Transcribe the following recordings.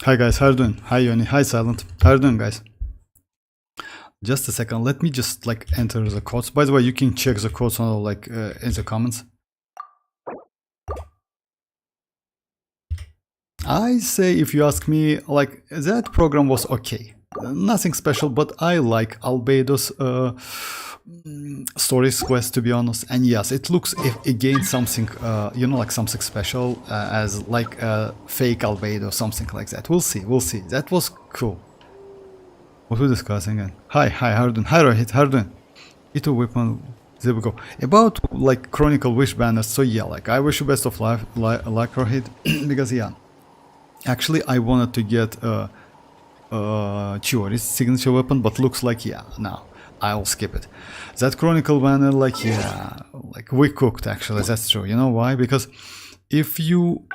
Hi guys, how you doing? Hi Yoni, hi Silent. How you doing guys? Just a second, let me just like enter the codes. By the way, you can check the codes on like in the comments. I say, if you ask me, like that program was okay. Nothing special, but I like Albedo's stories quest, to be honest. And yes, it looks again something, you know, like something special, as like a fake Albedo, something like that. We'll see, we'll see. That was cool. What we're discussing again? Hi, how are you doing? Hi Rohit, how are you doing? Ito weapon, there we go. About like Chronicle Wish banners, so yeah, like I wish you best of luck, Rohit, because yeah, actually I wanted to get Chiori's signature weapon, but looks like yeah, no, I'll skip it. That Chronicle banner, like yeah, like we cooked actually, that's true. You know why? Because if you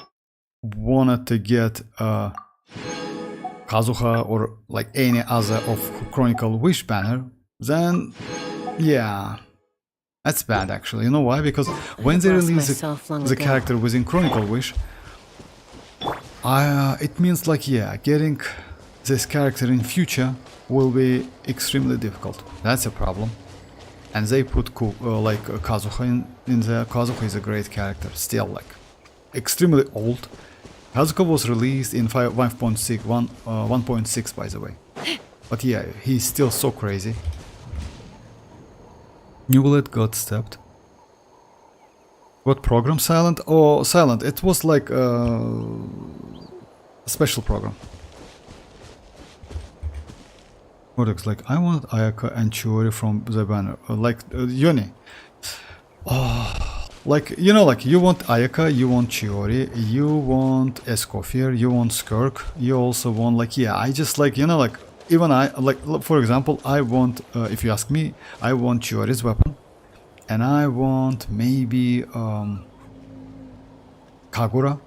wanted to get Kazuha or like any other of Chronicle Wish banner, then yeah, that's bad actually. You know why? Because when they release the character within Chronicle Wish, it means like yeah, getting this character in future will be extremely difficult. That's a problem. And they put like Kazuha in there. Kazuha is a great character, still like extremely old. Kazuha was released in 1.6 by the way. But yeah, he's still so crazy. Newlet got stabbed. What program? Silent? Oh, Silent. It was like a special program. What looks like I want Ayaka and Chiori from the banner. Like Yoni. Oh, like you know, like you want Ayaka, you want Chiori, you want Escoffier, you want Skirk, you also want like yeah. I just like you know like even I like for example I want if you ask me I want Chiori's weapon, and I want maybe Kagura.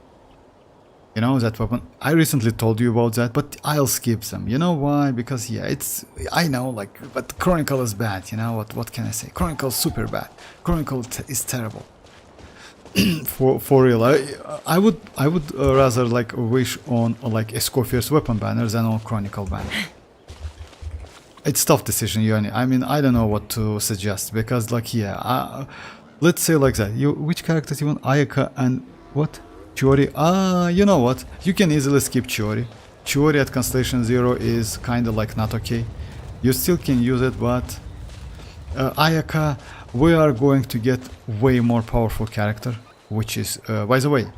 You know, that weapon. I recently told you about that, but I'll skip them. You know why? Because yeah, it's I know like, but Chronicle is bad. You know what can I say? Chronicle is super bad. Chronicle is terrible. for real, I would rather like wish on like Escoffier's weapon banner than on Chronicle banner. It's tough decision, Yoni. I mean, I don't know what to suggest because like yeah, let's say like that. Which characters you want? Ayaka and what? Chiori, you know what? You can easily skip Chiori. Chiori at Constellation 0 is kinda like not okay. You still can use it, but Ayaka, we are going to get way more powerful character, which is, by the way,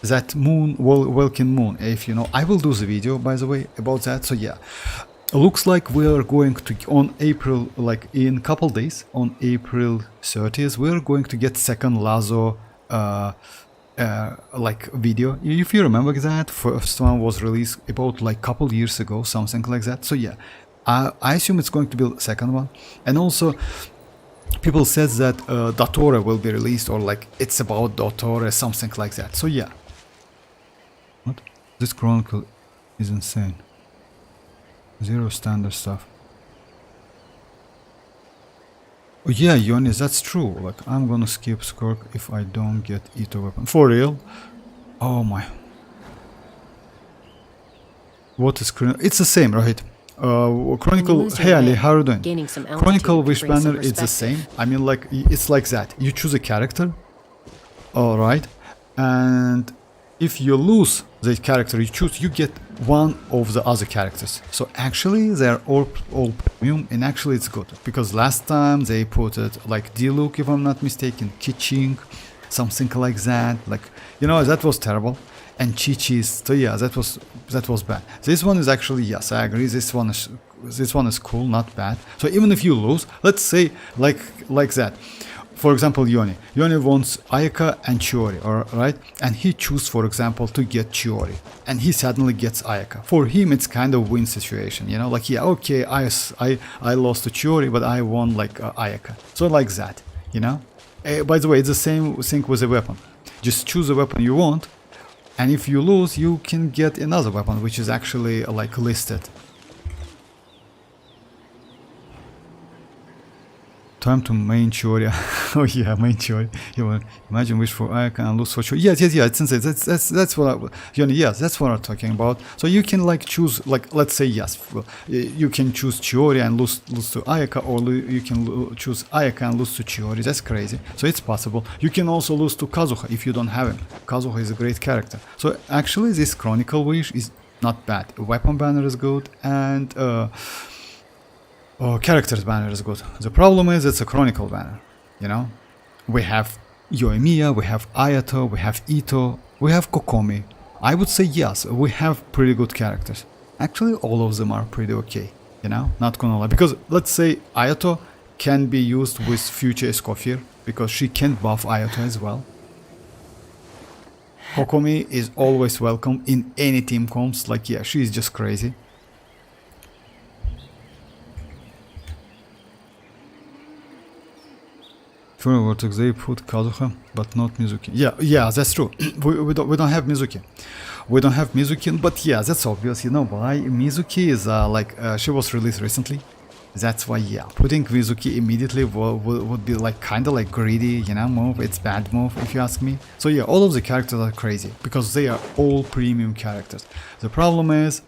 that moon, Welkin moon, if you know, I will do the video, by the way, about that, so yeah. Looks like we are going to, on April, like in couple days, on April 30th, we are going to get second Lazo like video. If you remember that, first one was released about like couple years ago, something like that. So yeah, I assume it's going to be the second one. And also, people said that Dottore will be released, or like it's about Dottore, something like that. So yeah. What? This Chronicle is insane. Zero standard stuff. Oh, yeah, Yoni, that's true. Like, I'm gonna skip Skirk if I don't get Ito weapon. For real? Oh my. What is Chronicle? It's the same, right? Chronicle. Hey Ali, how are you doing? Chronicle Wish banner, it's the same. I mean, like, it's like that. You choose a character. Alright. And if you lose the character you choose, you get one of the other characters. So actually they're all premium, and actually it's good because last time they put it like D-Look, if I'm not mistaken, Kiching, something like that. Like, you know, that was terrible. And Chi-Chi's, so yeah, that was bad. This one is actually, yes, I agree, this one is cool, not bad. So even if you lose, let's say like that. For example, Yoni wants Ayaka and Chiori, alright? And he chooses, for example, to get Chiori. And he suddenly gets Ayaka. For him, it's kind of win situation, you know? Like, yeah, okay, I lost to Chiori, but I won, like, Ayaka. So like that, you know? By the way, it's the same thing with a weapon. Just choose a weapon you want, and if you lose, you can get another weapon, which is actually, like, listed. Time to main Chiori. Oh yeah, main Chiori. You will imagine wish for Ayaka and lose for Chiori. Yes, that's what yes, that's what I'm talking about. So you can like choose, like, let's say yes, you can choose Chiori and lose to Ayaka, or you can choose Ayaka and lose to Chiori. That's crazy. So it's possible. You can also lose to Kazuha if you don't have him. Kazuha is a great character. So actually this Chronicle Wish is not bad. Weapon banner is good, and characters banner is good. The problem is it's a Chronicle banner, you know? We have Yoimiya, we have Ayato, we have Ito, we have Kokomi. I would say yes, we have pretty good characters. Actually, all of them are pretty okay, you know? Not gonna lie. Because let's say Ayato can be used with future Escoffier, because she can buff Ayato as well. Kokomi is always welcome in any team comps. Like, yeah, she is just crazy. For Vortex, they put Kazuha, but not Mizuki. Yeah, that's true. we don't have Mizuki. We don't have Mizuki, but yeah, that's obvious. You know why? Mizuki is she was released recently. That's why, yeah, putting Mizuki immediately would be like kind of like greedy, you know, move. It's bad move if you ask me. So yeah, all of the characters are crazy because they are all premium characters. The problem is,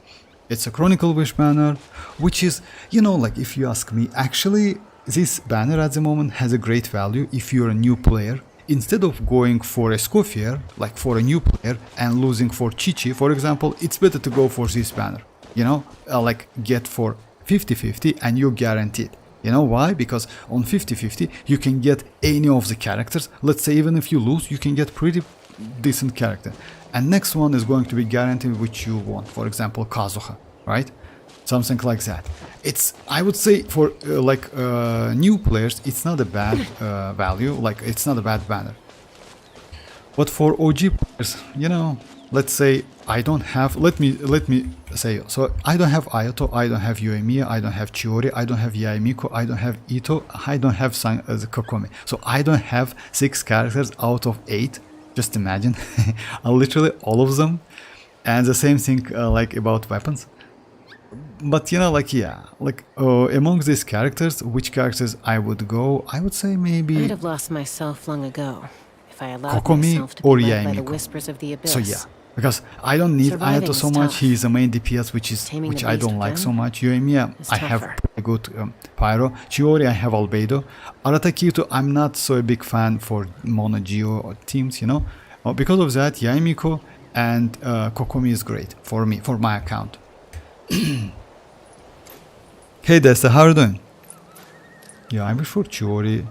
it's a Chronicle Wish banner, which is, you know, like if you ask me, actually. This banner at the moment has a great value if you're a new player. Instead of going for a Escoffier, like for a new player, and losing for Chichi, for example, it's better to go for this banner. You know, like get for 50-50 and you're guaranteed. You know why? Because on 50-50 you can get any of the characters. Let's say even if you lose, you can get pretty decent character. And next one is going to be guaranteed which you want. For example, Kazuha, right? Something like that. It's, I would say, for new players, it's not a bad value. Like, it's not a bad banner. But for OG players, you know, let's say I don't have. Let me say. So I don't have Ayato, I don't have Yoimiya, I don't have Chiori, I don't have Yaemiko, I don't have Ito, I don't have Kokomi. So I don't have 6 characters out of 8. Just imagine, literally all of them. And the same thing like about weapons. But you know, like, yeah, like among these characters, which characters I would go? I would say maybe I'd have lost myself long ago if I allowed Kokomi myself to be or led by the Yaemiko. whispers of the abyss. So yeah, because I don't need Surviving Ayato so is much. tough. He is the main DPS, Taming which the I beast don't like within so much. Yoimiya, is I have tougher. pretty good Pyro. Chiori, I have Albedo. Aratakito, I'm not so a big fan for Mono Geo or teams, you know. Because of that, Yaemiko and Kokomi is great for me, for my account. Hey Desta, how are you doing? Yeah, I wish for Chiori.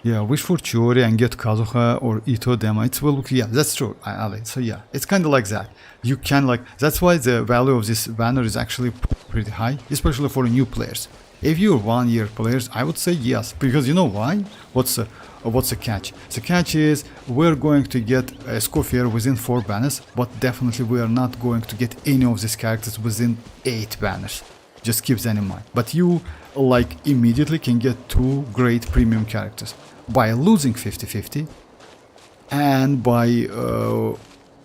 Yeah, wish for Chiori and get Kazuha or Ito Dema. It's well, yeah, that's true, Ali. So yeah, it's kind of like that. You can like, that's why the value of this banner is actually pretty high, especially for new players. If you're 1 year players, I would say yes, because you know why? What's the catch? The catch is we're going to get a Escoffier within 4 banners, but definitely we are not going to get any of these characters within 8 banners. Just keep that in mind. But you like immediately can get 2 great premium characters by losing 50-50 and by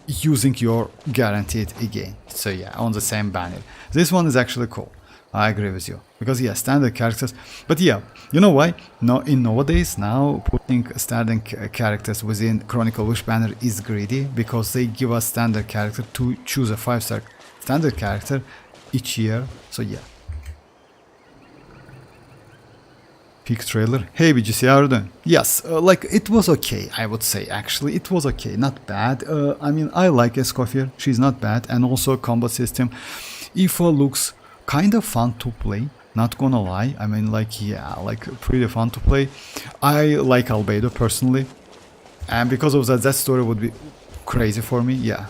using your guaranteed again. So yeah, on the same banner. This one is actually cool. I agree with you. Because yeah, standard characters. But yeah, you know why? No, in nowadays now putting standard characters within Chronicle Wish banner is greedy because they give us standard character to choose a 5-star standard character each year. So yeah. Peak trailer. Hey BGC, how are you doing? Yes, like it was okay, I would say. Actually, it was okay, not bad. I mean, I like Escoffier, she's not bad, and also combat system. Ifa looks kind of fun to play, not gonna lie. I mean, like, yeah, like pretty fun to play. I like Albedo personally, and because of that, that story would be crazy for me. Yeah.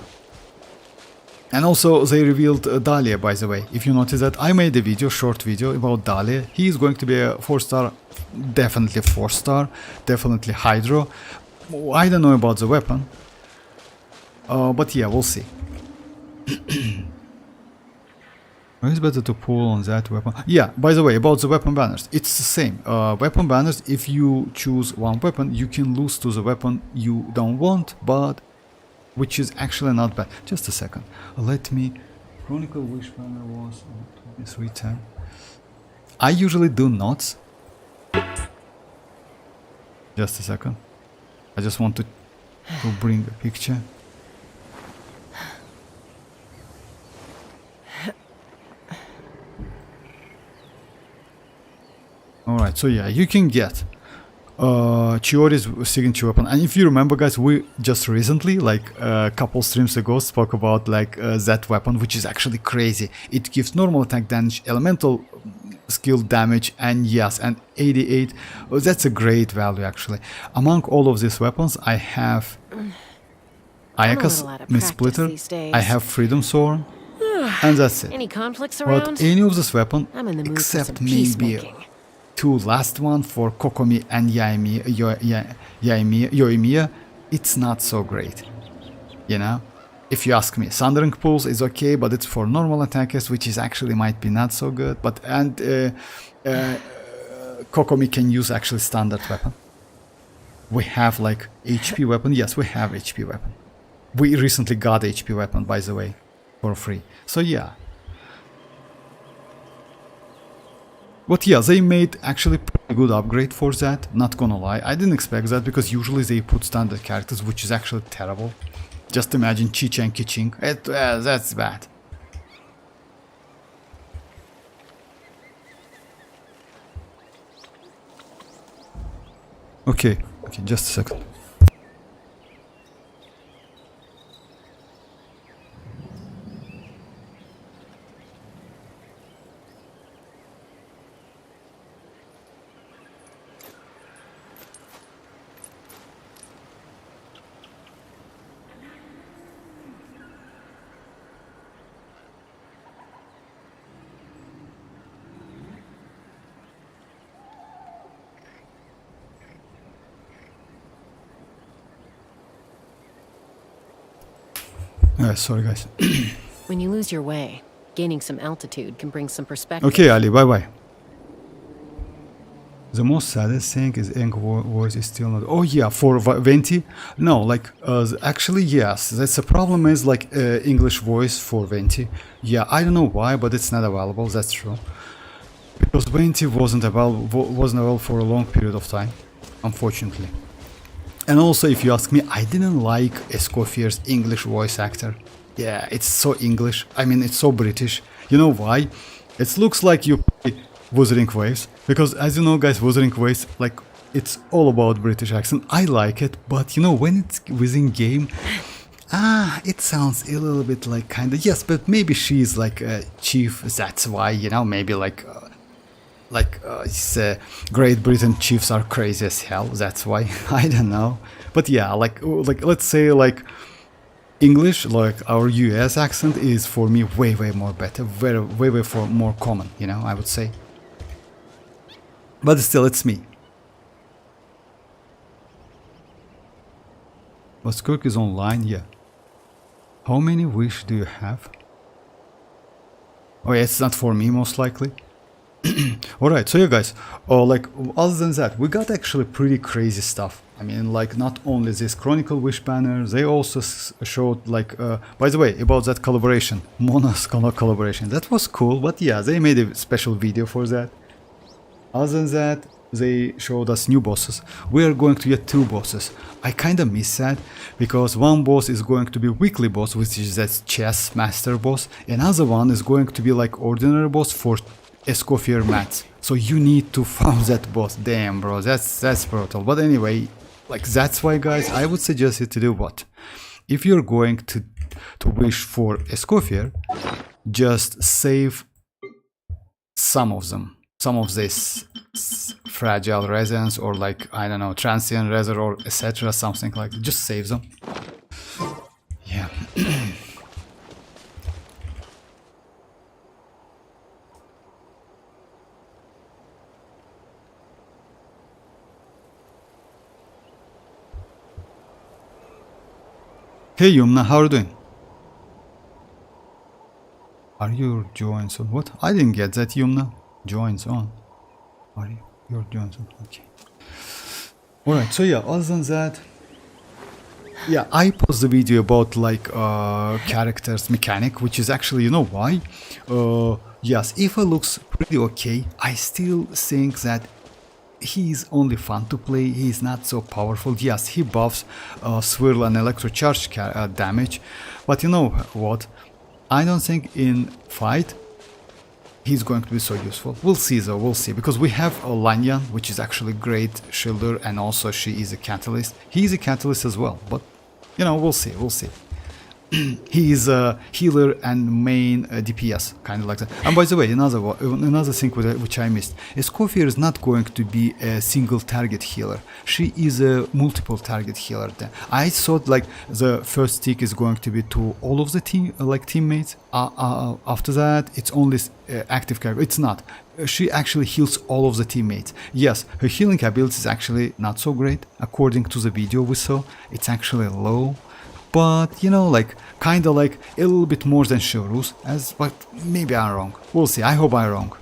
And also they revealed Dahlia, by the way. If you notice that, I made a video, short video about Dahlia. He is going to be a 4-star, definitely 4-star, definitely Hydro. I don't know about the weapon, but yeah, we'll see. It's better to pull on that weapon. Yeah, by the way, about the weapon banners, it's the same. Weapon banners, if you choose one weapon, you can lose to the weapon you don't want, but which is actually not bad. Just a second. Let me... Chronicle Wish banner was 2310. I usually do notes. Just a second. I just want to bring a picture. Alright, so yeah, you can get Chiori's signature weapon. And if you remember, guys, we just recently, like a couple streams ago, spoke about like that weapon, which is actually crazy. It gives normal attack damage, elemental skill damage, and yes, and 88. Oh, that's a great value actually. Among all of these weapons, I have Ayaka's Mid-Splitter, I have Freedom Sword, and that's it. Any conflicts around? But any of this weapon, I'm in the mood for except some maybe peacemaking. two last one for Kokomi and Yoimiya, it's not so great, you know? If you ask me, Sundering Pulse is okay, but it's for normal attackers, which is actually might be not so good. But Kokomi can use actually standard weapon. We have like HP weapon. Yes, we have HP weapon. We recently got HP weapon, by the way, for free. So yeah. But yeah, they made actually pretty good upgrade for that, not gonna lie. I didn't expect that because usually they put standard characters, which is actually terrible. Just imagine Chi-Chi and Kiching. That's bad. Okay, just a second. Sorry guys. When you lose your way, gaining some altitude can bring some perspective. Okay, Ali, bye bye. The most saddest thing is Eng voice is still not. Oh yeah, for Venti. No, like actually yes. That's the problem is like English voice for Venti. Yeah, I don't know why, but it's not available. That's true. Because Venti wasn't available for a long period of time, unfortunately. And also, if you ask me, I didn't like Escoffier's English voice actor. Yeah, it's so English. I mean, it's so British. You know why? It looks like you play Wuthering Waves. Because as you know, guys, Wuthering Waves, like, it's all about British accent. I like it, but you know, when it's within game, it sounds a little bit like kinda, yes, but maybe she's like a chief, that's why, you know, maybe like Great Britain chiefs are crazy as hell, that's why. I don't know, but yeah, like let's say like English, like our US accent is for me way more better, way more common, you know, I would say. But still, it's me. But Skirk is online, yeah. How many wish do you have? Oh yeah, it's not for me most likely. Alright, so yeah guys, like other than that, we got actually pretty crazy stuff. I mean, like not only this Chronicle Wish banner, they also showed like, by the way, about that collaboration, Mona's collaboration. That was cool, but yeah, they made a special video for that. Other than that, they showed us new bosses. We are going to get 2 bosses. I kinda miss that, because one boss is going to be weekly boss, which is that chess master boss. Another one is going to be like ordinary boss for Escoffier mats. So you need to find that boss. Damn, bro, that's brutal. But anyway, like that's why, guys, I would suggest you to do what? If you're going to wish for Escoffier, just save some of them. Some of this fragile resonance or like, I don't know, transient resonance or etc. Something like that. Just save them. Yeah. Hey Yumna, how are you doing? Are your joins on? What? I didn't get that, Yumna. Joins on. Are you? Your joins on. Okay. Alright, so yeah, other than that, yeah, I posted the video about like characters mechanic, which is actually, you know why? Yes, if it looks pretty okay, I still think that he's only fun to play. He's not so powerful. Yes, he buffs swirl and electrocharge damage, but you know what? I don't think in fight he's going to be so useful. We'll see though, we'll see, because we have a Lanyan, which is actually great shielder, and also she is a catalyst. He's a catalyst as well, but you know, we'll see, we'll see. He is a healer and main DPS, kind of like that. And by the way, another thing which I missed, Escoffier is not going to be a single target healer. She is a multiple target healer. I thought like the first tick is going to be to all of the teammates. After that, it's only active character. It's not. She actually heals all of the teammates. Yes, her healing ability is actually not so great. According to the video we saw, it's actually low. But, you know, like, kinda like a little bit more than Shivru's, but maybe I'm wrong. We'll see, I hope I'm wrong.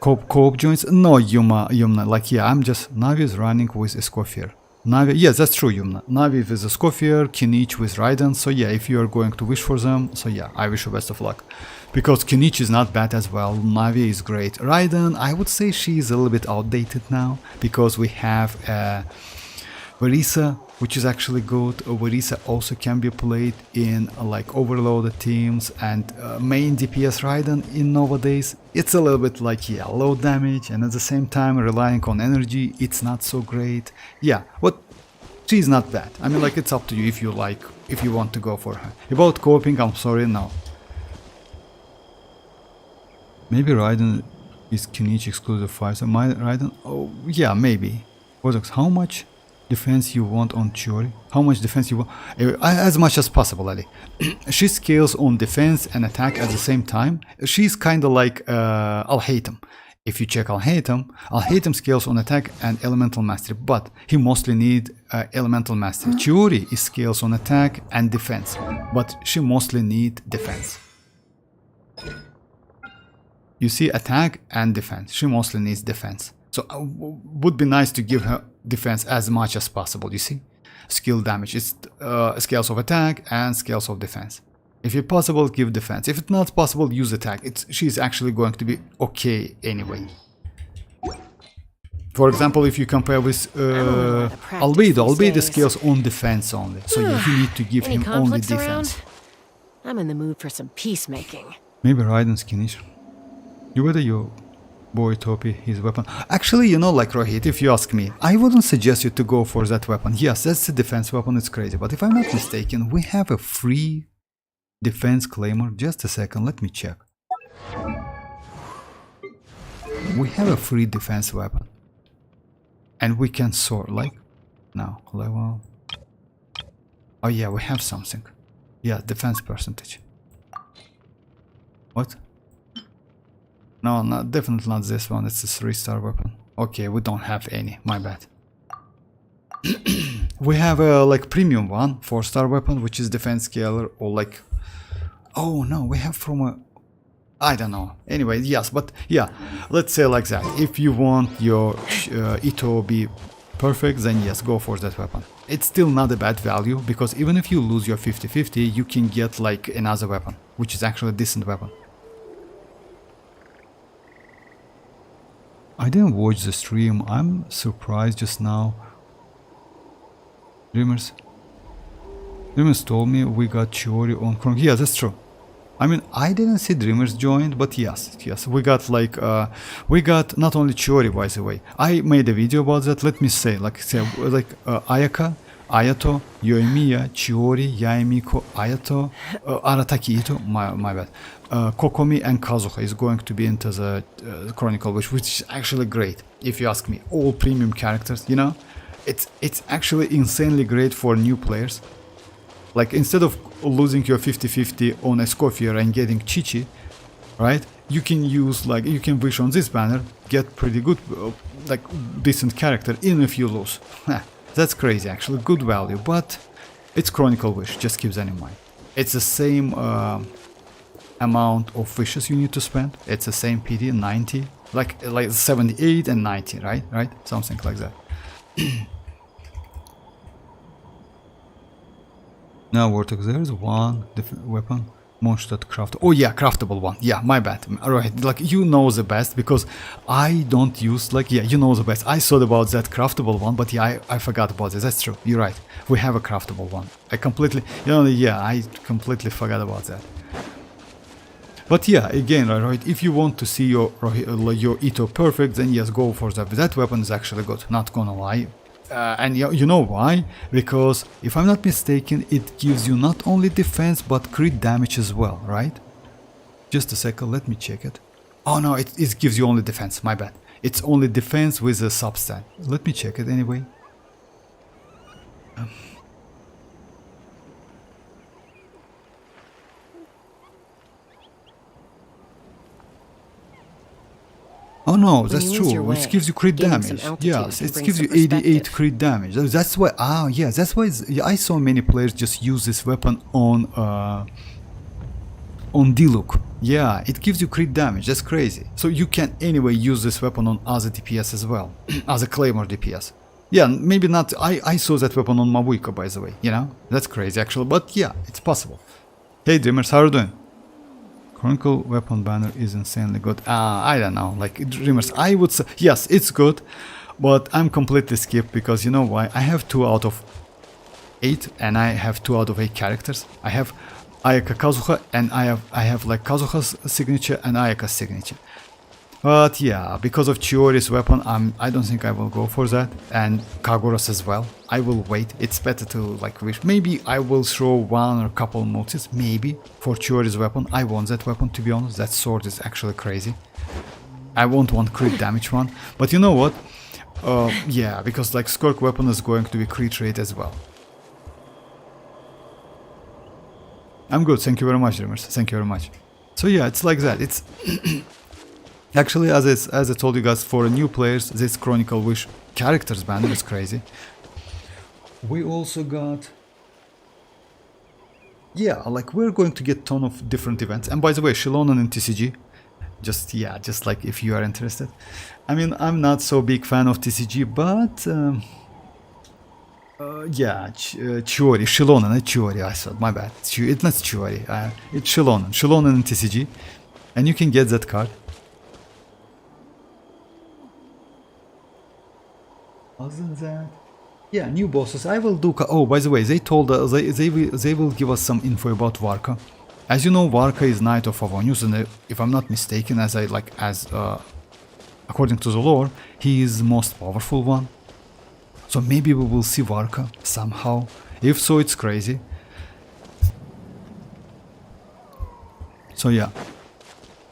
Co-op joins? No, Yumna, like, yeah, I'm just, Navi is running with Escoffier. Navi, yes, that's true, Yumna. Navi with Escoffier, Kinich with Raiden, so yeah, if you are going to wish for them, so yeah, I wish you best of luck. Because Kinich is not bad as well, Navi is great. Raiden, I would say she is a little bit outdated now, because we have Verisa, which is actually good. Verisa also can be played in like overloaded teams, and main DPS Raiden in nowadays, it's a little bit like, yeah, low damage, and at the same time relying on energy, it's not so great. Yeah, but she's not bad. I mean, like, it's up to you if you like, if you want to go for her. About coping, I'm sorry, no. Maybe Raiden is Kinich exclusive fighter. My Raiden, oh yeah, maybe. How much defense you want on Chiori? How much defense you want? As much as possible, Ali. She scales on defense and attack at the same time. She's kind of like Al-Haytham. If you check Al-Haytham scales on attack and elemental mastery, but he mostly need elemental mastery. Chiori is scales on attack and defense, but she mostly need defense. You see, attack and defense. She mostly needs defense. So would be nice to give her defense as much as possible, you see? Skill damage, it's scales of attack and scales of defense. If it's possible, give defense. If it's not possible, use attack. She's actually going to be okay anyway. For example, if you compare with Albedo scales on defense only. So you need to give him only defense. I'm in the mood for some peacemaking. Maybe Raiden's Kinich. You whether you boy Topi, his weapon. Actually, you know, like Rohit, if you ask me, I wouldn't suggest you to go for that weapon. Yes, that's a defense weapon, it's crazy. But if I'm not mistaken, we have a free defense claimer. Just a second, let me check. We have a free defense weapon. And we can soar, like, now, level. Oh yeah, we have something. Yeah, defense percentage. What? No, definitely not this one. It's a 3-star weapon. Okay, we don't have any. My bad. We have a like premium one, 4-star weapon, which is defense scaler, or like, oh no, we have from a, I don't know. Anyway, yes, but yeah, let's say like that. If you want your Ito be perfect, then yes, go for that weapon. It's still not a bad value, because even if you lose your 50-50, you can get like another weapon, which is actually a decent weapon. I didn't watch the stream. I'm surprised just now. Dreamers told me we got Chiori on Chrome. Yeah, that's true. I mean, I didn't see Dreamers joined, but yes, we got like we got not only Chiori, by the way. I made a video about that. Let me say, Ayaka, Ayato, Yoimiya, Chiori, Yaemiko, Ayato, Arataki Ito, my bad. Kokomi and Kazuha is going to be into the Chronicle Wish, which is actually great, if you ask me. All premium characters, you know? It's actually insanely great for new players. Like, instead of losing your 50-50 on Escoffier and getting Chichi, right? You can use, like, you can wish on this banner, get pretty good, like, decent character, even if you lose. That's crazy, actually. Good value, but it's Chronicle Wish, just keep that in mind. It's the same amount of wishes you need to spend. It's the same PD, 90, like 78 and 90, right? Something like that. Now, Vortex, there's one different weapon. monster craft. Oh yeah, craftable one. Yeah, my bad. Right, like you know the best because I don't use like yeah, you know the best. I thought about that craftable one, but yeah, I forgot about it. That's true. You're right. We have a craftable one. I completely, you know, yeah, I completely forgot about that. But yeah, again, right, if you want to see your Ito perfect, then yes, go for that. That weapon is actually good, not gonna lie. And you know why? Because, if I'm not mistaken, it gives you not only defense, but crit damage as well, right? Just a second, let me check it. Oh no, it gives you only defense, my bad. It's only defense with a substat. Let me check it anyway. Oh no, that's true. It gives you crit damage. Yes, it gives you 88 crit damage. That's why. Ah, yeah, that's why. I saw many players just use this weapon on Diluc. Yeah, it gives you crit damage. That's crazy. So you can anyway use this weapon on other DPS as well, as a claymore DPS. Yeah, maybe not. I saw that weapon on Mavuika, by the way. You know, that's crazy actually. But yeah, it's possible. Hey Dreamers, how are you doing? Chronicle weapon banner is insanely good. I don't know, like Dreamers, I would say yes, it's good, but I'm completely skipped because you know why? I have 2 out of 8 and I have 2 out of 8 characters. I have Ayaka Kazuha and I have like Kazuha's signature and Ayaka's signature. But yeah, because of Chiori's weapon, I don't think I will go for that, and Kagura's as well. I will wait. It's better to like wish. Maybe I will throw 1 or couple multis, maybe for Chiori's weapon. I want that weapon, to be honest. That sword is actually crazy. I want one crit damage one, but you know what? Yeah, because like skirk weapon is going to be crit rate as well. I'm good. Thank you very much, Dreamers. Thank you very much. So yeah, it's like that. It's actually, as I told you guys, for new players, this Chronicle Wish characters banner is crazy. We also got, yeah, like we're going to get a ton of different events. And by the way, xilonen in TCG, just like if you are interested. I mean, I'm not so big fan of TCG, but yeah, Chiori, xilonen, not Chiori. I thought, my bad. It's not Chiori. It's xilonen in TCG, and you can get that card. Other than that, yeah, new bosses. I will do. Oh, by the way, they told us they will give us some info about Varka. As you know, Varka is Knight of Favonius, and if I'm not mistaken, according to the lore, he is the most powerful one. So maybe we will see Varka somehow. If so, it's crazy. So yeah.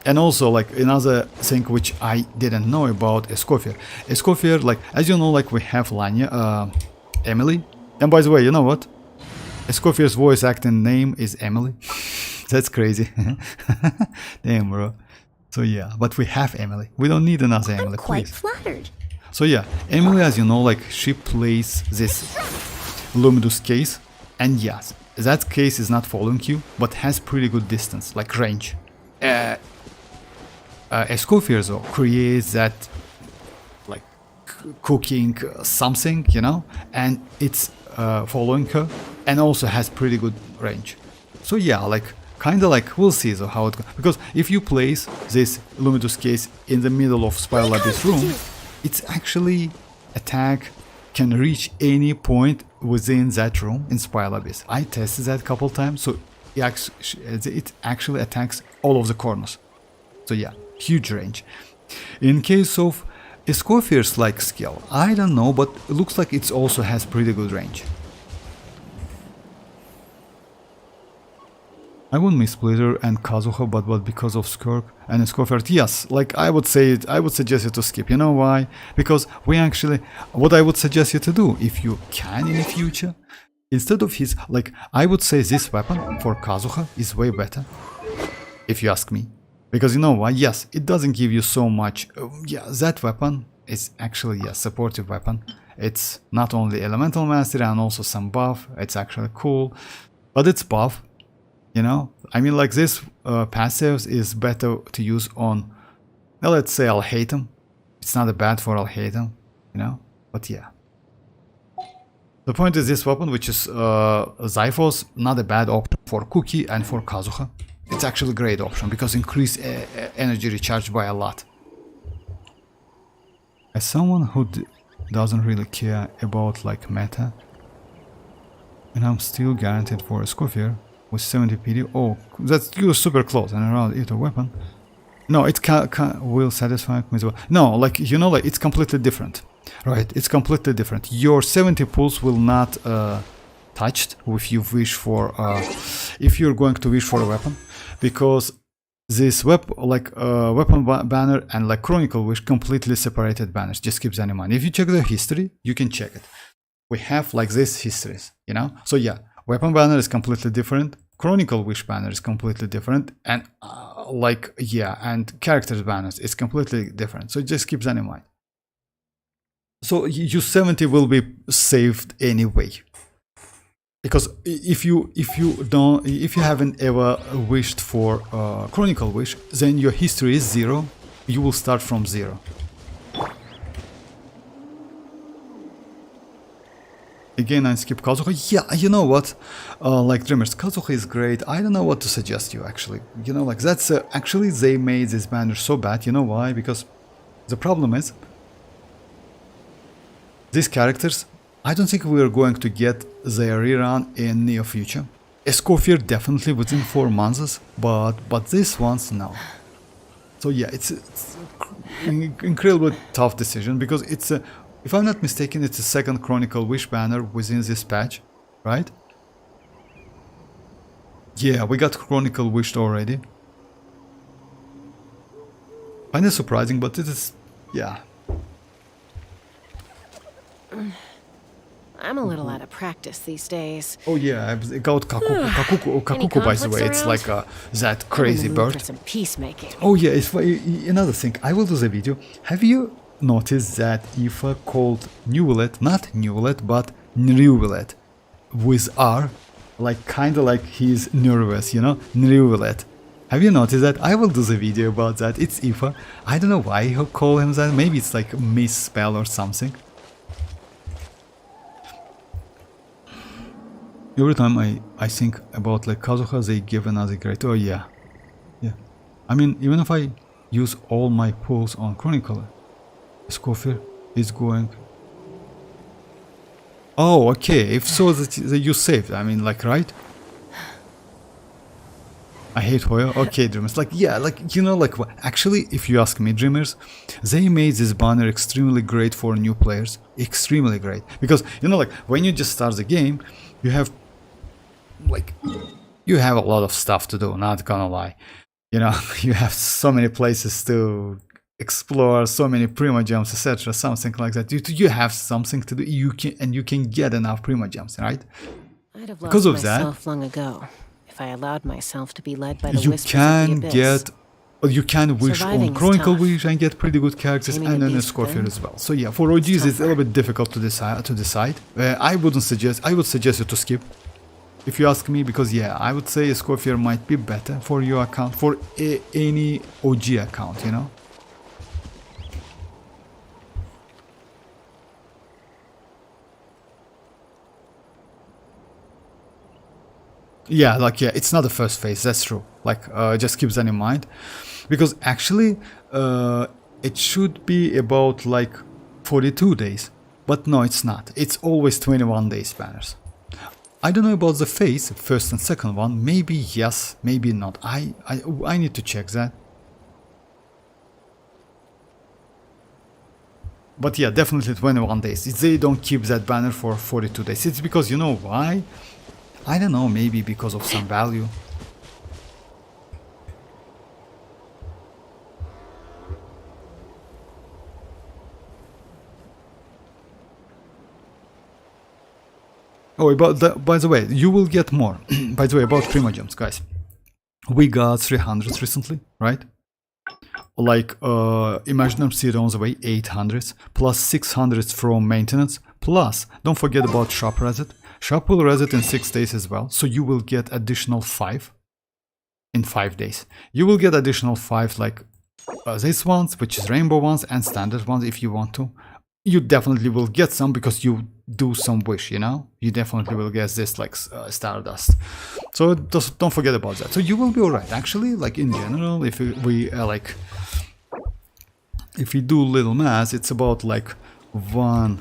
And also, like, another thing which I didn't know about Escoffier. Escoffier, like, as you know, like, we have Lanya, Emily. And by the way, you know what? Escoffier's voice acting name is Emily. That's crazy. Damn, bro. So yeah, but we have Emily. We don't need another Emily, I'm quite please. flattered. So yeah, Emily, as you know, like, she plays this Luminous case. And yes, that case is not following you, but has pretty good distance, like range. Escoffier though creates that like cooking something, you know, and it's following her and also has pretty good range. So yeah, like kinda like we'll see though how it goes, because if you place this Luminous case in the middle of Spiral Abyss room, it's actually attack can reach any point within that room in Spiral Abyss. I tested that a couple times, so it actually attacks all of the corners. So yeah, huge range. In case of Escoffier's like skill, I don't know, but it looks like it also has pretty good range. I wouldn't miss Splitter and Kazuha, but because of Skirk and Escoffier, yes, like I would suggest you to skip. You know why? Because we actually, what I would suggest you to do, if you can in the future, instead of his, like, I would say this weapon for Kazuha is way better, if you ask me. Because you know why? Yes, it doesn't give you so much. Yeah, that weapon is actually a supportive weapon. It's not only elemental mastery and also some buff. It's actually cool, but it's buff. You know, I mean, like this passive is better to use on, well, let's say Alhaitham. It's not bad for Alhaitham, you know, but yeah. The point is this weapon, which is Zyphos, not a bad option for Cookie and for Kazuha. It's actually a great option because increase energy recharge by a lot. As someone who doesn't really care about like meta, and I'm still guaranteed for a Scofier with 70 PD. Oh, that's you're super close and around either weapon. No, it will satisfy me as well. No, like you know, like it's completely different, right? It's completely different. Your 70 pulse will not touched if you wish for if you're going to wish for a weapon, because this weapon banner and like Chronicle Wish completely separated banners. Just keep that in mind. If you check the history, you can check it. We have like this histories, you know. So yeah, weapon banner is completely different. Chronicle Wish banner is completely different, and like yeah, and characters banners is completely different. So just keep that in mind. So your 70 will be saved anyway. Because if you haven't ever wished for Chronicle Wish, then your history is 0. You will start from 0. Again, I skip Kazuha. Yeah, you know what? Like Dreamers, Kazuha is great. I don't know what to suggest you actually. You know, like that's actually they made this banner so bad. You know why? Because the problem is these characters. I don't think we are going to get their rerun in near future. Escoffier definitely within 4 months, but these ones no. So yeah, it's incredibly tough decision because it's a, if I'm not mistaken, it's a second Chronicle Wish banner within this patch, right? Yeah, we got Chronicle Wished already. Kinda surprising, but it is, yeah. I'm a little out of practice these days. Oh yeah, I got Kakuku by the way. It's like that crazy bird. Some peacemaking. Oh yeah, it's another thing. I will do the video. Have you noticed that Ifa called Nulet, not Nulet, but Nrulet with R, like kind of like he's nervous, you know, Nrulet. Have you noticed that? I will do the video about that. It's Ifa. I don't know why he call him that. Maybe it's like a misspell or something. Every time I think about like Kazuha, they give another great. Oh yeah, yeah. I mean, even if I use all my pulls on Chronicle, Scofier is going. Oh, okay. If so, that you saved. I mean, like, right? I hate Hoyo. Okay, Dreamers. Like, yeah, like, you know, like, actually, if you ask me, Dreamers, they made this banner extremely great for new players. Extremely great. Because, you know, like, when you just start the game, you have, like, you have a lot of stuff to do, not gonna lie. You know, you have so many places to explore, so many primogems, etc., something like that. You have something to do. You can get enough primogems, right? I'd have because lost of that, myself long ago if I allowed myself to be led by the you whispers can of the abyss. get, or you can wish Surviving on is Chronicle tough. Wish and get pretty good characters, Taming and a then a beast Scofier then as well. So yeah, for OGs it's a little bit difficult to decide. I wouldn't suggest. I would suggest you to skip, if you ask me, because yeah, I would say a Scofier might be better for your account, for any OG account, you know. Yeah, like, yeah, it's not the first phase, that's true. Like, just keep that in mind. Because actually, it should be about like 42 days. But no, it's not. It's always 21 days banners. I don't know about the phase, first and second one. Maybe yes, maybe not. I need to check that. But yeah, definitely 21 days. They don't keep that banner for 42 days. It's because, you know why? I don't know, maybe because of some value. Oh, by the way, you will get more. By the way, about primogems, guys. We got 300 recently, right? Like, Imaginary Seed on the way, 800, plus 600 from maintenance, plus, don't forget about Shop Reset. Shop will reset in 6 days as well, so you will get additional 5 in 5 days. You will get additional 5 like these ones, which is rainbow ones and standard ones if you want to. you definitely will get some because you do some wish, you know, you definitely will get this like stardust. So just don't forget about that. So you will be all right actually, like in general. If we like, if we do little math, it's about like one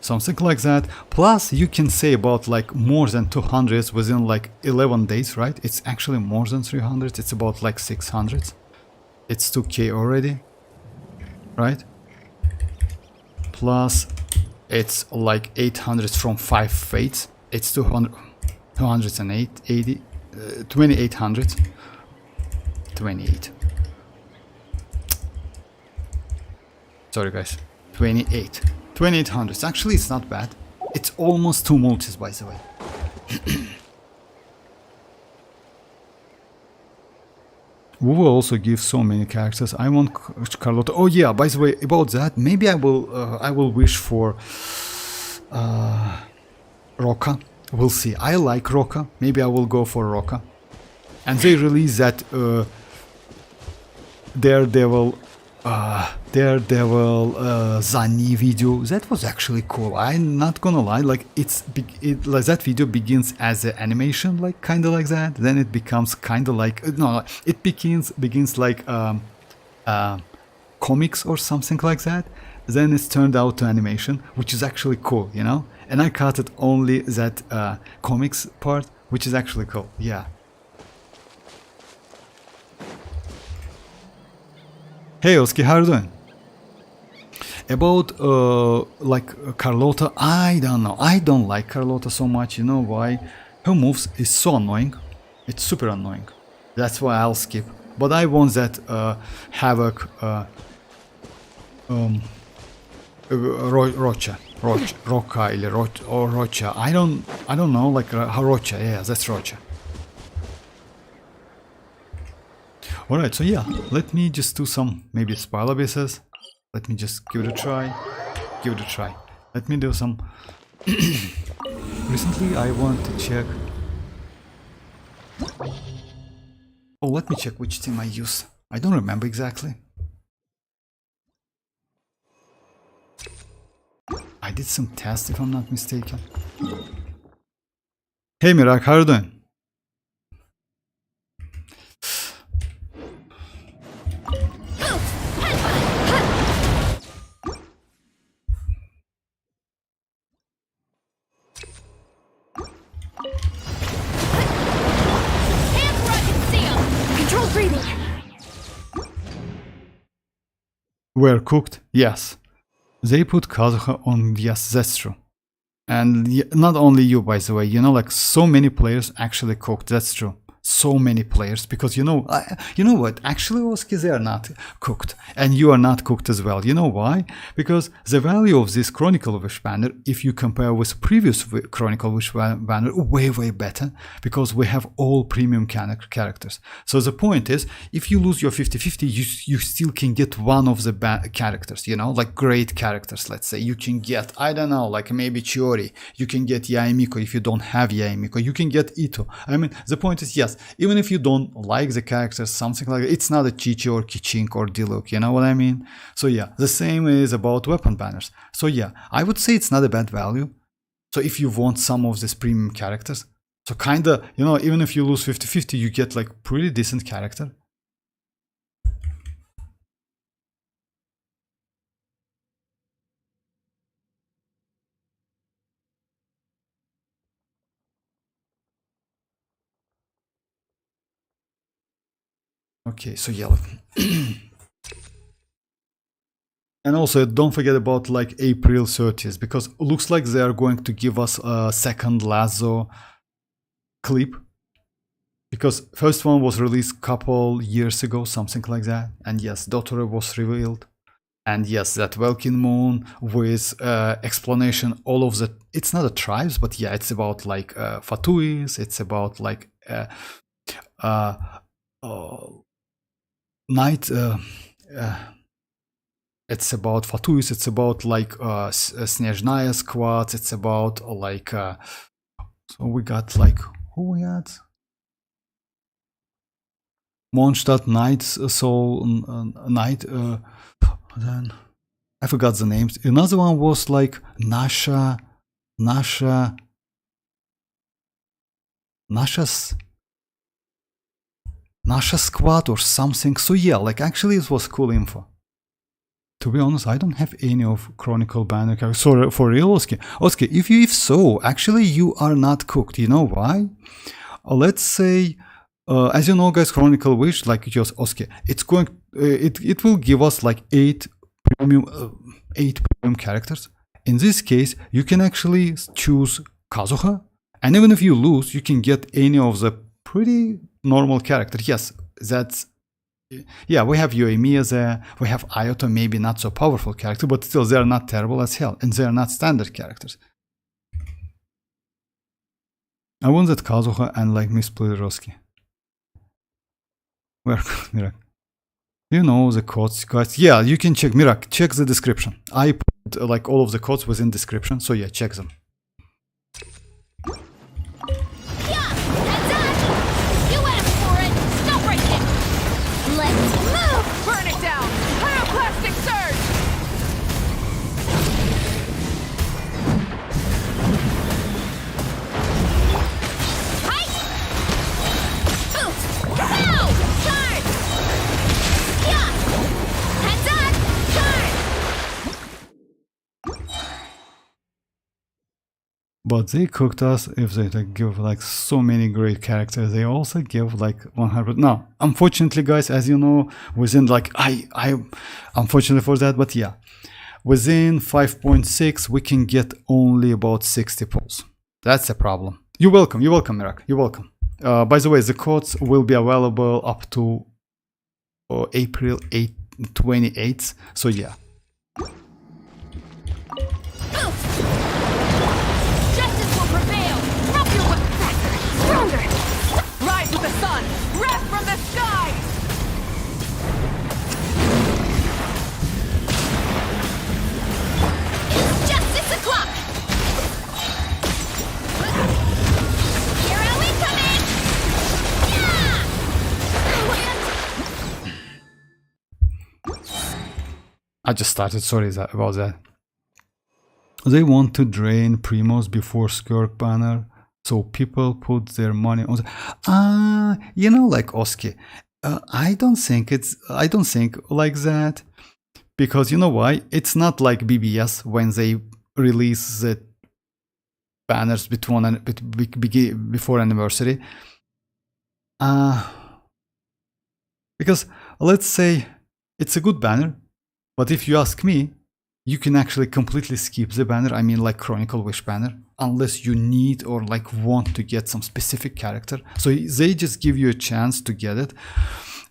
something like that, plus you can say about like more than 200 within like 11 days, right? It's actually more than 300. It's about like 600. It's 2k already, right? Plus it's like 800 from 5 fates. It's 200, 208, 80, 2800, 28. Sorry guys, 28. 2800. Actually, it's not bad. It's almost 2 multis, by the way. WuWa also gives so many characters. I want Carlotta. Oh yeah, by the way, about that, maybe I will wish for Roca. We'll see. I like Roca. Maybe I will go for Roca. And they release that Daredevil Zani video. That was actually cool. I'm not gonna lie, like like that video begins as an animation, like kind of like that, then it becomes kind of like it begins like comics or something like that, then it's turned out to animation, which is actually cool, you know. And I cut it only that comics part, which is actually cool. Yeah. Hey Oski, how are you doing? About like Carlotta, I don't know. I don't like Carlotta so much. You know why? Her moves is so annoying. It's super annoying. That's why I'll skip. But I want that Havoc Rocha, or Rocha. I don't know, like Rocha. Yeah, that's Rocha. Alright, so yeah, let me just do some maybe spiral bases. Let me just give it a try. Let me do some. Recently I want to check. Oh, let me check which team I use. I don't remember exactly. I did some tests if I'm not mistaken. Hey Mirak, how are you doing? Were cooked? Yes. They put Kazuha on, yes, that's true. And not only you, by the way, you know, like so many players actually cooked, that's true. So many players, because you know what, actually Oski, they are not cooked, and you are not cooked as well. You know why? Because the value of this Chronicle Wish banner, if you compare with previous Chronicle Wish banner, way better, because we have all premium characters. So the point is, if you lose your 50-50, you still can get one of the characters, you know, like great characters. Let's say you can get, I don't know, like maybe Chiori, you can get Yaemiko. If you don't have Yaemiko, you can get Ito. I mean, the point is, yes, even if you don't like the characters, something like that, it's not a Chichi or Kichink or Diluc, you know what I mean? So yeah, the same is about weapon banners. So yeah, I would say it's not a bad value. So if you want some of these premium characters, so kinda, you know, even if you lose 50-50, you get like pretty decent character. Okay, so yeah. And also don't forget about like April 30th, because it looks like they are going to give us a second Lazo clip. Because first one was released couple years ago, something like that. And yes, Dotore was revealed. And yes, that Welkin Moon with explanation, all of the, it's not a tribes, but yeah, it's about like Fatuis, it's about like night, it's about Fatuis, it's about like Snezhnaya squads, it's about like, so we got like, who we had? Mondstadt Night Soul Night, then I forgot the names. Another one was like Nasha's squad or something. So yeah, like actually it was cool info. To be honest, I don't have any of Chronicle banner characters. So for real, Oski, if so, actually you are not cooked. You know why? Let's say, as you know, guys, Chronicle Wish, like just Oski, it's going, it will give us like 8 premium characters. In this case, you can actually choose Kazuha, and even if you lose, you can get any of the pretty normal character. Yes, that's, yeah, we have Yoimiya there, we have Ayato, maybe not so powerful character, but still they're not terrible as hell, and they're not standard characters. I wanted Kazuha and like Miss Pliroski. Where Mirak? You know the codes, guys. Yeah, you can check. Mirak, check the description. I put like all of the codes within description, so yeah, check them. Yeah, that's it. You asked for it. Stop breaking. Let's move. Burn it down. Pyroclastic surge. Hi. Boost. Pow. Charge. Yeah. Heads up. Charge. But they cooked us if they like, give like so many great characters. They also give like 100. No, unfortunately, guys, as you know, within like I unfortunately for that, but yeah, within 5.6 we can get only about 60 pulls. That's a problem. You're welcome, Mirak. You're welcome. By the way, the codes will be available up to April 28th. So yeah. Stronger! Rise with the sun! Wrath from the sky! It's justice o'clock! Hero incoming! Yeah! I just started, sorry about that. They want to drain Primos before Skirk banner, so people put their money on the... you know, like Oski, I don't think like that, because you know why? It's not like BBS when they release the banners before anniversary. Because let's say it's a good banner, but if you ask me, you can actually completely skip the banner. I mean, like Chronicle Wish banner, unless you need or like want to get some specific character. So they just give you a chance to get it.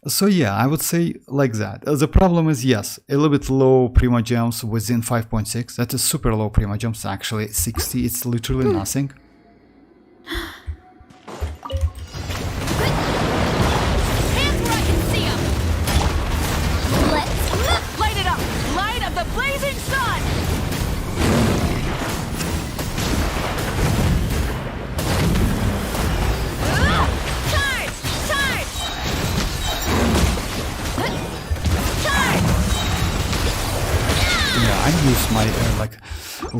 So yeah, I would say like that. The problem is, yes, a little bit low primogems within 5.6. That is super low primogems. Actually, 60. It's literally nothing. Hands where I can see 'em. Let's light it up. Light of the blazing sun. Charge! Charge! Charge! Yeah, I use my like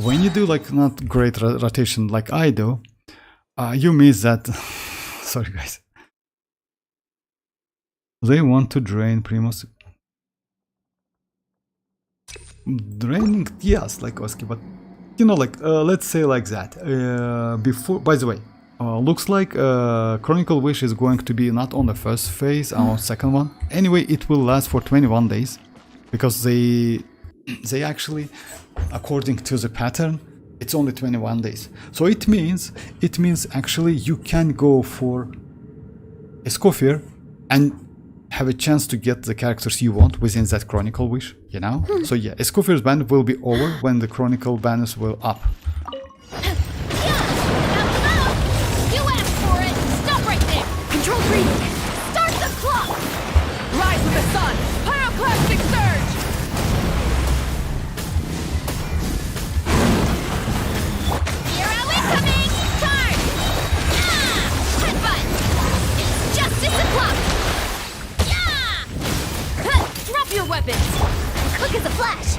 when you do like not great rotation like I do, you miss that. Sorry, guys. They want to drain Primos. Draining, yes, like Oski, but you know, like let's say like that. Before, by the way, looks like Chronicle Wish is going to be not on the first phase, on second one. Anyway, it will last for 21 days because they actually, according to the pattern, it's only 21 days. So it means actually you can go for a Scofier and have a chance to get the characters you want within that Chronicle Wish, you know? So yeah, a Scofier's ban will be over when the Chronicle banners will up. You asked for it. Stop right there. Control breathing. Start the clock. Rise with the sun. Pyroclastic surge. Hero incoming. Charge. Headbutt. It's justice o'clock. Yeah. Drop your weapons. Quick as a flash.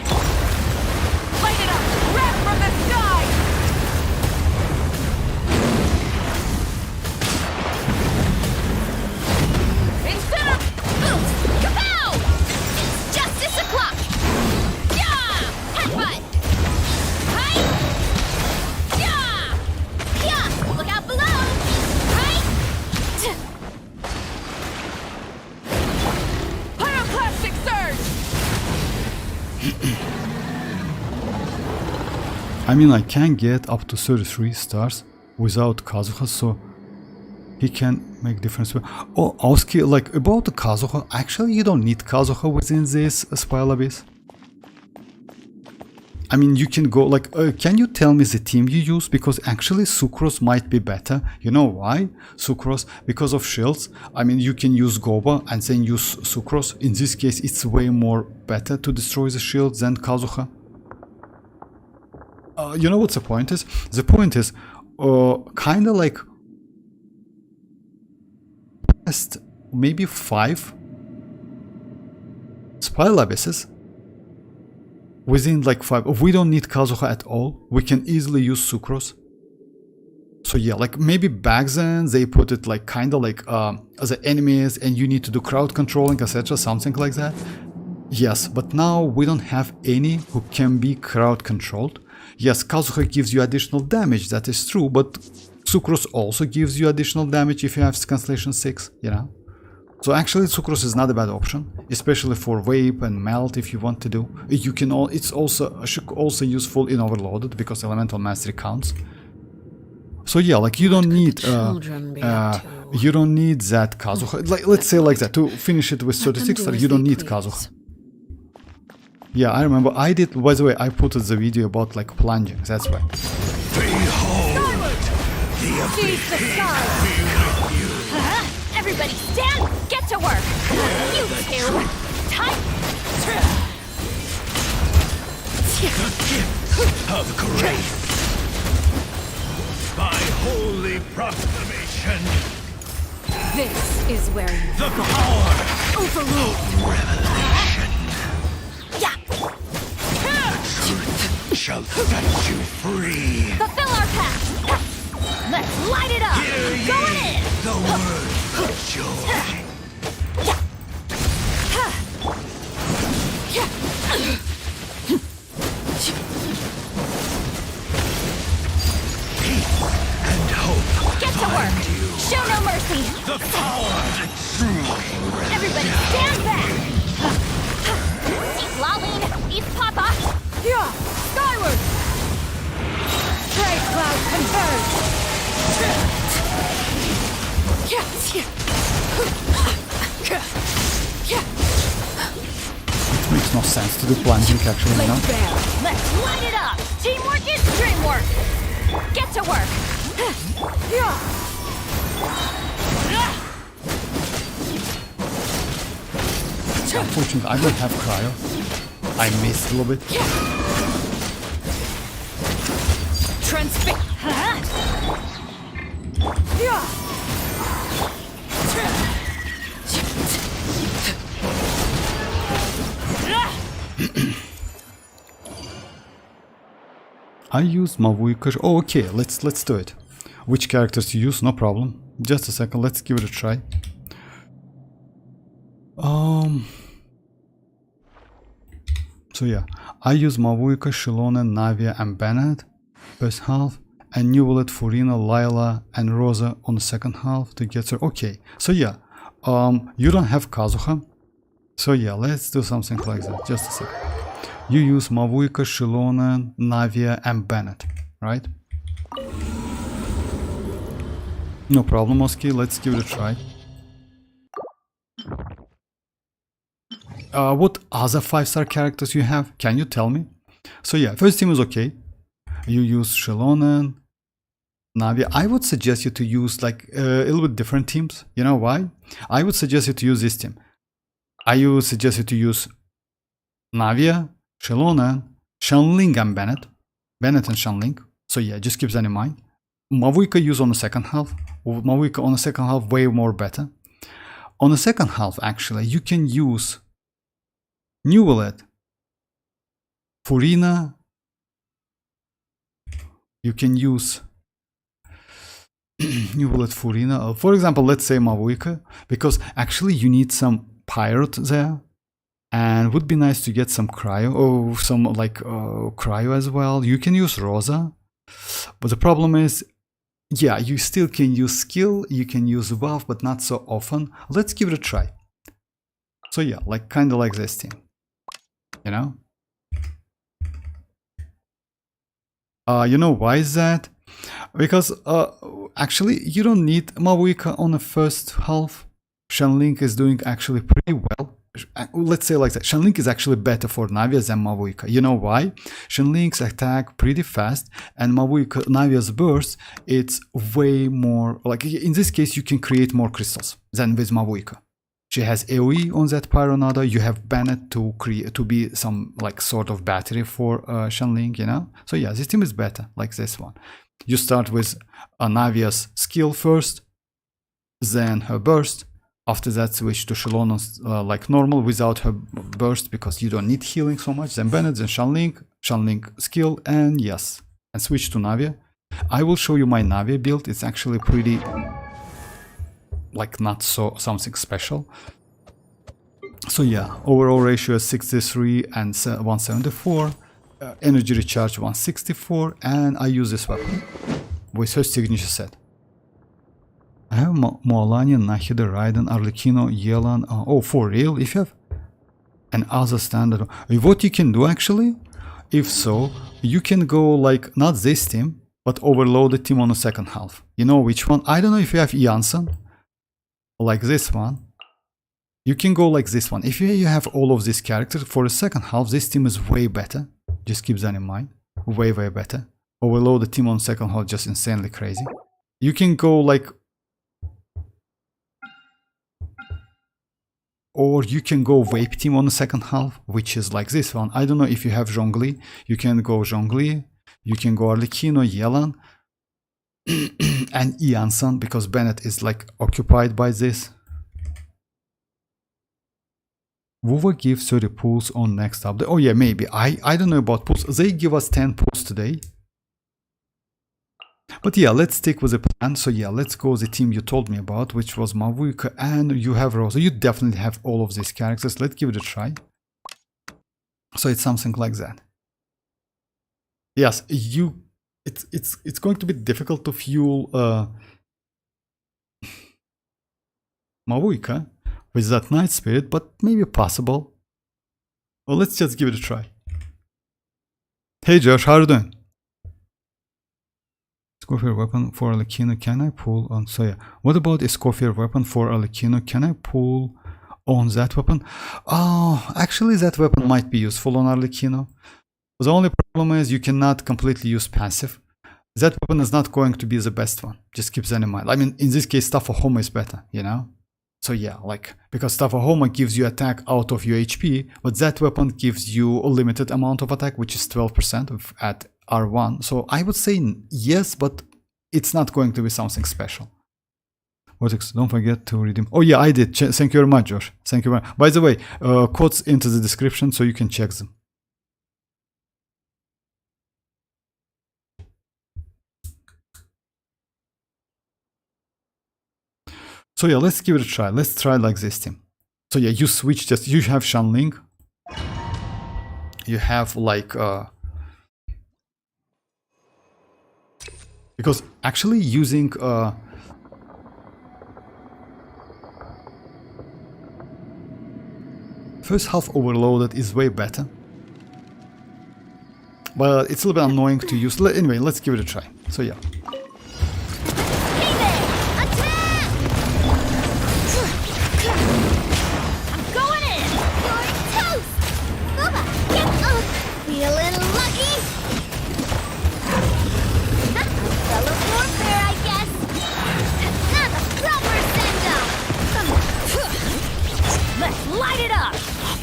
Light it up! Wrath from the sky! Instead of... Kapow! It's justice o'clock! Yeah! Headbutt! Hi! Yeah! Yeah! Look out below! Hi! Pyroclastic surge! I mean, I can get up to 33 stars without Kazuha, so he can make difference. Oh, Aoski, like about the Kazuha, actually you don't need Kazuha within this Spiral Abyss. I mean, you can go like, can you tell me the team you use? Because actually Sucrose might be better. You know why? Sucrose, because of shields. I mean, you can use Goba and then use Sucrose. In this case, it's way more better to destroy the shields than Kazuha. You know what the point is? The point is, kind of like past maybe 5 Spiral Abysses. Within like 5, we don't need Kazuha at all. We can easily use Sucrose. So yeah, like maybe back then they put it like kind of like as the enemies and you need to do crowd controlling, etc., something like that. Yes, but now we don't have any who can be crowd controlled. Yes, Kazuha gives you additional damage, that is true, but Sucrose also gives you additional damage if you have Constellation 6, you know? So actually Sucrose is not a bad option, especially for Vape and Melt if you want to do. You can it's also useful in Overloaded because Elemental Mastery counts. So yeah, like you don't need you don't need that Kazuha. Like, let's say like that, to finish it with 36 stars, you don't need Kazuha. Yeah, I remember I did, by the way, I put the video about like plunging, that's why. Behold! Seize the sky! Everybody stand! Get to work! You two! Time! The gift of grace! By holy proclamation! This is where you The power overruled! of revelation Yeah! shall set you free! Fulfill our pact! Let's light it up! Hear Going ye in! the words of joy! Peace and hope Get to find work! you. Show no mercy! The power that truly Everybody stand back! Citlali! East Papa! Yeah! Skyward! Trade cloud converge! It makes no sense to do plunging actually, you know? Let's light it up! Teamwork is dreamwork! Get to work! Unfortunately, I don't have cryo. I missed a little bit. Transfix! I use mavuika. Oh, okay, let's do it. Which characters to use? No problem. Just a second, let's give it a try. So yeah, I use Mavuika, Xilonen, Navia, and Bennett first half, and Newlet, Furina, Lila, and Rosa on the second half to get her. Okay, so yeah, you don't have Kazuha, so yeah, let's do something like that. Just a second. You use Mavuika, Xilonen, Navia, and Bennett, right? No problem, Oski. Let's give it a try. What other 5-star characters you have? Can you tell me? So yeah, first team is okay. You use Xilonen, Navia. I would suggest you to use like a little bit different teams. You know why? I would suggest you to use this team. I would suggest you to use Navia, Xilonen, Shanling, and Bennett. Bennett and Shanling. So yeah, just keep that in mind. Mavuika use on the second half. Mavuika on the second half way more better. On the second half, actually, you can use Newlet, Furina, you can use New Bullet Furina. For example, let's say Mavuika, because actually you need some pirate there, and would be nice to get some cryo or some like cryo as well. You can use Rosa, but the problem is, yeah, you still can use skill, you can use buff, but not so often. Let's give it a try. So yeah, like kind of like this team, you know. You know why is that? Because actually you don't need Mavuika on the first half. Shenling is doing actually pretty well. Let's say like that. Shenling is actually better for Navia than Mavuika. You know why? Shenling's attack pretty fast, and Mavuika, Navia's burst, it's way more, like in this case you can create more crystals than with Mavuika. She has AoE on that Pyronada. You have Bennett to create to be some like sort of battery for Shenling, you know. So yeah, this team is better like this one. You start with Navia's skill first, then her burst. After that, switch to Xilonen's like normal without her burst because you don't need healing so much. Then Bennett, then Shenling skill, and yes, and switch to Navia. I will show you my Navia build. It's actually pretty, like not so something special. So yeah, overall ratio is 63 and 174. Energy recharge 164, and I use this weapon with her signature set. I have Mualani, Nahida, Raiden, Arlecchino, Yelan. Oh, for real? If you have an other standard, what you can do actually, if so, you can go like not this team, but overload the team on the second half. You know which one? I don't know if you have iansan, like this one. You can go like this one. If you have all of these characters for the second half, this team is way better. Just keep that in mind. Way better. Overload the team on the second half, just insanely crazy. You can go like, or you can go Vape team on the second half, which is like this one. I don't know if you have Zhongli. You can go Zhongli. You can go Arlecchino, Yelan, and iansan, because Bennett is like occupied by this. WuWa gives 30 pulls on next update. Oh yeah, maybe. I don't know about pulls. They give us 10 pulls today. But yeah, let's stick with the plan. So yeah, let's go the team you told me about, which was Mavuika, and you have Rosa. You definitely have all of these characters. Let's give it a try. So it's something like that. Yes, it's going to be difficult to fuel Mavuika with that Night Spirit, but maybe possible. Well, let's just give it a try. Hey Josh, how are you doing? Scorpion weapon for Arlecchino, can I pull on? So yeah, what about a Scorpion weapon for Arlecchino? Can I pull on that weapon? Oh, actually that weapon might be useful on Arlecchino. The only problem is you cannot completely use passive. That weapon is not going to be the best one. Just keep that in mind. I mean, in this case, Staphahoma is better, you know? So yeah, like, because Staphahoma gives you attack out of your HP, but that weapon gives you a limited amount of attack, which is 12% at R1. So I would say yes, but it's not going to be something special. Don't forget to redeem. Oh yeah, I did. Thank you very much, Josh. Thank you very much. By the way, codes into the description so you can check them. So yeah, let's give it a try. Let's try like this team. So yeah, you switch just, you have Shenling. You have like, because actually using, first half overloaded is way better. But it's a little bit annoying to use. Anyway, let's give it a try. So yeah.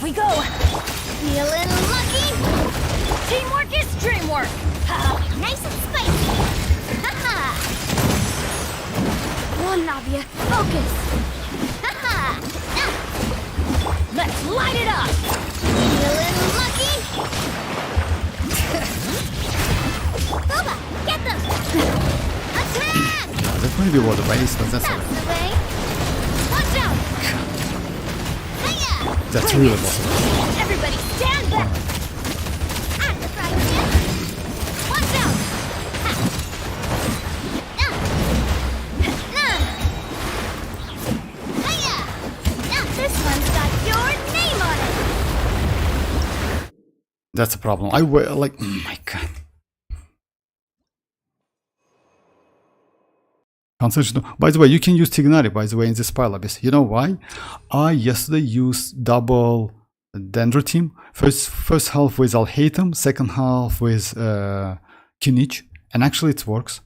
We go! Feeling lucky! Teamwork is dreamwork! Nice and spicy! Haha! Come on, Navia, focus! Haha! Let's light it up! Feeling lucky! Boba, get them! Maybe water base, but that's That's alright. the way. Watch out! Hiya! That's really possible. Everybody stand back! I'm the fried chicken. Watch out! Ha. Nah. Hiya! Now this one's got your name on it. That's a problem. I will like. Oh my god. By the way, you can use Tignari, by the way, in this pile abyss. You know why? I yesterday used double Dendro team. First half with Alhaitham, second half with Kinich, and actually it works.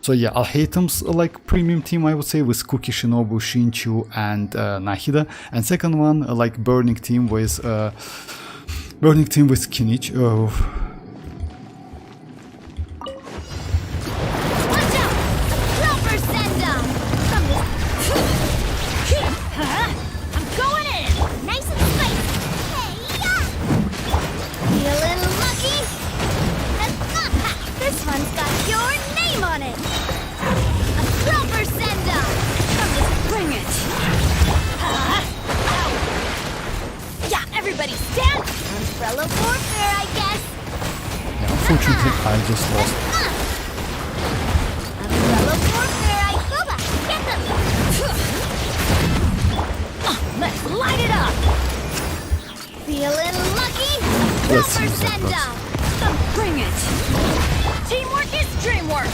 So yeah, Alhaitham's like premium team, I would say, with Kuki, Shinobu, Shinchu, and Nahida, and second one like burning team with Kinich. Watch out! Proper send-down! From this... I'm going in! Nice and spicy! Hey-ya! Feeling lucky? That's not how! This one's got your name on it! A proper send-down! From this... Bring it! Yeah, everybody stand! Umbrella warfare, I guess! Yeah, unfortunately, I just lost. Umbrella warfare, I Booba! Get them! Let's light it up! Feeling lucky? Let's see Proper if that send works. down! Bring it! Teamwork is dreamwork!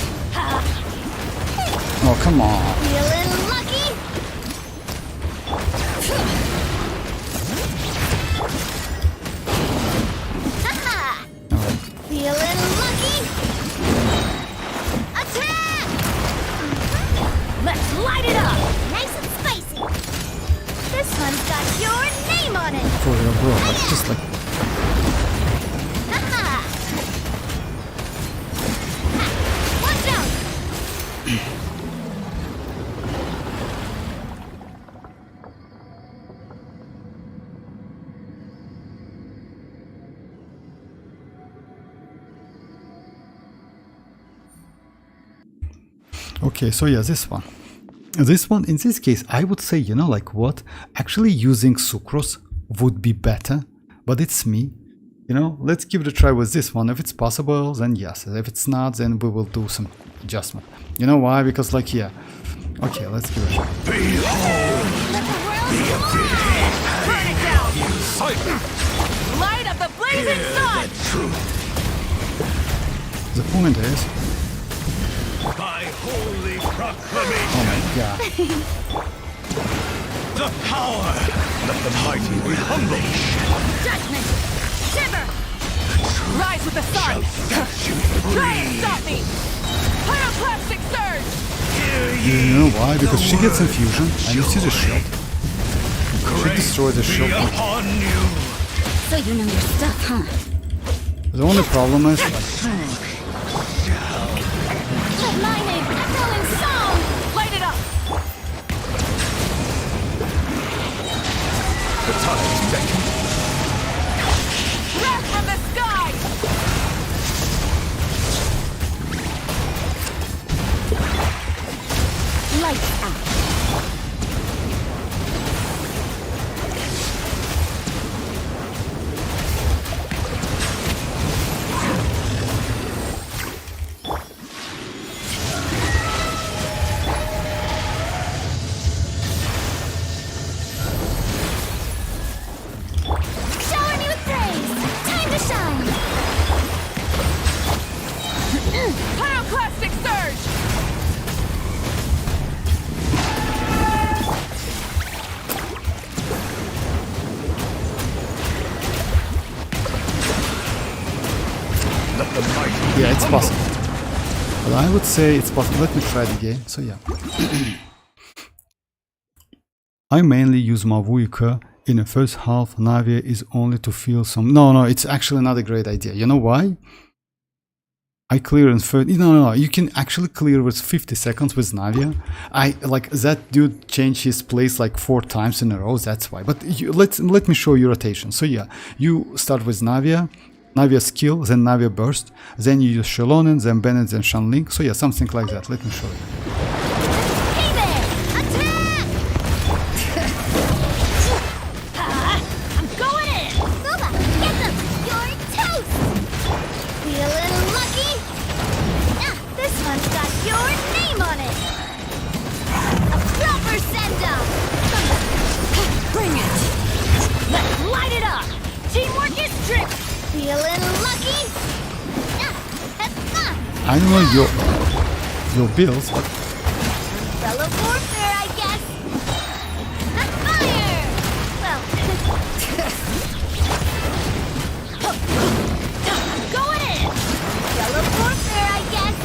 Oh, come on. Feeling lucky? Haha! Alright. Feeling lucky? Attack! Let's light it up! Nice and spicy! This one's got your name on it! For your bro, like, just like. Haha! Watch out! Okay, so yeah, this one. This one, in this case, I would say, you know, like what? Actually using sucrose would be better, but it's me. You know, let's give it a try with this one. If it's possible, then yes. If it's not, then we will do some adjustment. You know why? Because like, yeah. Okay, let's give it a try. Behold Let the world the abyss! Burn it down! You sight Light up the blazing sun! the truth The point is, by holy proclamation. oh my god. The power of the mighty will humble. Judgment! Shiver! Rise with the Shall sun! set you Try and free. stop me! Pyroclastic surge! Hear You ye know why? the Because she gets word infusion, of and you see the joy. shield. She destroys the Grace shield. be upon you. So you know your stuff, huh? The only problem is, like, Let my name echo in song! Light it up! The time's beckon. Wrath from the sky! Lights out! Shower me with praise! Time to shine! Pyroclastic surge! Let the mighty yeah, it's possible. But I would say it's possible. Let me try it again. So yeah. I mainly use mavuika in the first half. Navia is only to feel some. No, it's actually not a great idea. You know why? I clear in first. No. You can actually clear with 50 seconds with Navia. I like that dude changed his place like 4 times in a row. That's why. But let me show you rotation. So yeah, you start with Navia skill, then Navia burst, then you use xilonen, then Bennett, then Shanling. So yeah, something like that. Let me show you. Feeling lucky? I don't know your bills, but Umbrella warfare, I guess. Fire! Well, going in. Umbrella warfare, I guess.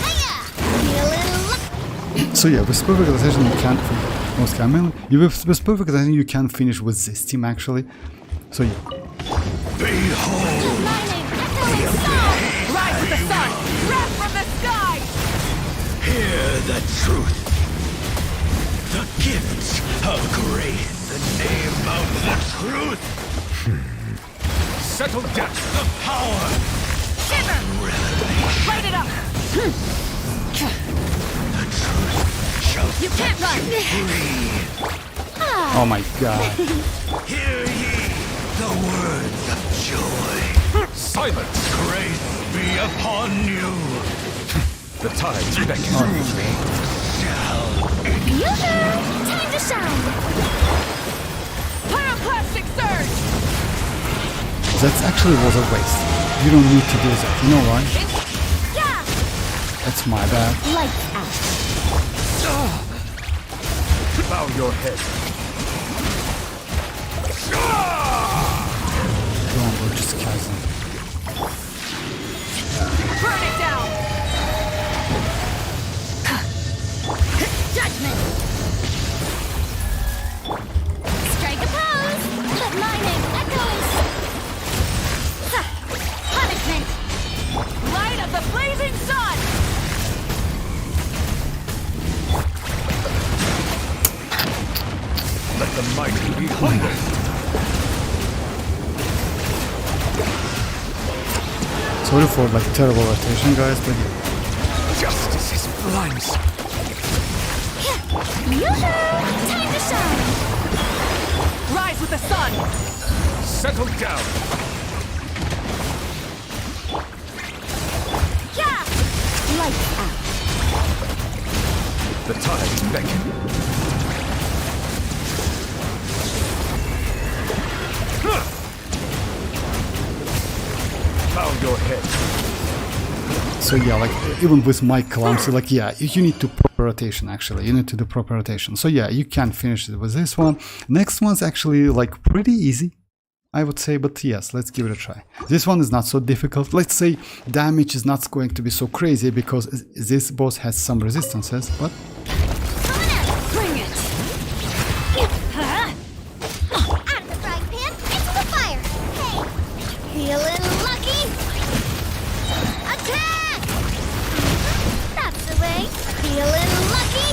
Feeling lucky. so yeah, with perfect rotation you can't most common. With perfect rotation you can finish with this team actually. So yeah. Behold Mining, echoing song. Rise with the sun! Wrath from the sky! Hear the truth. The gifts of grace. The name of the truth. Settle down. The power. Shiver! Light it up! The truth shall You can't run! free. Oh my god. Hear ye the words of joy. Silence. Grace be upon you. The tides beckon. Shall Yoo-hoo! Time to shine. Pyroclastic surge! That actually was a waste. You don't need to do that, you know why? Yeah! That's my bad. Lights out. bow your head. Don't go, just chasm. Burn it down! Judgment! Strike a pose! Let mining echoes! Punishment! Light of the blazing sun! Let the mighty be humble. Sorry for like terrible rotation guys, but yeah. Justice is blind. Yoo-hoo! Time to shine! Rise with the sun! Settle down. Yeah! Lights out. The tides beckon. Bow your head. So yeah, like even with my clumsy, like yeah, you need to proper rotation actually. You need to do proper rotation. So yeah, you can finish it with this one. Next one's actually like pretty easy, I would say, but yes, let's give it a try. This one is not so difficult. Let's say damage is not going to be so crazy because this boss has some resistances, but Coming out! Bring it! Out of the frying pan, into the fire! Hey! Feeling lucky? Attack! That's the way. Feeling lucky?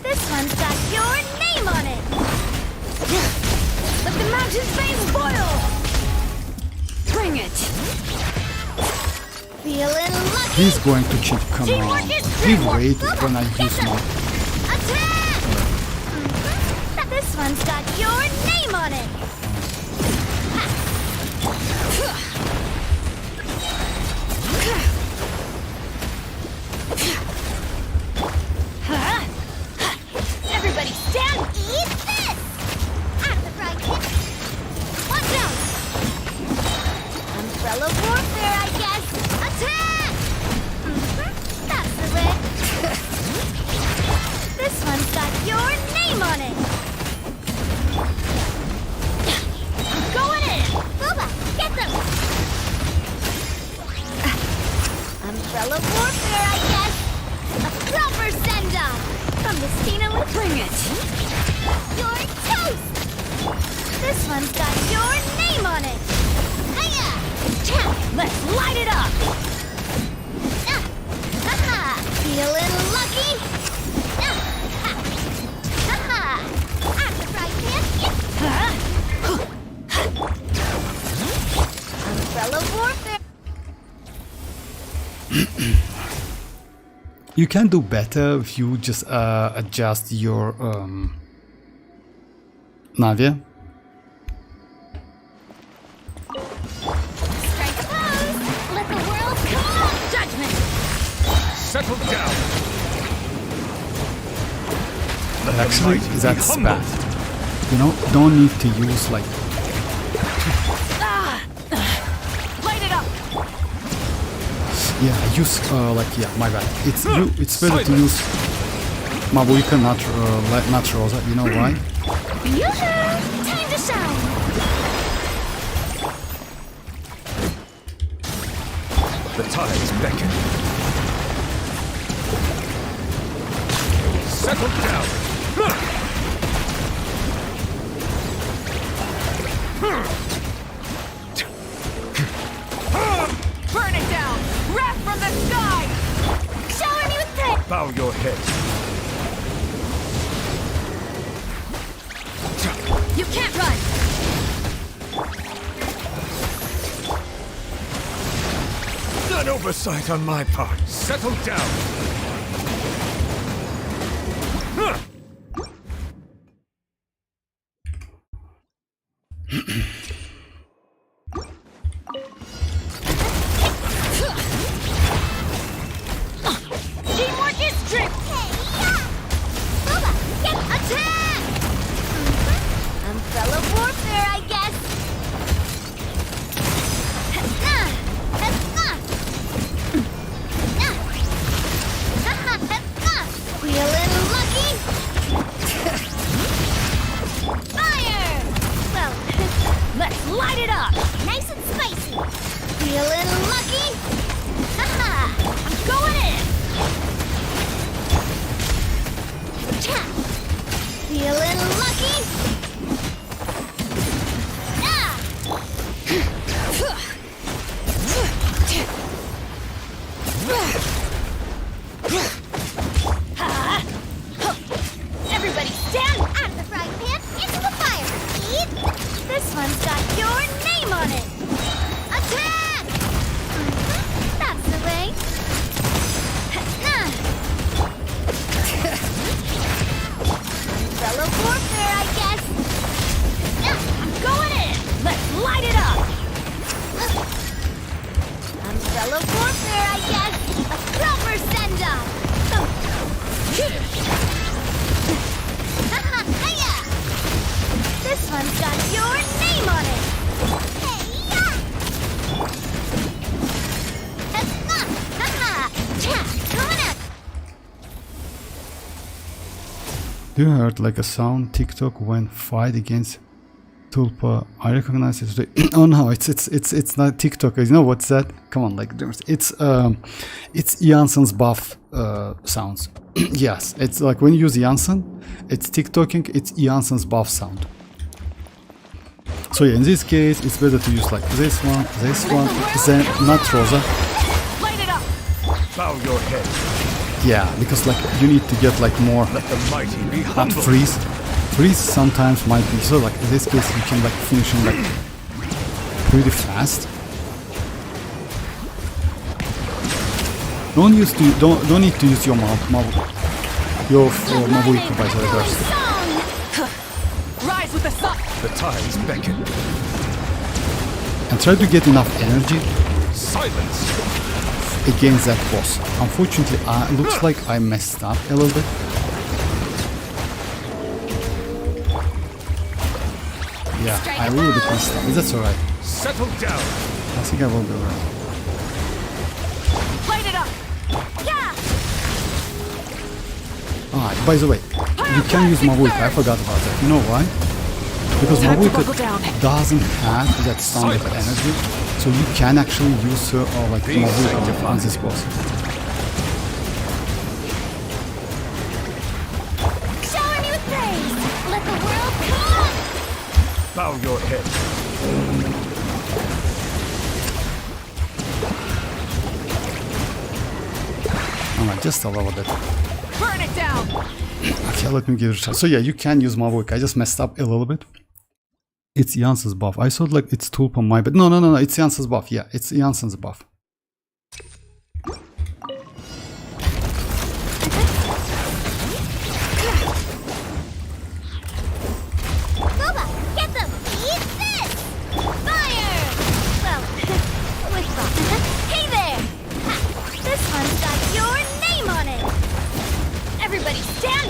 This one's got your name on it! Let the mountain's veins boil! Bring it! Feeling lucky? he's going to cheat. Come Teamwork on, is he teamwork. waited when I Get use them. my. Attack! This one's got your name on it! Everybody stand! Eat this! Out of the frying pan! Watch out! Umbrella warfare, I guess! Attack! That's the way! This one's got your name on it! I'm going in! Booba, get them! Umbrella warfare, I guess! A proper send-off! From the Stina with Bring it! your toast! This one's got your name on it! Hiya! Cha! Let's light it up! Haha! Feeling lucky? Haha! Out the frying pan! Umbrella warfare! You can do better if you just adjust your Navia. Strike a pose! Let the world come out! Judgment! Settle down. Actually, that's bad. You know, don't need to use like. Light it up. Yeah, use like my bad. It's better to use mavuika, not rosa. You know why? Yoo-hoo! Time to shine! The tides beckon. Settle down. Burn it down. Wrath from the sky. Shower me with praise! Bow your head. You can't run. An oversight on my part. Settle down. Teamwork is strength. Boba, get attack! Umbrella warfare, I guess. Feeling lucky? Fire! Well, Let's light it up. nice and spicy. Feeling lucky? Haha! I'm going in. Cha! Feeling lucky? Ah! Everybody stand. Out of the frying pan, into the fire. Eat. This one's got your name on it. Attack! That's the way. Umbrella warfare, I guess. I'm going in. Let's light it up. Umbrella warfare, I guess. A proper send-off. Hiya! This one's got your name on it. Hey-ya! Coming up. Do you heard like a sound TikTok when fight against Tulpa? I recognize it today. Oh no, it's not TikTok. You know what's that? Come on, like it's Iansan's buff sounds. Yes, it's like when you use Iansan, it's TikToking. It's Iansan's buff sound. So yeah, in this case, it's better to use like this one, then not rosa. Light it up. Bow your head. Yeah, because like you need to get like more. Let the mighty be Not humble. freeze. Freeze sometimes might be so like in this case you can like finish him like pretty fast. Don't need to use your mavuika by the reverse. Rise with the sun. The tides beckon. And try to get enough energy Silence. against that boss. Unfortunately, looks like I messed up a little bit. Yeah, I a little bit messed up. That's alright. Settle down. I think I will be alright. Light it up. Yeah! Ah, by the way, you can use mavuika. I forgot about that. You know why? Because Time to mavuika buckle down. doesn't have that standard energy, so you can actually use her or like mavuika on this boss. Shower me with praise! Let the world come! Bow your head. Alright, just a little bit. Burn it down. Okay, let me give it a shot. So yeah, you can use mavuika. I just messed up a little bit. It's Iansan's buff. I thought like it's Tulpa my bad. No, it's Iansan's buff. Yeah, it's Iansan's buff. Boba, get them! Eat this! Fire! Well, with fun. Hey there! Ha, this one's got your name on it! Everybody stand!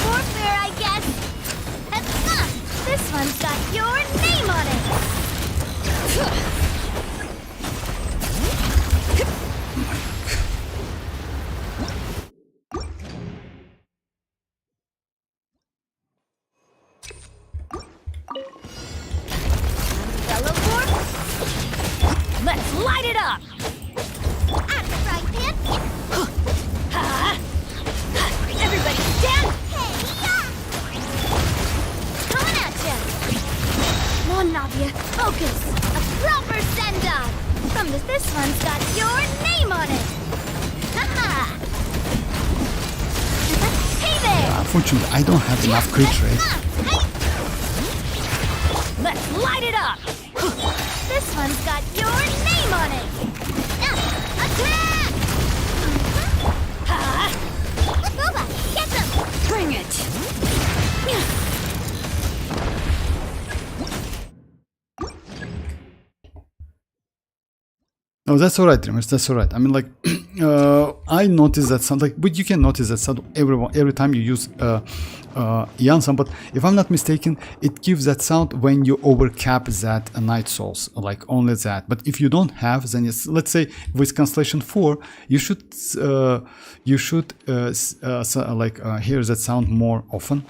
warfare, I guess. This one's got your name on it. Umbrella warp. Let's light it up! At the right hand. Everybody stand! Hey, yeah. Coming at ya. Come on, Navia. Focus. A proper send-off. This one's got your name on it. Haha. Hey there. Unfortunately, I don't have enough crit rate. Let's light it up! This one's got your name on it. Attack! WuWa, get them. Bring it! Oh, that's alright, Dreamers. That's alright. I mean, like, I noticed that sound, like, but you can notice that sound every time you use iansan. But if I'm not mistaken, it gives that sound when you overcap that Night Souls, like only that. But if you don't have, then it's, let's say with Constellation 4, you should hear that sound more often.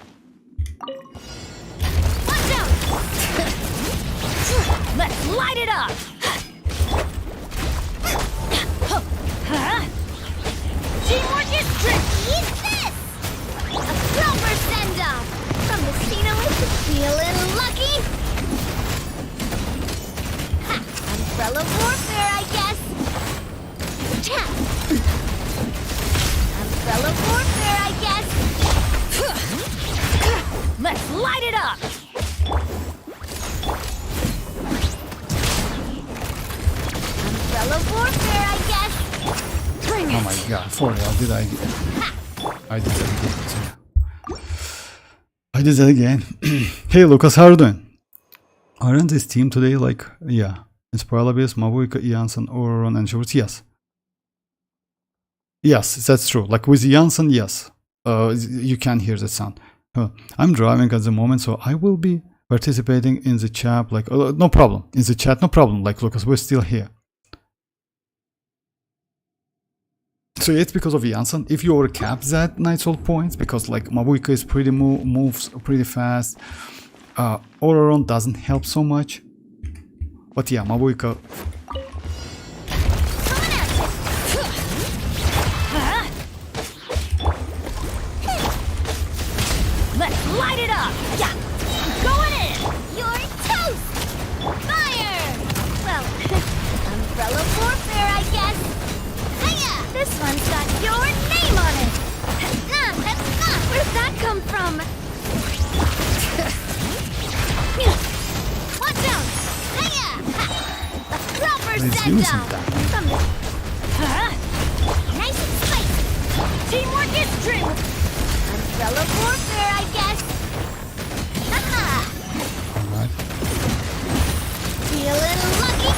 Watch out! Let's light it up! Teamwork is tricky. Eat this! A proper send-off. From the scenery, feeling lucky. Ha! Umbrella warfare, I guess. Tap. Umbrella warfare, I guess. Let's light it up! Umbrella warfare, I guess. Bring it! Oh my god, for real, did I did that again. I did that again. Hey Lucas, how are you doing? Aren't this team today like, yeah, it's Paralabis, Mavuika, Iansan, Ororon, and Shivers? Yes. Yes, that's true. Like with Iansan, yes. You can hear the sound. I'm driving at the moment, so I will be participating in the chat, like, no problem. In the chat, no problem. Like, Lucas, we're still here. So it's because of Iansan. If you overcap that Night Soul points, because like Mavuika is pretty moves pretty fast, Ororon doesn't help so much. But yeah, Mavuika. Let's light it up! Yeah! Going in! You're toast! Fire! Well, umbrella warfare, I guess. Hiya! This one's got your name on it. Where'd that come from? Watch out! Hiya! A proper Let's do send-off. some From the nice and spicy. Teamwork is true! Umbrella warfare, I guess. Haha! Alright. Feeling lucky.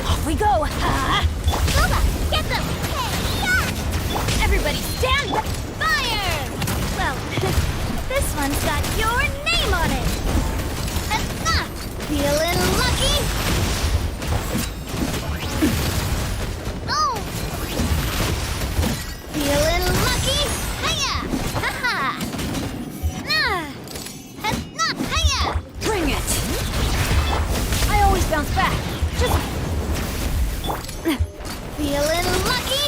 Off we go! WuWa, get them! Hey, yeah! Everybody stand! Fire! Well, this one's got your name on it. Feeling lucky? Oh! Feeling lucky? Hiya! Haha! Hiya! Bring it! I always bounce back. Just Feeling lucky?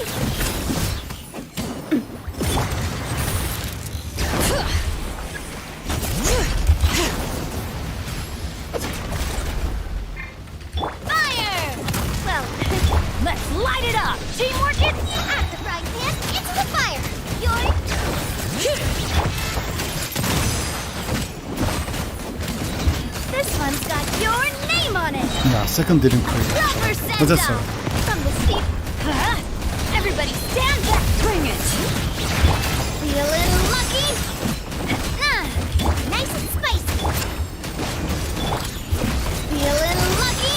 Fire! Well, let's light it up! Teamwork is... at the right hand, into the fire. Yoink! This one's got your name on it. Yeah, second didn't crit. Proper But that's send-off. alright. From the steep. Everybody stand back! Bring it! Feeling lucky? Nice and spicy! Feeling lucky?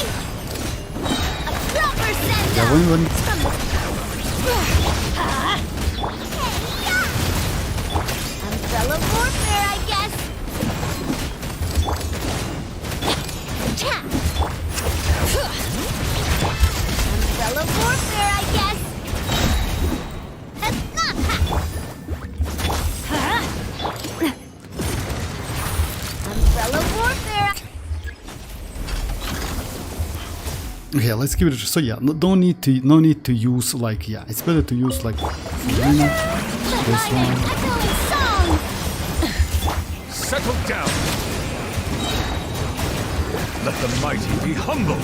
A proper send-off! Yeah, when Umbrella warfare, I guess. Umbrella warfare, I guess. That's not Umbrella warfare. okay, let's give it a try. So yeah, no need to use like, yeah, it's better to use like this one. Settle down. Let the mighty be humbled.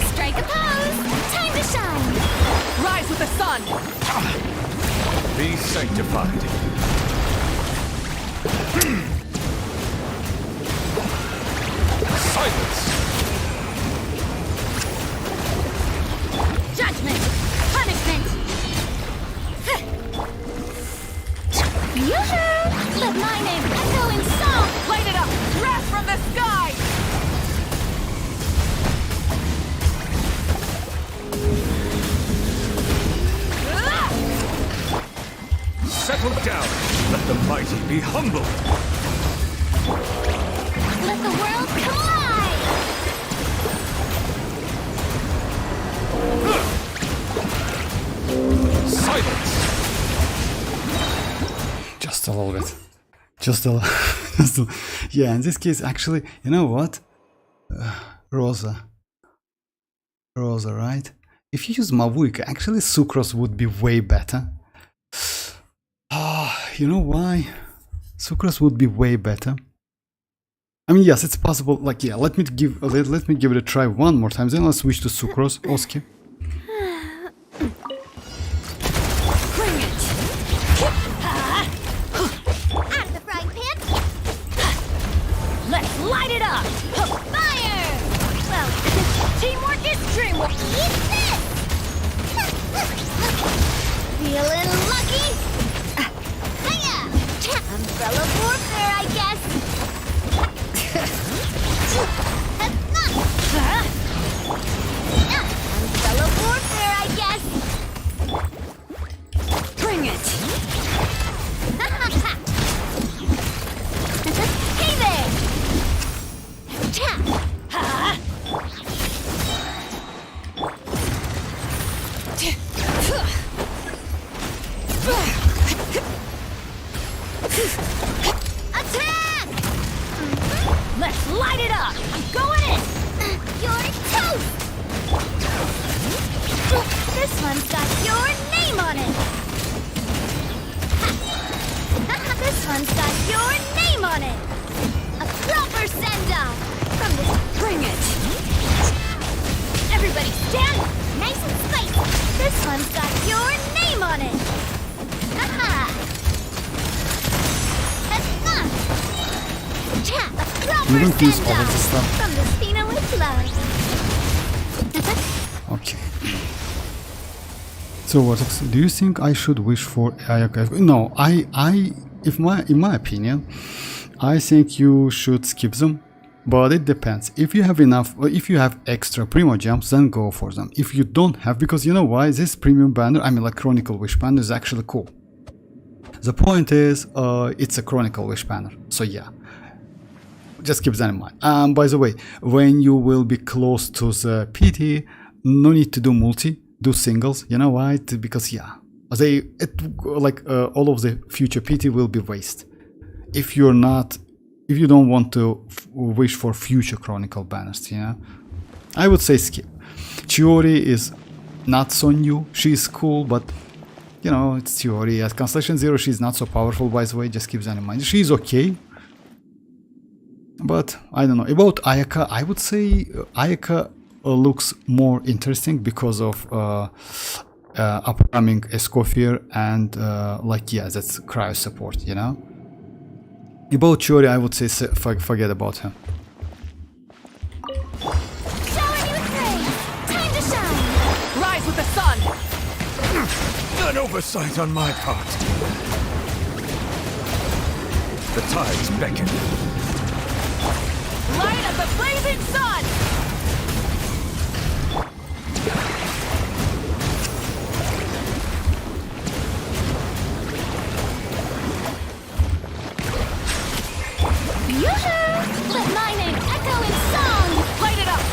Strike a pose. Time to shine. Rise with the sun! Be sanctified. Silence. Judgment. Punishment. Yoo-hoo! Let my name echo in song. Light it up! Wrath from the sky! Settle down. Let the mighty be humbled. Let the world collide. Silence. Just a little bit. Just a little. Yeah, in this case, actually, you know what? Rosa, right? If you use mavuika, actually sucrose would be way better. You know why? Sucrose would be way better. I mean, yes, it's possible. Like, yeah, let me give it a try one more time. Then I'll switch to sucrose. Oski. Bring it. Out of the frying pan. Let's light it up. Fire. Well, teamwork is dreamwork. Eat this. Feeling lucky. Hiya. Umbrella warfare, I guess. Umbrella warfare, I guess. Bring it! Hey there! Attack! Let's light it up! I'm going in! You're toast! This one's got your name on it! This one's got your name on it! A proper send-off! From this... Bring it! Everybody stand! Nice and spicy! This one's got your name on it! A proper You don't use all of send-off! this stuff. From the Spina with love! Okay. So what? Do you think I should wish for Ayaka? No, in my opinion, I think you should skip them. But it depends. If you have enough, or if you have extra primogems, then go for them. If you don't have, because you know why, this premium banner, I mean like Chronicle Wish banner, is actually cool. The point is, it's a Chronicle Wish banner. So yeah. Just keep that in mind. By the way, when you will be close to the PT, no need to do multi, do singles. You know why? Because yeah, all of the future PT will be waste. If you don't want to wish for future Chronicle banners, you know, I would say skip. Chiori is not so new. She's cool, but you know, it's Chiori. At Constellation Zero, she's not so powerful. By the way, just keep that in mind. She's okay. But I don't know about Ayaka. I would say Ayaka looks more interesting because of upcoming Escoffier and like yeah, that's cryo support, you know. About Chiori, I would say forget about him. Shower you with praise. Time to shine. Rise with the sun. An oversight on my part. The tides beckon. Light of the blazing sun. Yoo-hoo! Let my name echo in song. Light it up.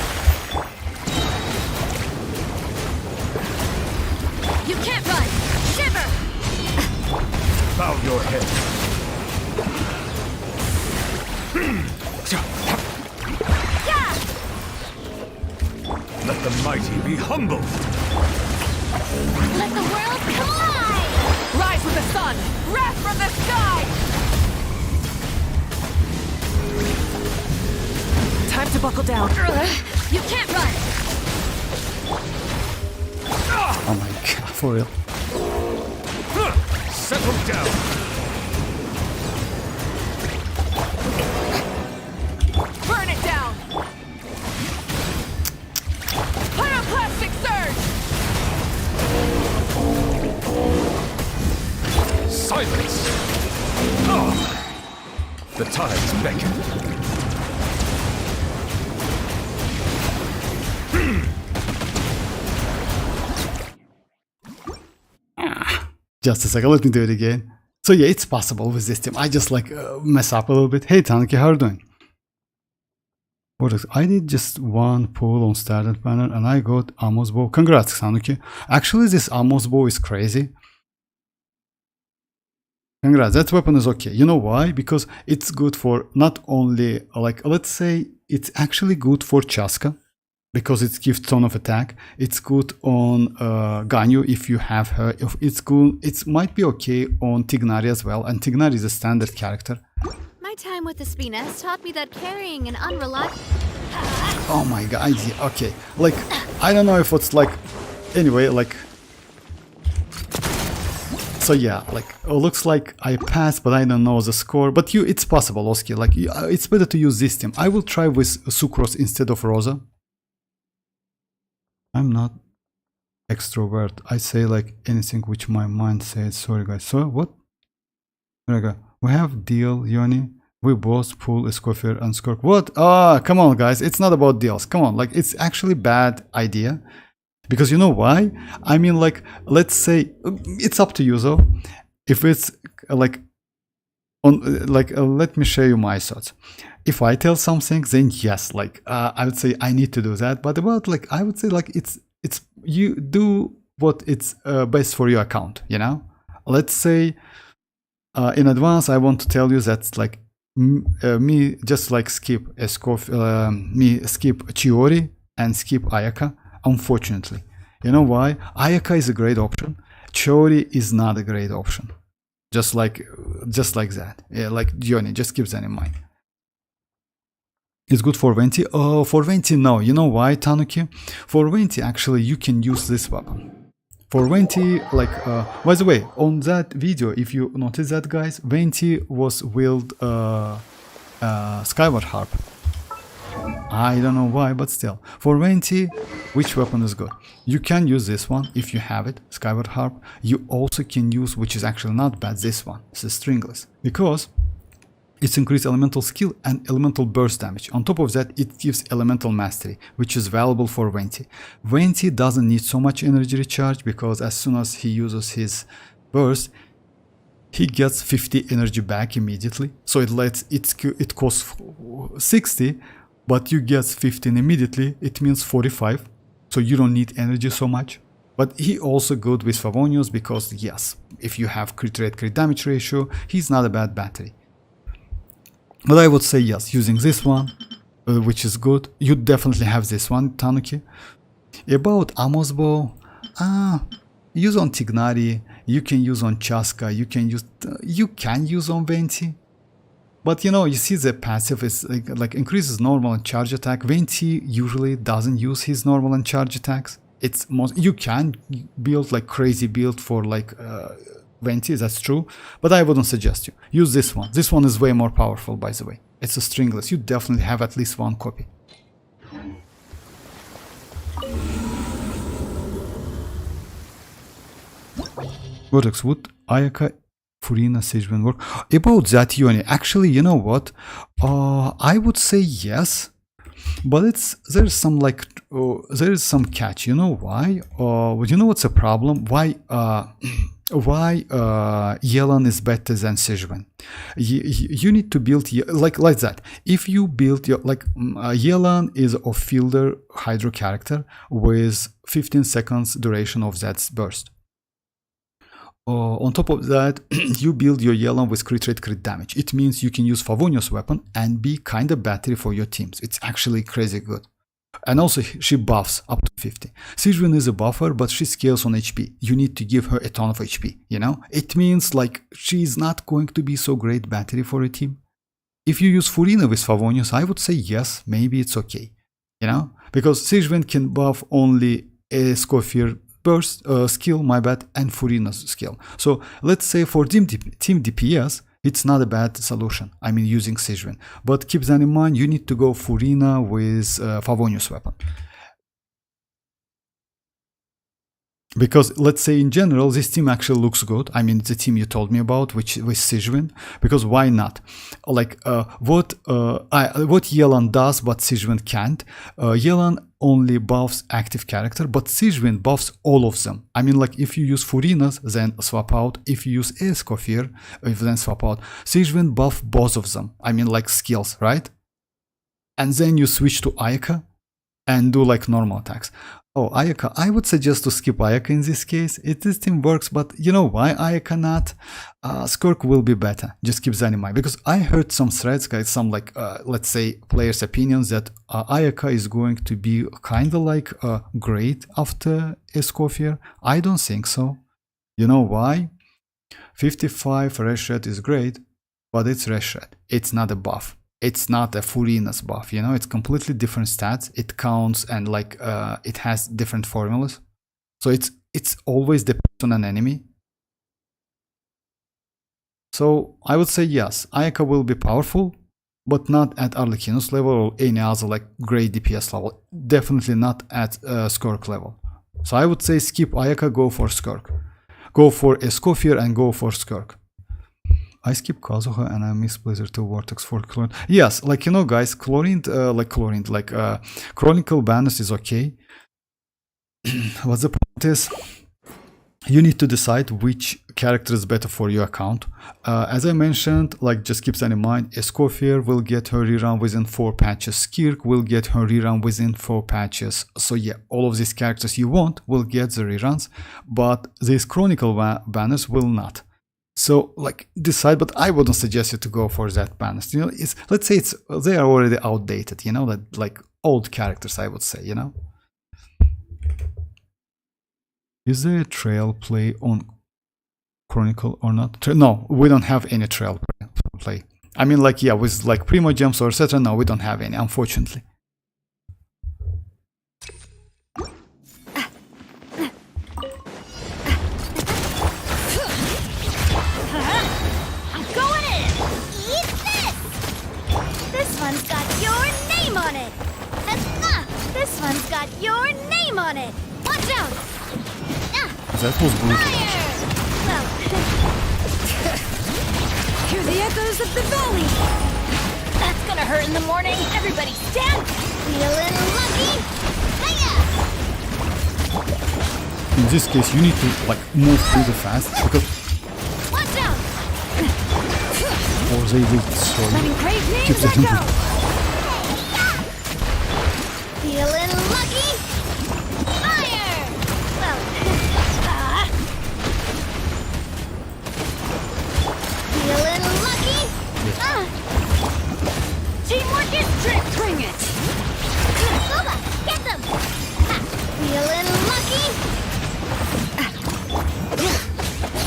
You can't run. Shiver. Bow your head. Yeah! Let the mighty be humbled. Let the world collide! Rise with the sun. Wrath from the sky. Time to buckle down. You can't run! Oh my god, for real. Settle down. Burn it down. Pyroclastic surge. Silence. The tides beckon. Just a second, let me do it again. So yeah, it's possible with this team. I just like mess up a little bit. Hey Tanuki, how are you doing? What is, I did just one pull on started banner and I got Amos bow. Congrats Tanuki. Actually this Amos bow is crazy. Congrats, that weapon is okay. You know why? Because it's good for not only like, let's say it's actually good for Chasca, because it gives ton of attack. It's good on Ganyu if you have her. If it's good, it might be okay on Tignari as well. And Tignari is a standard character. My time with the Spiness taught me that carrying an unreliable... Oh my god, yeah, okay. Like, I don't know if it's like... Anyway, like... So yeah, like, it looks like I passed, but I don't know the score. But it's possible, Oski. Like, it's better to use this team. I will try with Sucrose instead of Rosa. I'm not extrovert. I say like anything which my mind says. Sorry guys. So what? There we go. We have deal, Yoni. We both pull Escoffier and Skirk. What? Ah, come on guys. It's not about deals. Come on. Like it's actually bad idea. Because you know why? I mean like, let's say, it's up to you though. If it's like, let me show you my thoughts. If I tell something, then yes, like I would say I need to do that. But about like I would say like it's you do what it's best for your account. You know, let's say in advance I want to tell you that like me just like skip me skip Chiori and skip Ayaka. Unfortunately, you know why? Ayaka is a great option. Chiori is not a great option. Just like that. Yeah, like Johnny, just keep that in mind. It's good for Venti. Oh, for Venti, no. You know why, Tanuki? For Venti, actually, you can use this weapon. For Venti, like, by the way, on that video, if you notice that, guys, Venti was wield Skyward Harp. I don't know why, but still. For Venti, which weapon is good? You can use this one if you have it, Skyward Harp. You also can use, which is actually not bad, this one. This is Stringless. Because it's increased elemental skill and elemental burst damage. On top of that, it gives elemental mastery, which is valuable for Venti. Venti doesn't need so much energy recharge because as soon as he uses his burst, he gets 50 energy back immediately. So it costs 60, but you get 15 immediately. It means 45. So you don't need energy so much. But he also good with Favonius because yes, if you have crit rate, crit damage ratio, he's not a bad battery. But I would say yes, using this one, which is good. You definitely have this one, Tanuki. About Amos Bow, use on Tignari, you can use on Chasca, you can use on Venti. But you know, you see the passive is like increases normal and charge attack. Venti usually doesn't use his normal and charge attacks. It's most, you can build like crazy build for like Venti, that's true, but I wouldn't suggest you. Use this one. This one is way more powerful, by the way. It's a stringless. You definitely have at least one copy. Vortex, would Ayaka Furina Sejven work? About that, Yoni, actually, you know what? I would say yes, but there's some like there is some catch. You know why? You know what's the problem? Why Yelan is better than Sejven? You need to build like that. If you build your like Yelan is a fielder hydro character with 15 seconds duration of that burst. On top of that, you build your Yelan with crit rate, crit damage. It means you can use Favonius weapon and be kind of battery for your teams. It's actually crazy good. And also she buffs up to 50. Sejven is a buffer, but she scales on HP. You need to give her a ton of HP, you know? It means like she's not going to be so great battery for a team. If you use Furina with Favonius, I would say yes, maybe it's okay, you know? Because Sejven can buff only a Scofier burst skill, my bad, and Furina's skill. So let's say for team DPS, it's not a bad solution. I mean, using Sejven. But keep that in mind, you need to go Furina with Favonius weapon. Because let's say in general, this team actually looks good. I mean, the team you told me about, which with Sejven. Because why not? Like what Yelan does, but Sejven can't. Yelan only buffs active character, but Sejven buffs all of them. I mean, like if you use Furina's, then swap out. If you use Escoffier, then swap out. Sejven buff both of them. I mean, like skills, right? And then you switch to Ayaka and do like normal attacks. Oh, Ayaka, I would suggest to skip Ayaka in this case. This team works, but you know why Ayaka not? Skirk will be better. Just keep that in mind. Because I heard some threads, guys, some like, let's say, players' opinions that Ayaka is going to be kind of like great after Escoffier. I don't think so. You know why? 55 Red Red is great, but it's Red Red. It's not a buff. It's not a Furina's buff, you know, it's completely different stats. It counts and like it has different formulas. So it's always depends on an enemy. So I would say yes, Ayaka will be powerful, but not at Arlekinus level or any other like great DPS level. Definitely not at Skirk level. So I would say skip Ayaka, go for Skirk. Go for Escoffier and go for Skirk. I skip Kazuha and I miss Blizzard 2 Vortex for Chlorine. Yes, like you know guys, Chlorine, Chronicle banners is okay. What's the point is, you need to decide which character is better for your account. As I mentioned, like just keep that in mind, Escoffier will get her rerun within 4 patches, Skirk will get her rerun within 4 patches. So yeah, all of these characters you want will get the reruns, but these Chronicle banners will not. So like decide, but I wouldn't suggest you to go for that banners. You know, let's say they are already outdated. You know, that like old characters, I would say. You know, is there a trail play on Chronicle or not? No, we don't have any trail play. I mean, like yeah, with like primogems or etc. No, we don't have any, unfortunately. This one's got your name on it. Watch out! That was brutal. Well, Hear the echoes of the valley. that's gonna hurt in the morning. Everybody stand. Feeling lucky. Hiya! In this case, you need to like move really fast because Watch out! or they will destroy Letting you. crave Keep names that in echo. mind. Feeling lucky. Fire! Well, feeling lucky. Teamwork is trick. Bring it. Booba, get them. Feeling lucky.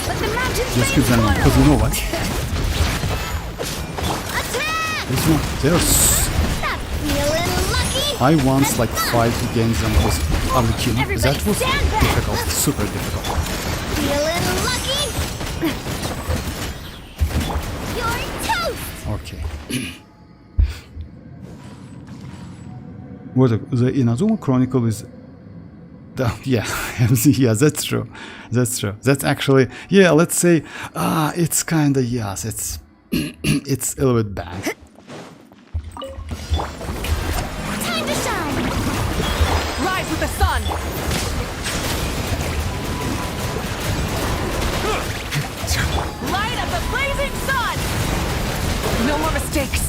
Let the mountains Just keep that in mind because you know what? Attack! This one, they're Feeling lucky. I once like fight against them with Arlecchino. Everybody That was stand back. difficult, super difficult. Feeling lucky? You're toast! Okay. What the Inazuma Chronicle is yeah, yeah, that's true. That's true. That's actually, yeah, let's say, it's kind of, yes, it's it's a little bit bad. Time to shine! Rise with the sun. Light up the blazing sun. No more mistakes.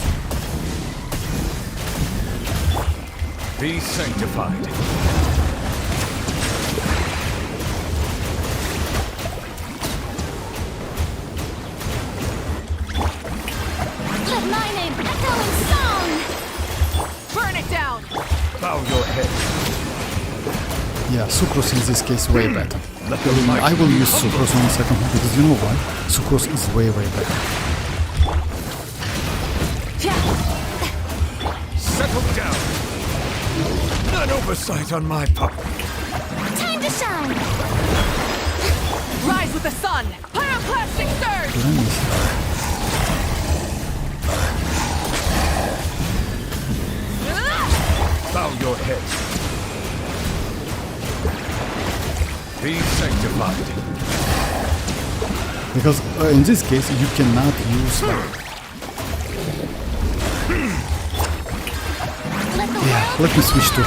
Be sanctified. Let my name echo in song! Burn it down. Bow your head. Yeah, Sucrose in this case way better. I will use Sucrose on the second one because you know why? Sucrose is way better. Settle down. An oversight on my part. Time to shine! Rise with the sun. Pyroclastic surge. Bow your head. Be sanctified. Because in this case you cannot use yeah, let me switch to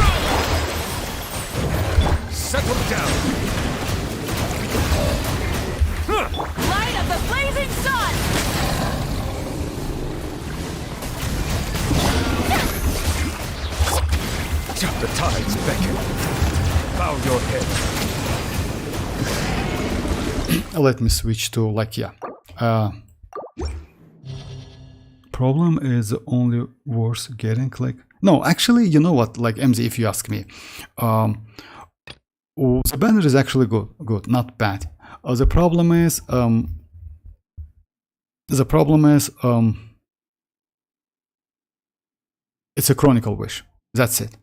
Settle down. Light of the blazing sun. The tides beckon. Bow your head. let me switch to like yeah. Problem is only worse getting like no, actually, you know what, like MZ, if you ask me, the banner is actually good, not bad. The problem is it's a chronicle wish. That's it.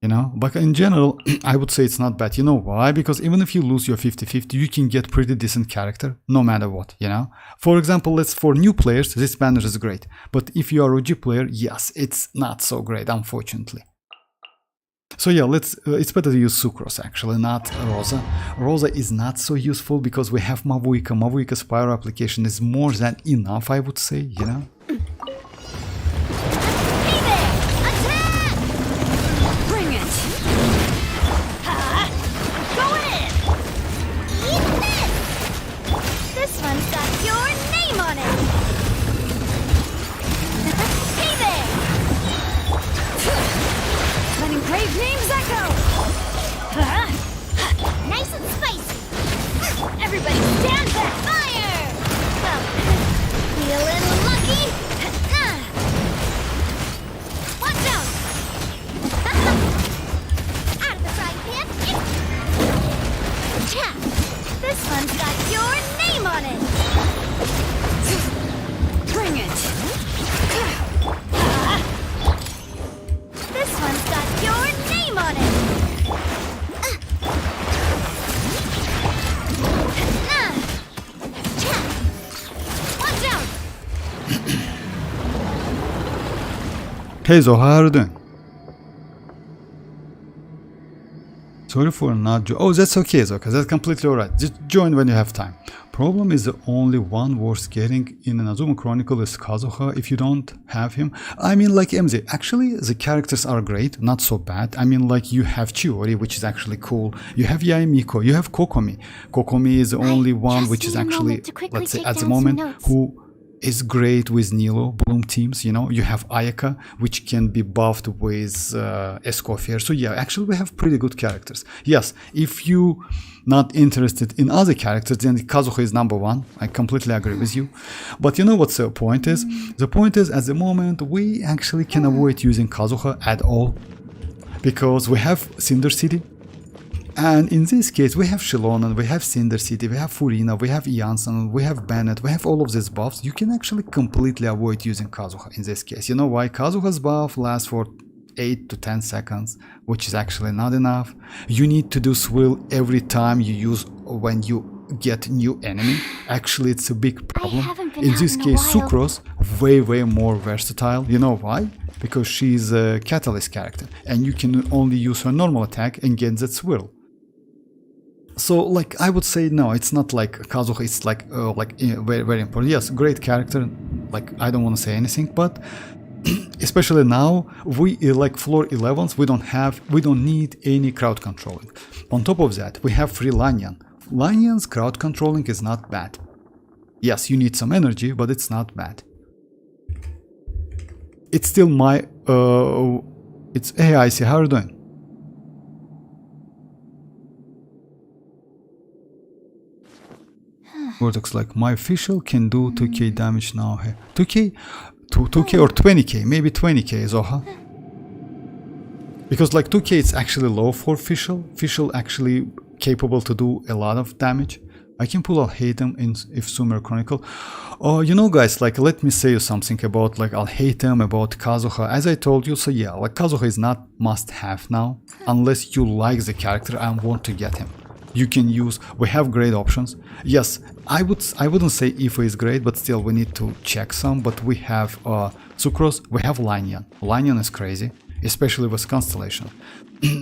You know, but in general, I would say it's not bad. You know why? Because even if you lose your 50-50, you can get pretty decent character no matter what, you know? For example, for new players, this banner is great. But if you are a OG player, yes, it's not so great, unfortunately. So yeah, it's better to use Sucrose actually, not Rosa. Rosa is not so useful because we have Mavuika. Mavuika's pyro application is more than enough, I would say, you know? Brave names echo! Nice and spicy! Everybody stand back! Fire! Feeling lucky? Watch out! Out of the frying pan! This one's got your name on it! Bring it! This one's got your name on it! Watch out! Hey Zo, how are you doing? Sorry for not oh, that's okay, Zo, that's completely alright. Just join when you have time. Problem is the only one worth getting in Inazuma Chronicle is Kazuha if you don't have him. I mean, like MZ, actually the characters are great, not so bad. I mean, like you have Chiori, which is actually cool. You have Yaemiko, you have Kokomi. Kokomi is the only one which is actually, let's say at the moment, who is great with Nilo Bloom teams, you know. You have Ayaka, which can be buffed with Escoffier. So yeah, actually we have pretty good characters. Yes, if you not interested in other characters, then Kazuha is number one. I completely agree with you. But you know what the point is? The point is, at the moment, we actually can avoid using Kazuha at all. Because we have Cinder City. And in this case, we have xilonen, we have Cinder City, we have Furina, we have iansan, we have Bennett, we have all of these buffs. You can actually completely avoid using Kazuha in this case. You know why? Kazuha's buff lasts for 8 to 10 seconds, which is actually not enough. You need to do swill every time you use when you get new enemy. Actually, it's a big problem. In this case, Sucrose way more versatile. You know why? Because she's a catalyst character and you can only use her normal attack and get that swill. So like I would say no, it's not like Kazuha. It's like very important. Yes, great character. Like I don't want to say anything, but especially now we like floor 11s. We don't need any crowd controlling. On top of that, we have free Lanyan. Lanyan's crowd controlling is not bad. Yes, you need some energy, but it's not bad. It's still my it's hey Icy, how are you doing? Vortex like my official can do 2k damage now. 2k? 2k or 20k? Maybe 20k, Zoha. Because like 2k it's actually low for official. Official actually capable to do a lot of damage. I can pull Alhatem in if Sumer Chronicle. Oh, you know guys, like let me say you something about like Alhatem, about Kazuha. As I told you, so yeah, like Kazuha is not must have now. Unless you like the character and want to get him. You can use, we have great options. Yes, I wouldn't say Ifa is great, but still we need to check some. But we have Sucrose, we have Lanyan. Lanyan is crazy, especially with Constellation.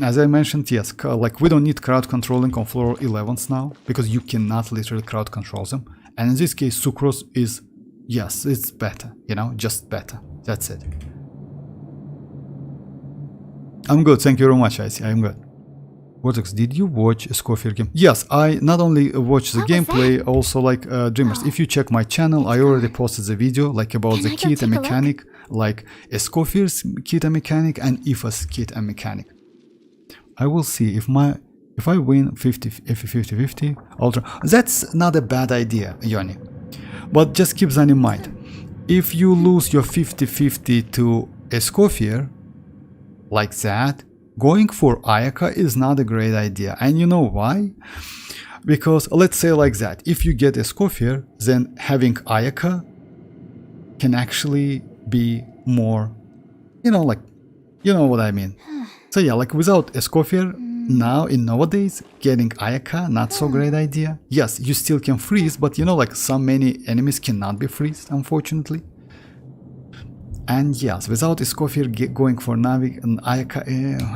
As I mentioned, yes, like we don't need crowd controlling on floor 11s now, because you cannot literally crowd control them. And in this case, Sucrose is, yes, it's better, you know, just better. That's it. I'm good, thank you very much, I see, I'm good. Vortex, did you watch a Scofier game? Yes, I not only watch the gameplay, also like Dreamers. If you check my channel, I already posted the video like about the kit and mechanic, like a Scofier's kit and mechanic and Ifa's kit and mechanic. I will see if I win 50-50 ultra. That's not a bad idea, Yoni. But just keep that in mind. If you lose your 50-50 to a Scofier like that, going for Ayaka is not a great idea. And you know why? Because let's say like that, if you get a Scofier, then having Ayaka can actually be more, you know, like, you know what I mean. So yeah, like without a Scofier, now in nowadays, getting Ayaka, not so great idea. Yes, you still can freeze, but you know, like so many enemies cannot be freezed, unfortunately. And yes, without a Scofier going for Navi and Ayaka,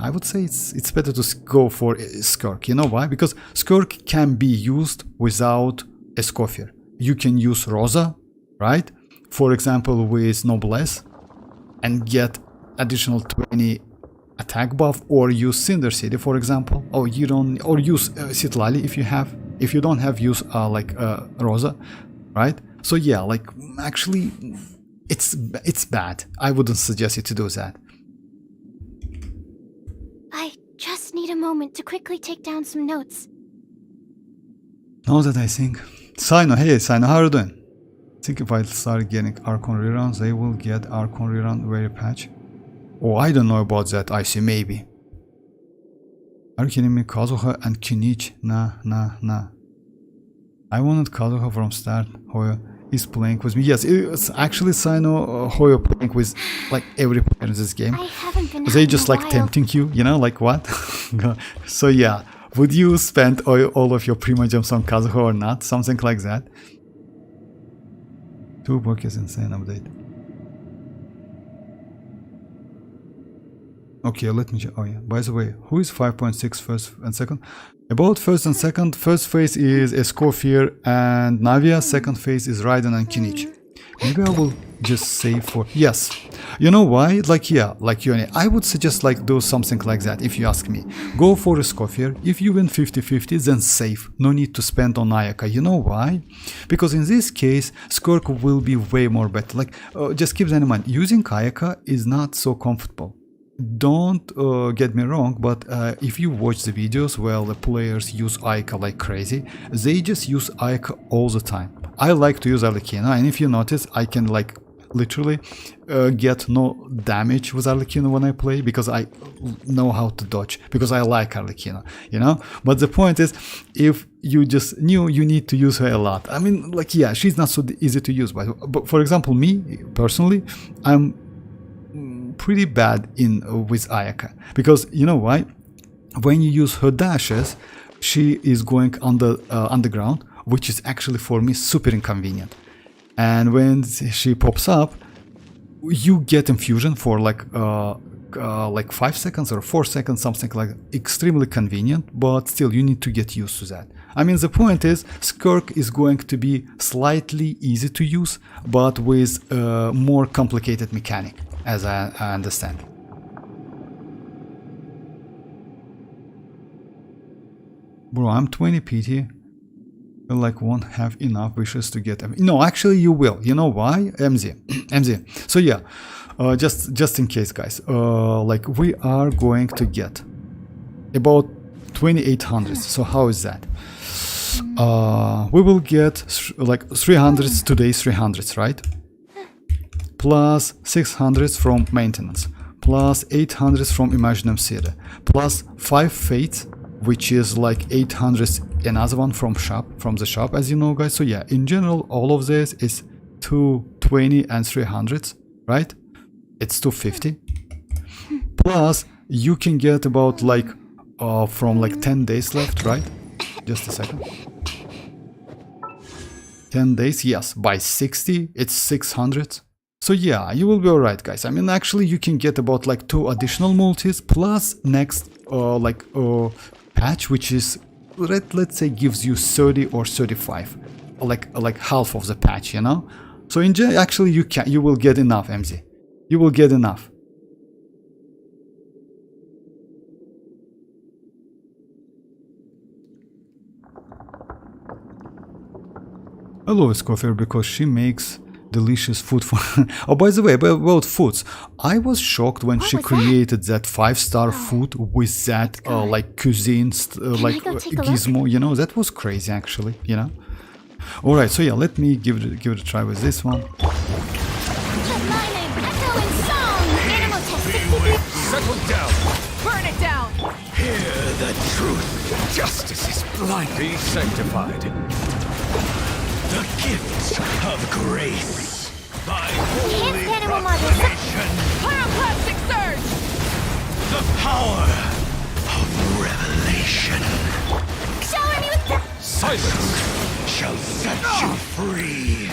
I would say it's better to go for Skirk. You know why? Because Skirk can be used without a Scofier. You can use Rosa, right? For example, with Noblesse, and get additional 20 attack buff, or use Cinder City, for example. Or you don't, or use Citlali if you have. If you don't have, use Rosa, right? So yeah, like actually. It's bad. I wouldn't suggest you to do that. I just need a moment to quickly take down some notes. Now that I think... Sino, hey Sino, how are you doing? I think if I start getting Archon reruns, they will get Archon rerun very patch. Oh, I don't know about that, I see, maybe. Are you kidding me? Kazuha and Kinich? Nah. I wanted Kazuha from start. Hoyo is playing with me. Yes, it's actually Sino Hoyo playing with like every player in this game. They just like tempting you, you know, like what? So yeah, would you spend all of your primogems on Kazuha or not? Something like that. 2 book is insane update. Okay, let me check. Oh yeah, by the way, who is 5.6 first and second? About first and second, first phase is Scofier and Navia, second phase is Raiden and Kinich. Maybe I will just save for... Yes. You know why? Like, yeah, like Yoni, I would suggest like do something like that if you ask me. Go for a Scofier. If you win 50-50, then save. No need to spend on Ayaka. You know why? Because in this case, Skirk will be way more better. Like, just keep that in mind. Using Ayaka is not so comfortable. Don't get me wrong, but if you watch the videos where the players use Ayaka like crazy, they just use Ayaka all the time. I like to use Arlecchino, and if you notice, I can like literally get no damage with Arlecchino when I play, because I know how to dodge, because I like Arlecchino, you know? But the point is, if you just knew, you need to use her a lot. I mean, like, yeah, she's not so easy to use, but for example, me, personally, I'm pretty bad in with Ayaka, because you know why? When you use her dashes, she is going underground, which is actually for me super inconvenient. And when she pops up, you get infusion for like 5 seconds or 4 seconds, something like that. Extremely convenient, but still you need to get used to that. I mean, the point is, Skirk is going to be slightly easy to use, but with a more complicated mechanic, as I understand. Bro, I'm 20 PT. I like won't have enough wishes to get them. No, actually you will. You know why? MZ. So yeah, just in case, guys. Like we are going to get about 2800. So how is that? We will get like 300s today's 300s, right? Plus 600s from maintenance, plus 800s from Imaginum City, plus 5 fates, which is like 800s, another one from the shop, as you know, guys. So yeah, in general, all of this is 220 and 300s, right? It's 250. Plus, you can get about like from like 10 days left, right? Just a second. 10 days, yes. By 60, it's 600. So yeah, you will be alright, guys. I mean, actually, you can get about like 2 additional multis plus next patch, which is let's say gives you 30 or 35, like half of the patch, you know. So in general, actually, you will get enough, MZ. You will get enough. I love Scofier because she makes delicious food for oh, by the way, about foods, I was shocked when she created that 5-star food with that like cuisine like gizmo, you know. That was crazy, actually, you know. All right, so yeah, let me give it a try with this one. Settle down. Burn it down. Hear the truth. Justice is blind. Be sanctified. The gift of grace. By holy proclamation. Pyroclastic surge. The power of revelation. Shower me with the... Silence shall set you free.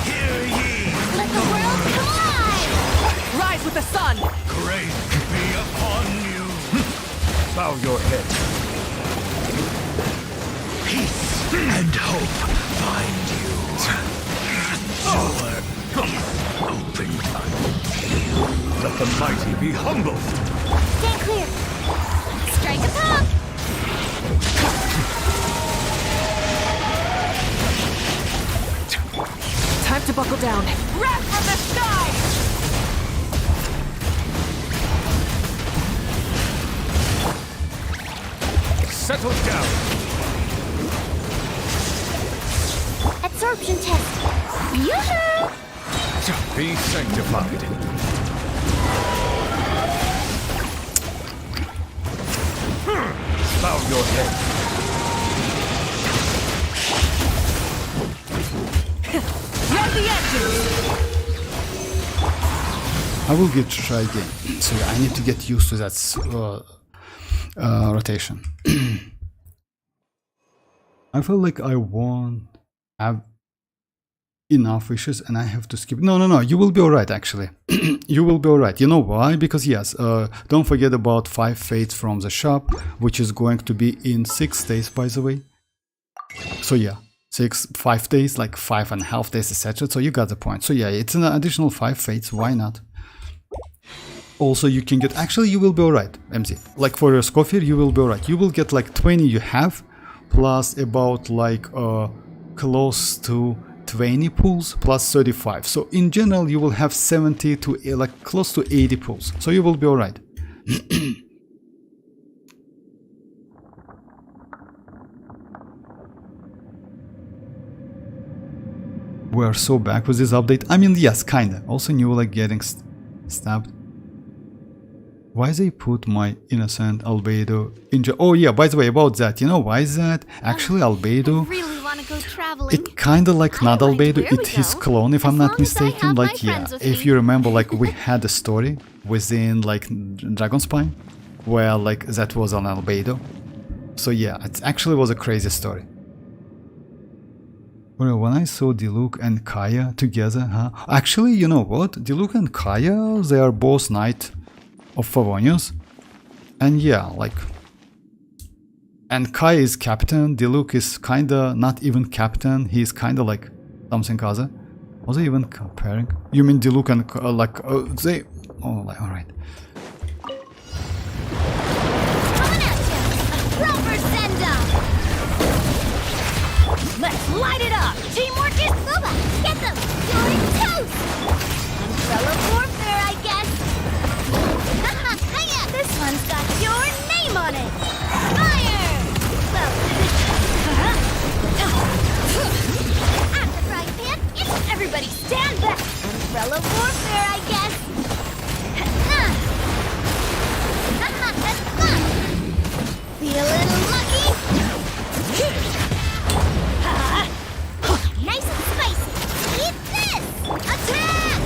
Hear ye. Let the world come alive! Rise with the sun. Grace be upon you. Bow your head. Peace and hope find you. Door is opened unto you. Let the mighty be humbled. Stand clear. Strike a pop! Time to buckle down. Wrath from the sky. Settle down. Absorption test. Yoo-hoo! Be sanctified. Bow your head. Let the engines. I will get to try again. So yeah, I need to get used to that rotation. I feel like I won't have enough wishes and I have to skip. No, you will be alright, actually. You will be alright. You know why? Because yes, don't forget about 5 fates from the shop, which is going to be in 6 days, by the way. So yeah, 5 days, like 5.5 days, etc. So you got the point. So yeah, it's an additional 5 fates. Why not? Also, you can get, actually, you will be alright, MZ. Like for your Scofier, you will be alright. You will get like 20 you have, plus about like close to 20 pulls, plus 35. So in general, you will have 70 to like close to 80 pulls. So you will be alright. We are so back with this update. I mean, yes, kinda. Also knew like getting stabbed. Why they put my innocent albedo in jail? Oh yeah, by the way, about that, you know why is that? Actually, albedo. I really want to go travel. traveling. It kind of like I not don't mind albedo, where we it's his go, clone if as I'm not long as I mistaken. have my Like yeah, friends with if me. you remember, like we had a story within like Dragon Spine where like that was an albedo. So yeah, it actually was a crazy story. Well, when I saw Diluc and Kaya together, huh? Actually, you know what? Diluc and Kaya, they are both Knight of Favonius. And yeah, like... And Kaya is Captain, Diluc is kinda not even Captain, he's kinda like something other. Was they even comparing? You mean Diluc and they... Oh, like, alright. Coming at ya! Proper send-up! Let's light it up! Teamwork is Booba! Get them! You're in toast! Umbrella warfare, I guess! Haha, hiya! This one's got your name on it! Fire! Well... At the frying pan, it's everybody stand back! Umbrella warfare, I guess! Haha, that's fun! Feeling lucky? Nice and spicy. Eat this! Attack!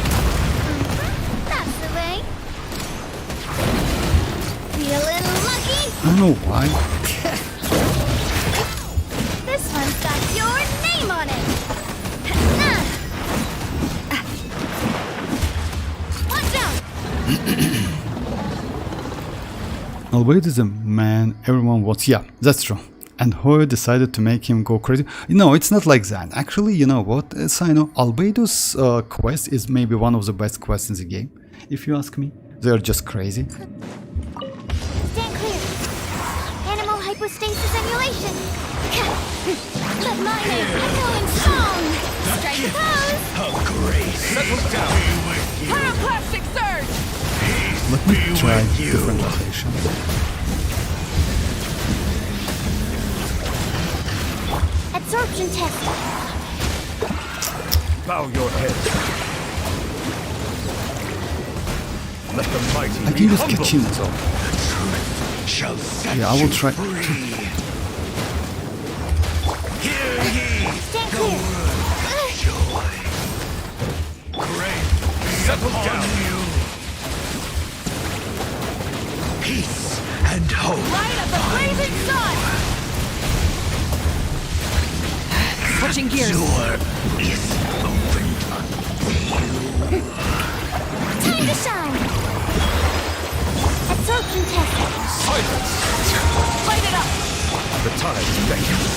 That's the way. Feeling lucky? I don't know why. This one's got your name on it. Watch out! Albedo is a man everyone wants. Yeah, that's true. And Hoyo decided to make him go crazy. No, it's not like that. Actually, you know what, Sino? Albedo's quest is maybe one of the best quests in the game, if you ask me. They're just crazy. Stand clear. Animal hypostasis emulation. Let mine echoing song. Strike the pose. A grace. Settle down! Pyroclastic surge! Let me try different rotation. Absorption test. Bow your head. Let the mighty I can use kachina though. shall set Yeah, I will you try. free. Hear ye Stand the clear. word of joy. Great settle down you. Peace and hope. Light up the blazing sun! Switching gears. Door is opened unto you. Time to shine. Absorption test. Silence. Light it up! The tide beckons.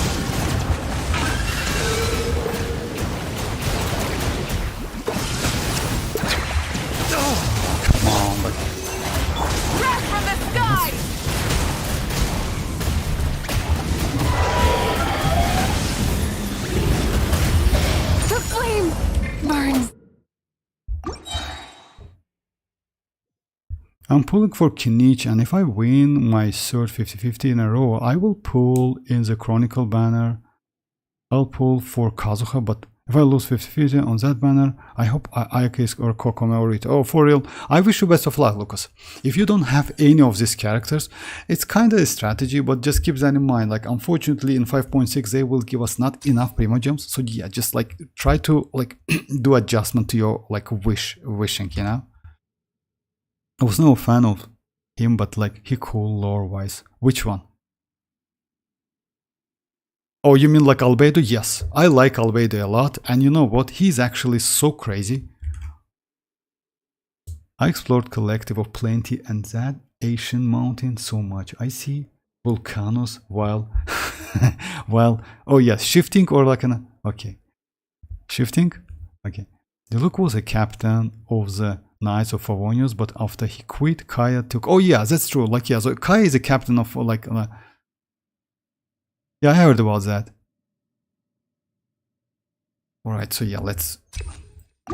Come on, but Wrath from the sky! The flame burns. I'm pulling for Kinich, and if I win my third 50-50 in a row, I will pull in the Chronicle banner. I'll pull for Kazuha, but if I lose 50-50 on that banner, I hope Ayakis or Kokome or Rita. Oh, for real, I wish you best of luck, Lucas. If you don't have any of these characters, it's kinda a strategy, but just keep that in mind. Like, unfortunately, in 5.6, they will give us not enough primogems. So yeah, just like, try to like do adjustment to your like wishing, you know? I was no fan of him, but like, he cool lore-wise. Which one? Oh, you mean like Albedo? Yes, I like Albedo a lot, and you know what? He's actually so crazy. I explored Collective of Plenty and that Asian mountain so much. I see volcanoes while... oh yes, shifting or like an... Okay. Shifting? Okay. Diluc was a captain of the Knights of Favonius, but after he quit, Kaya took... Oh yeah, that's true. Like, yeah, so Kaya is a captain of like... yeah, I heard about that. Alright, so yeah, let's...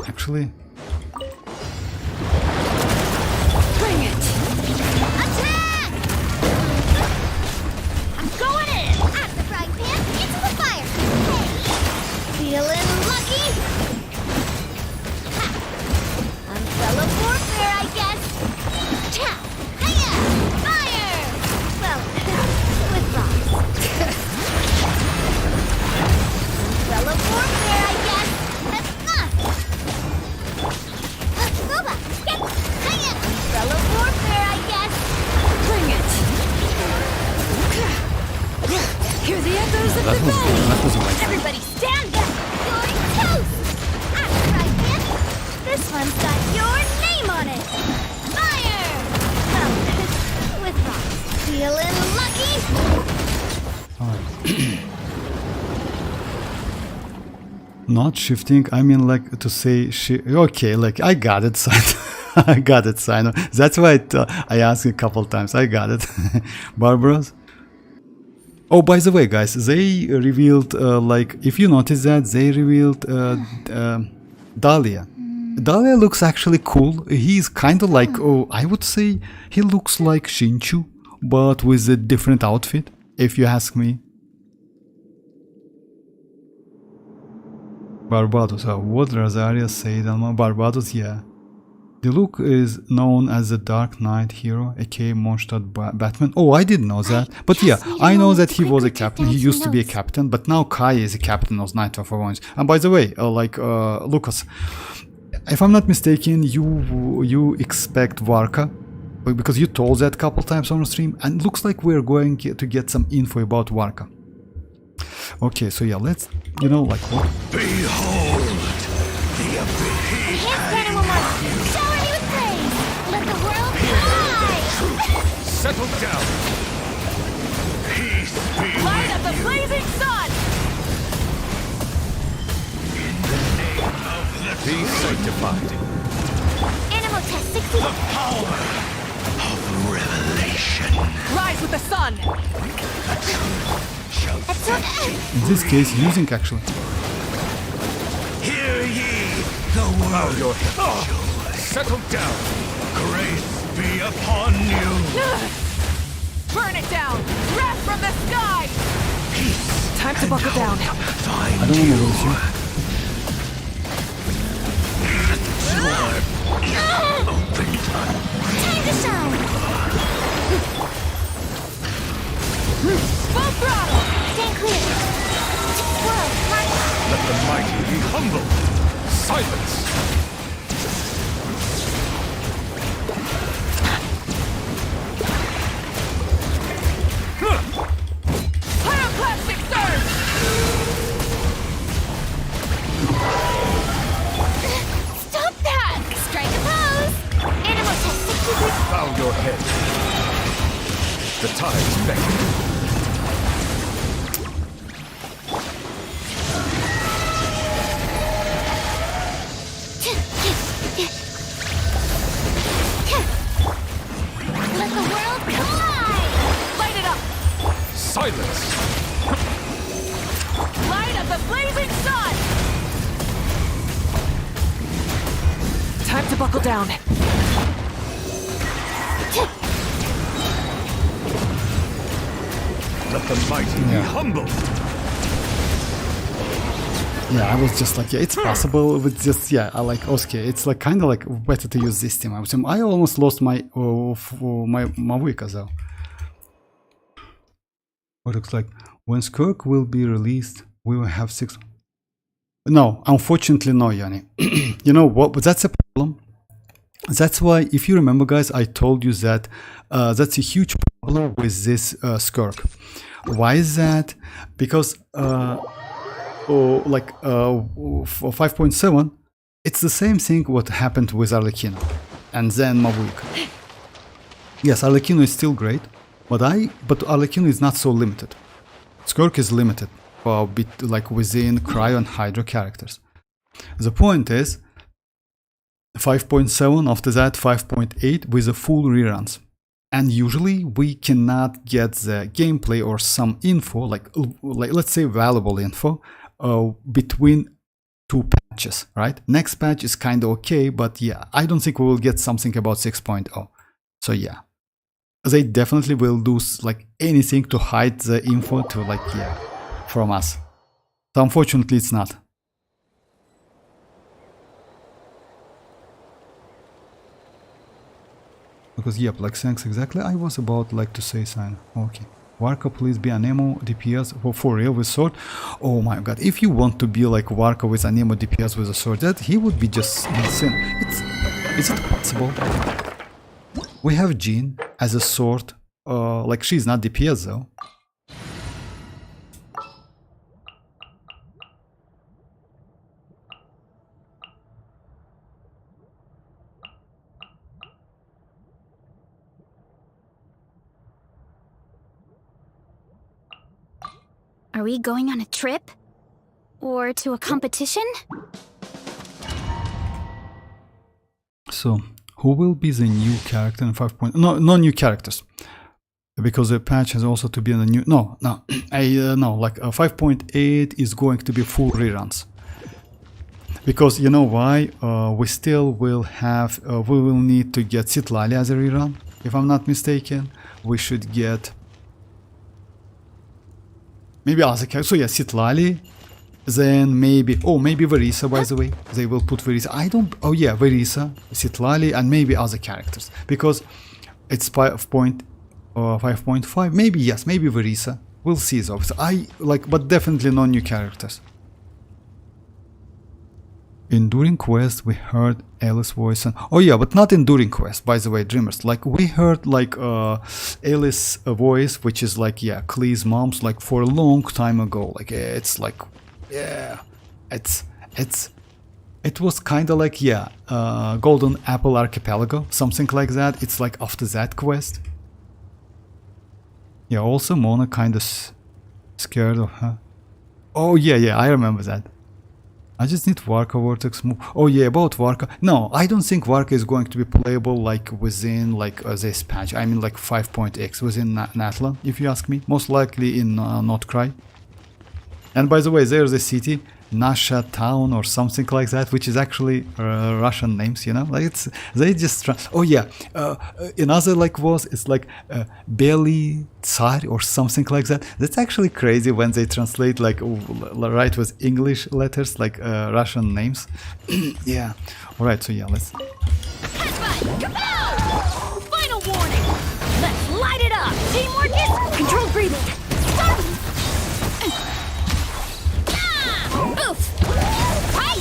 Actually... Bring it! Attack! I'm going in! At the frying pan, into the fire! Feeling lucky? Ha! Umbrella warfare, I guess! Cha! Hiya! Fire! Well, with rocks. Umbrella that was amazing. Everybody stand back! You're toast! That's right, man. This one's got your name on it! Fire! Well, with rocks. Feeling lucky? Not shifting, I mean like to say okay, like I got it, son. I got it, Sino. That's why I asked a couple times. I got it. Barbaros. Oh, by the way, guys, they revealed, like, if you notice that, they revealed Dahlia. Dahlia looks actually cool. He's kind of like, oh, I would say he looks like Shinchu, but with a different outfit, if you ask me. Barbados. What Rosaria said, Barbados, yeah. The look is known as the Dark Knight hero, aka Mondstadt Batman. Oh, I didn't know that. But yeah, I know that he was a captain. He used to be a captain, but now Kai is a captain of Night of Orange. And by the way, Lucas, if I'm not mistaken, you expect Varka, because you told that a couple times on the stream, and it looks like we're going to get some info about Varka. Okay, so yeah, let's, you know, like what? Behold the ability. Shower me with praise! Let the world fly! Settle down. Peace be Light with up the you. blazing sun! In the name of the be sanctified. Animal test 60. The power of revelation. Rise with the sun! Shall In this case, using actually. hear ye the word. Your settle down. Grace be upon you. Burn it down! Wrath from the sky! Peace. Time to buckle down. Find I don't you. want to lose you. Open time. Time to shine! Full throttle! Stand clear! Whoa, mark! Let the mighty be humble. Silence. Pyroclastic surge! Stop that! Strike a pose! Animal test 63. Bow your head. The tides beckon. Let the world collide! Light it up! Silence. Light up the blazing sun! Time to buckle down. Let the mighty be humble. Yeah, I was just like, yeah, it's possible, but just, yeah, I like, okay, it's like kind of like better to use this team. I almost lost my mavuika though. What looks like when Skirk will be released, we will have 6. No, unfortunately, no, Yanni. You know what? But that's a problem. That's why, if you remember, guys, I told you that that's a huge problem with this Skirk. Why is that? Because for 5.7, it's the same thing what happened with Arlecchino and then mavuika. Yes, Arlecchino is still great, but Arlecchino is not so limited. Skirk is limited, a bit like within Cryo and Hydro characters. The point is 5.7, after that 5.8 with the full reruns. And usually we cannot get the gameplay or some info, like let's say valuable info, between 2 patches, right? Next patch is kind of okay, but yeah, I don't think we will get something about 6.0. So yeah, they definitely will do like anything to hide the info to like, yeah, from us. So unfortunately it's not. Because yep, like thanks exactly. I was about like to say sign. Okay. Varka, please be Anemo DPS for real with sword. Oh my god, if you want to be like Varka with Anemo DPS with a sword, that he would be just insane. Is it possible? We have Jean as a sword. Like she's not DPS though. Are we going on a trip? Or to a competition? So, who will be the new character in 5 point? No, no new characters. Because the patch has also to be in the new... No, like 5.8 is going to be full reruns. Because you know why? We still will have... we will need to get citlali as a rerun. If I'm not mistaken, we should get... maybe other characters. So yeah, citlali. Then maybe... oh, maybe Verisa, by the way. They will put Verisa. I don't... oh yeah, Verisa, citlali, and maybe other characters. Because it's 5.5. Maybe yes, maybe Verisa. We'll see though. I like, but definitely no new characters. In During Quest we heard Alice's voice and... oh yeah, but not in During Quest, by the way, Dreamers. Like we heard like Alice's voice, which is like, yeah, Klee's mom's, like for a long time ago. Like it's like, yeah, it was kind of like, yeah, Golden Apple Archipelago, something like that. It's like after that quest. Yeah, also Mona kind of scared of her. Oh yeah, I remember that. I just need Varka Vortex move. Oh yeah, about Varka. No, I don't think Varka is going to be playable like within like this patch. I mean like 5.x within Natlan, if you ask me. Most likely in Not Cry. And by the way, there's a city, Nasha Town or something like that, which is actually Russian names, you know, like it's, they just, oh yeah, another like was, it's like Beli Tsar or something like that. That's actually crazy when they translate like right with English letters, like Russian names. Yeah, alright, so yeah, let's... Final warning! Let's light it up! Teamwork is... controlled breathing! Start! Oof! Hey!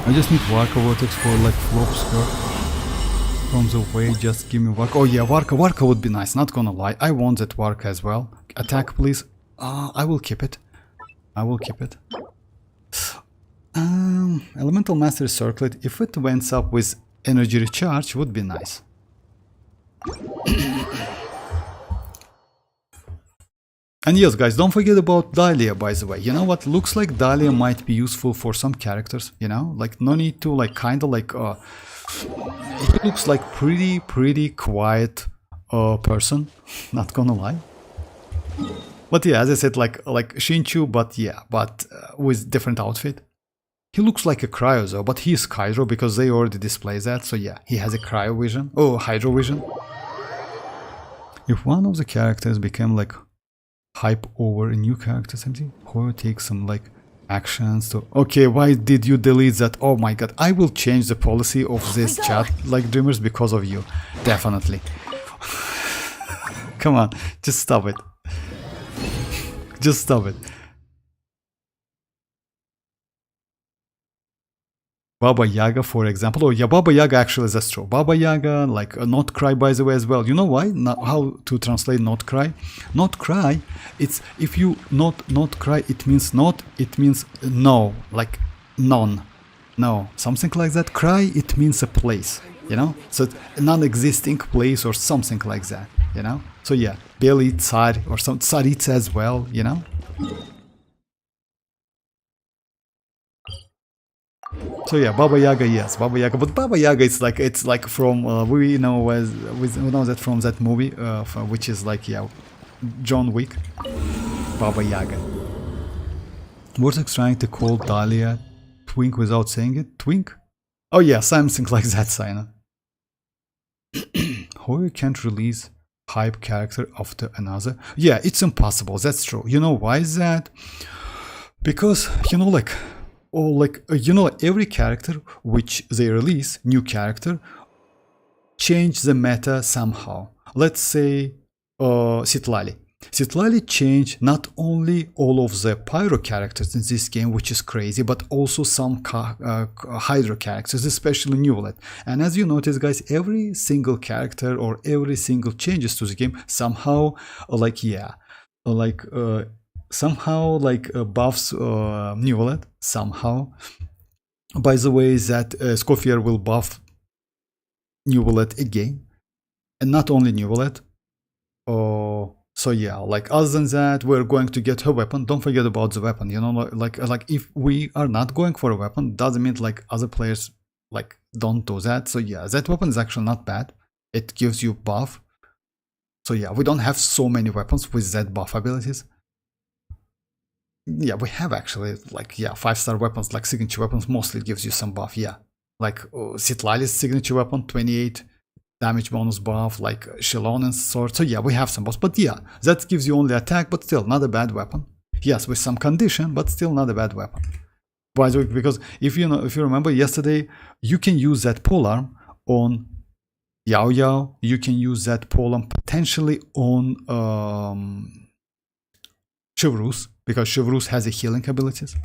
I just need Varka Vortex for like flop skirk. From the way, just give me Varka. Oh yeah, Varka would be nice, not gonna lie. I want that Varka as well. Attack please. I will keep it. Elemental Mastery Circlet, if it went up with energy recharge, would be nice. And yes, guys, don't forget about Dahlia, by the way. You know what? Looks like Dahlia might be useful for some characters, you know? Like, no need to, like, kind of like... he looks like pretty quiet person, not gonna lie. But yeah, as I said, like Shinchu, but yeah, with different outfit. He looks like a cryo though, but he is Hydro because they already display that, so yeah, he has a cryo vision. Oh, Hydro vision. If one of the characters became like hype over a new character, something, Hoyo takes some like actions to... okay, why did you delete that? Oh my god, I will change the policy of this chat, like Dreamers, because of you. Definitely. Come on, just stop it. Just stop it. Baba Yaga, for example. Oh yeah, Baba Yaga actually, that's true. Baba Yaga, like Not Cry, by the way, as well. You know why? How to translate Not Cry? Not Cry, it's, if you not cry, it means not, it means no, like none. No, something like that. Cry, it means a place, you know? So a non-existing place or something like that, you know? So yeah, Beli Tsar or some Tsaritsa as well, you know? So yeah, Baba Yaga, yes, Baba Yaga, but Baba Yaga, it's like from we know that from that movie, which is like, yeah, John Wick. Baba Yaga. Vortex trying to call Dahlia Twink without saying it. Twink? Oh yeah, something like that, Sina. Hoyo can't release hype character after another. Yeah, it's impossible. That's true. You know why is that? Because you know, like. Or like, you know, every character which they release, new character, change the meta somehow. Let's say citlali. Citlali changed not only all of the pyro characters in this game, which is crazy, but also some hydro characters, especially Newlet. And as you notice, guys, every single character or every single changes to the game somehow, like, yeah, like somehow like buffs Newlet somehow, By the way, that Scofier will buff New Bullet again, and not only New Bullet. Oh, so yeah, like other than that, we're going to get her weapon. Don't forget about the weapon. You know, like if we are not going for a weapon, doesn't mean like other players like don't do that. So yeah, that weapon is actually not bad. It gives you buff. So yeah, we don't have so many weapons with that buff abilities. Yeah, we have actually like, yeah, 5-star weapons, like signature weapons mostly gives you some buff. Yeah, like Citlali's signature weapon, 28 damage bonus buff, like Xilonen's sword. So yeah, we have some buffs, but yeah, that gives you only attack, but still not a bad weapon. Yes, with some condition, but still not a bad weapon. By the way, because if you remember yesterday, you can use that polearm on Yao Yao. You can use that polearm potentially on Chivrus, because Chivrus has a healing abilities.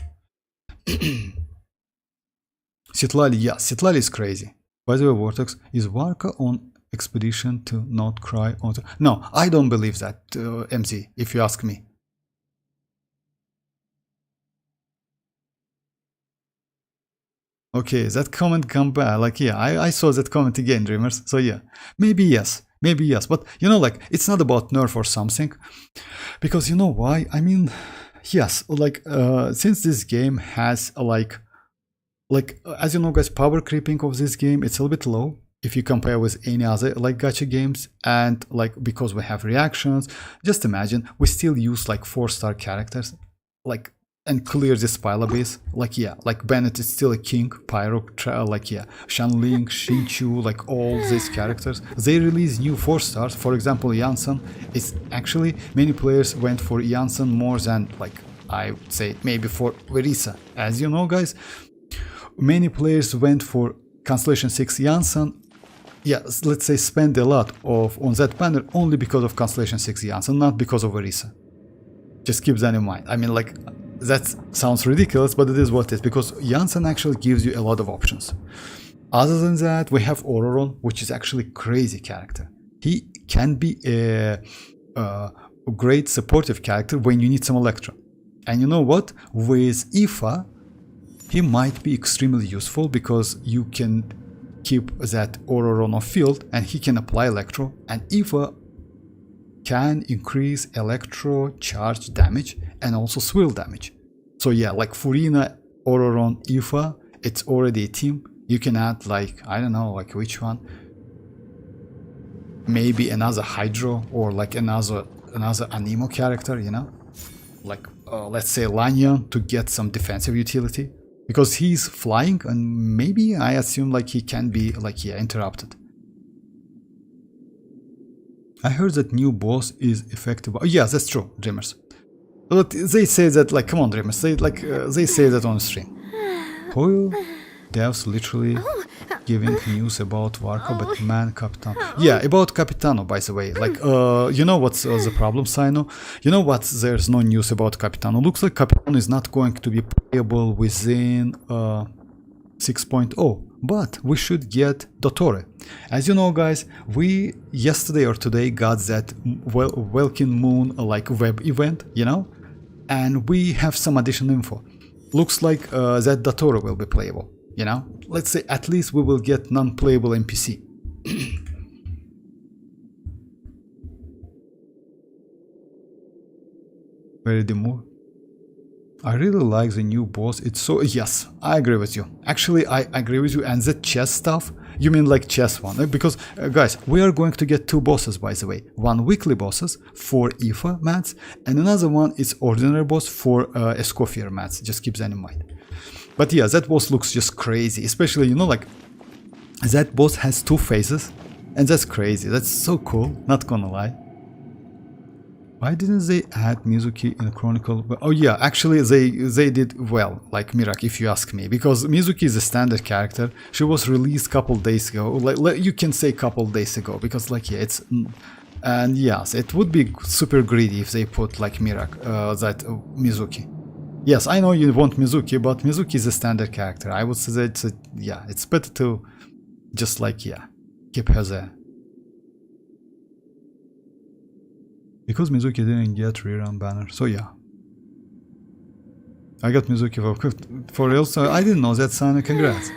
Citlali, yeah, Citlali is crazy. By the way, Vortex, is Varka on expedition to not cry on... No, I don't believe that, MZ, if you ask me. Okay, that comment come back. Like, yeah, I saw that comment again, Dreamers. So yeah, maybe yes. Maybe yes. But, you know, like, it's not about nerf or something. Because you know why? I mean, yes, like, since this game has, like, as you know, guys, power creeping of this game, it's a little bit low if you compare with any other, like, gacha games. And, like, because we have reactions, just imagine, we still use, like, 4-star characters. Like, and clear this pile base. Like, yeah, like Bennett is still a king, Pyro, like, yeah, Shanling, Shinchu, like all these characters. They release new 4-stars. For example, Iansan is actually, many players went for Iansan more than, like, I would say maybe for Verisa. As you know, guys, many players went for Constellation 6 Iansan. Yeah, let's say spend a lot on that banner only because of Constellation 6 Iansan, not because of Verisa. Just keep that in mind. I mean, like, that sounds ridiculous, but it is what it is, because Iansan actually gives you a lot of options. Other than that, we have Ororon, which is actually a crazy character. He can be a great supportive character when you need some Electro. And you know what? With Ifa, he might be extremely useful because you can keep that Ororon off field and he can apply Electro, and Ifa can increase Electro charge damage and also swirl damage. So yeah, like Furina, Ororon, Ifa, it's already a team. You can add, like, I don't know, like which one? Maybe another Hydro or like another Anemo character, you know? Like, let's say Lanyan to get some defensive utility. Because he's flying and maybe I assume like he can be, like, yeah, interrupted. I heard that new boss is effective. Oh, yeah, that's true, Dreamers. But they say that, like, come on, Dreamers, they say that on stream. Hoyo devs literally giving news about Varka, but man, Capitano. Yeah, about Capitano, by the way. Like, you know what's the problem, Sino? You know what? There's no news about Capitano. Looks like Capitano is not going to be playable within 6.0. But we should get Dottore. As you know, guys, we yesterday or today got that Welkin Moon like web event, you know, and we have some additional info. Looks like that Dottore will be playable, you know. Let's say at least we will get non-playable NPC. Very demure. I really like the new boss. It's so... Yes, I agree with you. Actually, I agree with you. And the chess stuff, you mean like chess one? Because, guys, we are going to get 2 bosses, by the way. One weekly bosses for Ifa mats, and another one is ordinary boss for Escoffier mats. Just keep that in mind. But yeah, that boss looks just crazy. Especially, you know, like, that boss has 2 phases. And that's crazy. That's so cool. Not gonna lie. Why didn't they add Mizuki in Chronicle? Oh yeah, actually they did well, like Mirak, if you ask me, because Mizuki is a standard character. She was released couple days ago, like you can say couple days ago, because like, yeah, it's... And yes, it would be super greedy if they put like Mirak, that Mizuki. Yes, I know you want Mizuki, but Mizuki is a standard character. I would say that, yeah, it's better to just like, yeah, keep her there. Because Mizuki didn't get rerun banner, so yeah. I got Mizuki for real, so I didn't know that, Sana. Congrats.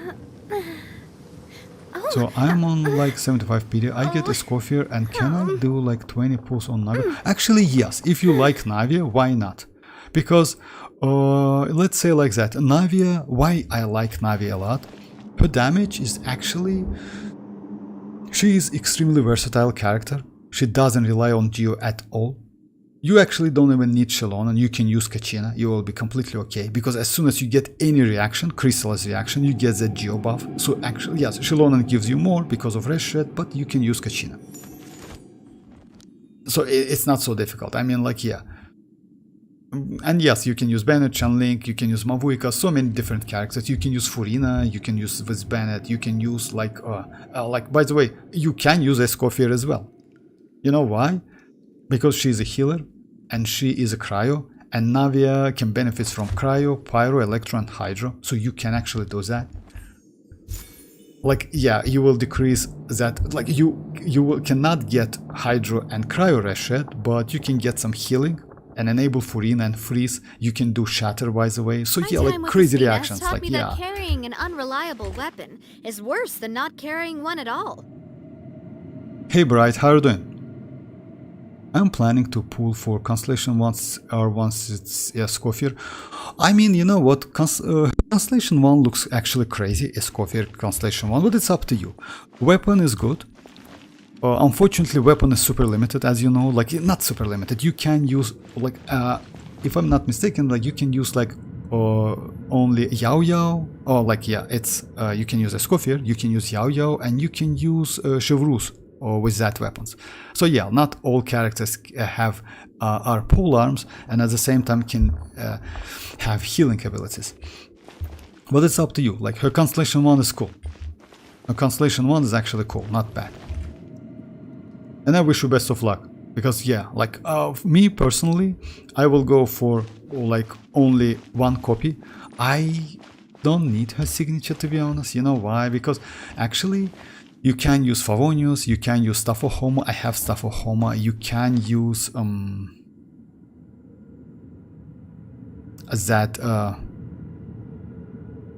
So I'm on like 75 PD. I get a Scofier, and can I do like 20 pulls on Navia? Actually, yes. If you like Navia, why not? Because let's say like that. Navia, why I like Navia a lot? Her damage is actually, she is extremely versatile character. She doesn't rely on Geo at all. You actually don't even need xilonen. You can use kachina. You will be completely okay, because as soon as you get any reaction, crystallized reaction, you get that Geo buff. So actually, yes, xilonen gives you more because of red shred, but you can use kachina. So it's not so difficult. I mean, like, yeah. And yes, you can use Bennett, Chanlink, you can use Mavuika, so many different characters. You can use Furina, you can use with Bennett, you can use like by the way, you can use Escoffier as well. You know why? Because she's a healer and she is a cryo, and Navia can benefit from cryo, pyro, electro, and hydro, so you can actually do that. Like, yeah, you will decrease that, like you cannot get hydro and cryo reshed, but you can get some healing and enable Furina and freeze. You can do shatter, by the way. So yeah, like crazy reactions. Taught like, me yeah. that carrying an unreliable weapon is worse than not carrying one at all. Hey Bright, how are you doing? I'm planning to pull for Constellation once it's Escoffier. I mean, you know what? Constellation 1 looks actually crazy, Escoffier Constellation 1, but it's up to you. Weapon is good. Unfortunately, weapon is super limited, as you know. Like, not super limited. You can use, like, if I'm not mistaken, like, you can use, like, only Yao Yao. Or, like, yeah, it's, you can use Escoffier, you can use Yao Yao, and you can use Chevrus with that weapons. So yeah, not all characters have are pole arms, and at the same time can have healing abilities. But it's up to you. Like, her Constellation 1 is cool. Her Constellation 1 is actually cool, not bad. And I wish you best of luck, because yeah, like me personally, I will go for like only one copy. I don't need her signature, to be honest. You know why? Because actually you can use Favonius, you can use Staphohoma. I have Staphohoma. You can use that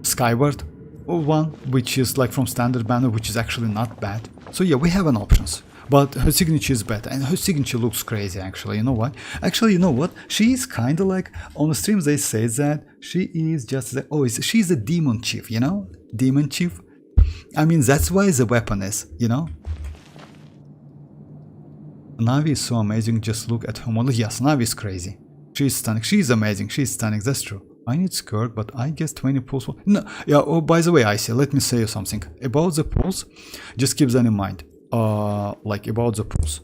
Skyward one, which is like from standard banner, which is actually not bad. So yeah, we have an options. But her signature is better, and her signature looks crazy, actually. You know why? Actually, you know what? She is kind of like, on the streams they say that she is just the, she's a demon chief, you know? Demon chief. I mean, that's why the weapon is, you know? Navi is so amazing, just look at her model. Yes, Navi is crazy. She's stunning, she's amazing, she's stunning, that's true. I need skirk, but I guess 20 pulls. No, yeah, oh, by the way, Icy, let me say you something. About the pulls, just keep that in mind. Like about the pulls.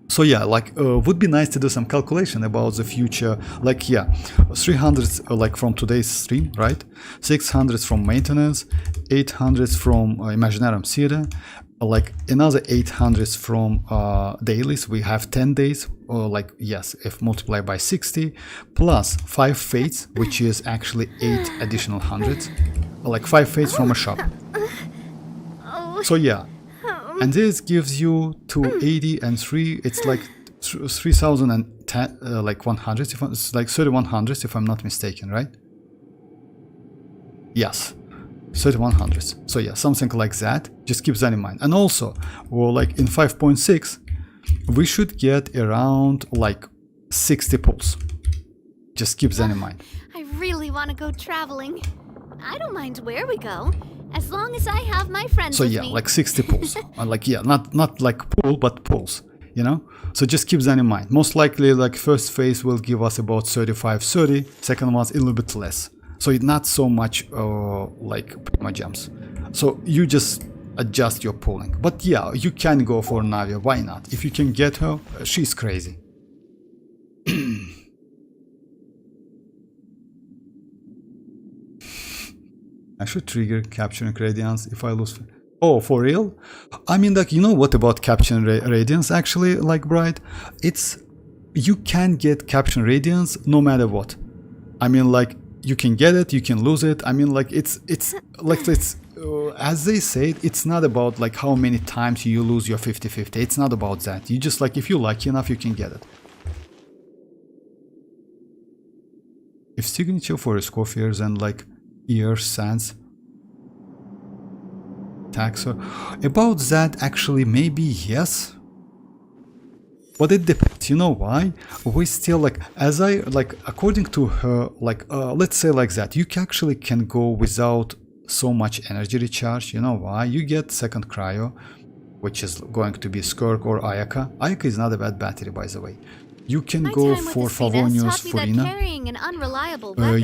So yeah, like would be nice to do some calculation about the future. Like yeah, 300 like from today's stream, right? 600 from maintenance, 800 from Imaginarium Theater, like another 800 from dailies. We have 10 days, or like yes, if multiplied by 60, plus 5 fates, which is actually 8 additional hundreds, like 5 fates from a shop. So yeah, and this gives you 280 and 3. It's like 3010, like 100. It's like 3100 if I'm not mistaken, right? Yes, 3100. So yeah, something like that. Just keep that in mind. And also, well, like in 5.6, we should get around like 60 pulls. Just keep that in mind. I really want to go traveling. I don't mind where we go, as long as I have my friends so with yeah, me. like 60 pulls. Like yeah, not like pool, but pulls, you know? So just keep that in mind. Most likely, like first phase will give us about 35-30, second one's a little bit less. So it's not so much like primogems. So you just adjust your pulling. But yeah, you can go for Navia, why not? If you can get her, she's crazy. I should trigger capturing radiance if I lose. Oh, for real? I mean, like, you know what about capturing radiance actually, like Bright? It's, you can get capturing radiance no matter what. I mean, like, you can get it, you can lose it. I mean, like, it's like, it's as they say, it's not about like how many times you lose your 50-50. It's not about that. You just like, if you're lucky enough, you can get it. If signature for Escoffiers and like ear sands attacks her. About that, actually, maybe yes. But it depends, you know why? We still like, as I like, according to her, like, let's say like that, you actually can go without so much energy recharge. You know why? You get second cryo, which is going to be Skirk or Ayaka. Ayaka is not a bad battery, by the way. You can go for Favonius, Furina.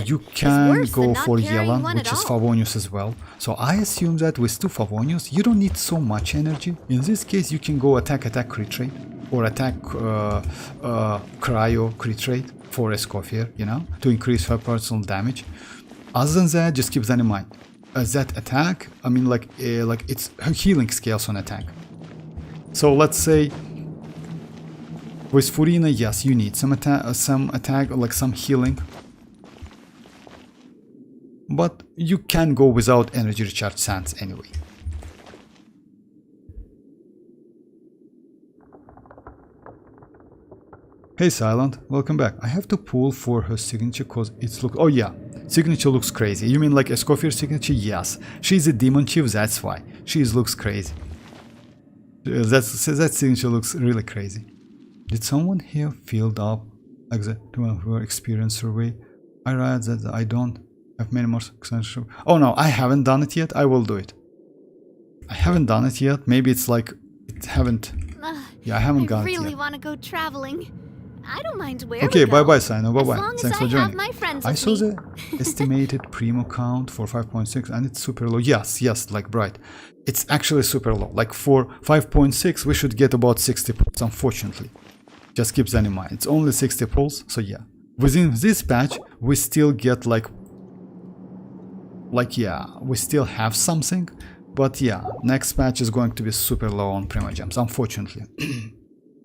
You can go for Yelan, which is Favonius as well. So I assume that with 2 Favonius, you don't need so much energy. In this case, you can go attack crit rate, or attack cryo crit rate for Escoffier, you know, to increase her personal damage. Other than that, just keep that in mind. That attack, I mean, like it's her healing scales on attack. So let's say with Furina, yes, you need some attack, like some healing. But you can go without energy recharge sands anyway. Hey Silent, welcome back. I have to pull for her signature cause it's look. Oh yeah, signature looks crazy. You mean like Escoffier signature? Yes. She's a demon chief, that's why. She looks crazy. That signature looks really crazy. Did someone here filled up like the 12-hour experience survey? I read that I don't have many more extensions. Oh no, I haven't done it yet. I will do it. I haven't done it yet. Maybe it's like it haven't. Yeah, I haven't got it yet. I really want to go traveling. I don't mind where okay, we go. bye-bye, Sino. Bye-bye. Thanks for joining. My friends I saw the estimated primo count for 5.6 and it's super low. Yes, like bright. It's actually super low. Like for 5.6, we should get about 60 pulls, unfortunately. Just keep that in mind. It's only 60 pulls, so yeah. Within this patch, we still get like yeah, we still have something. But yeah, next patch is going to be super low on primogems, unfortunately.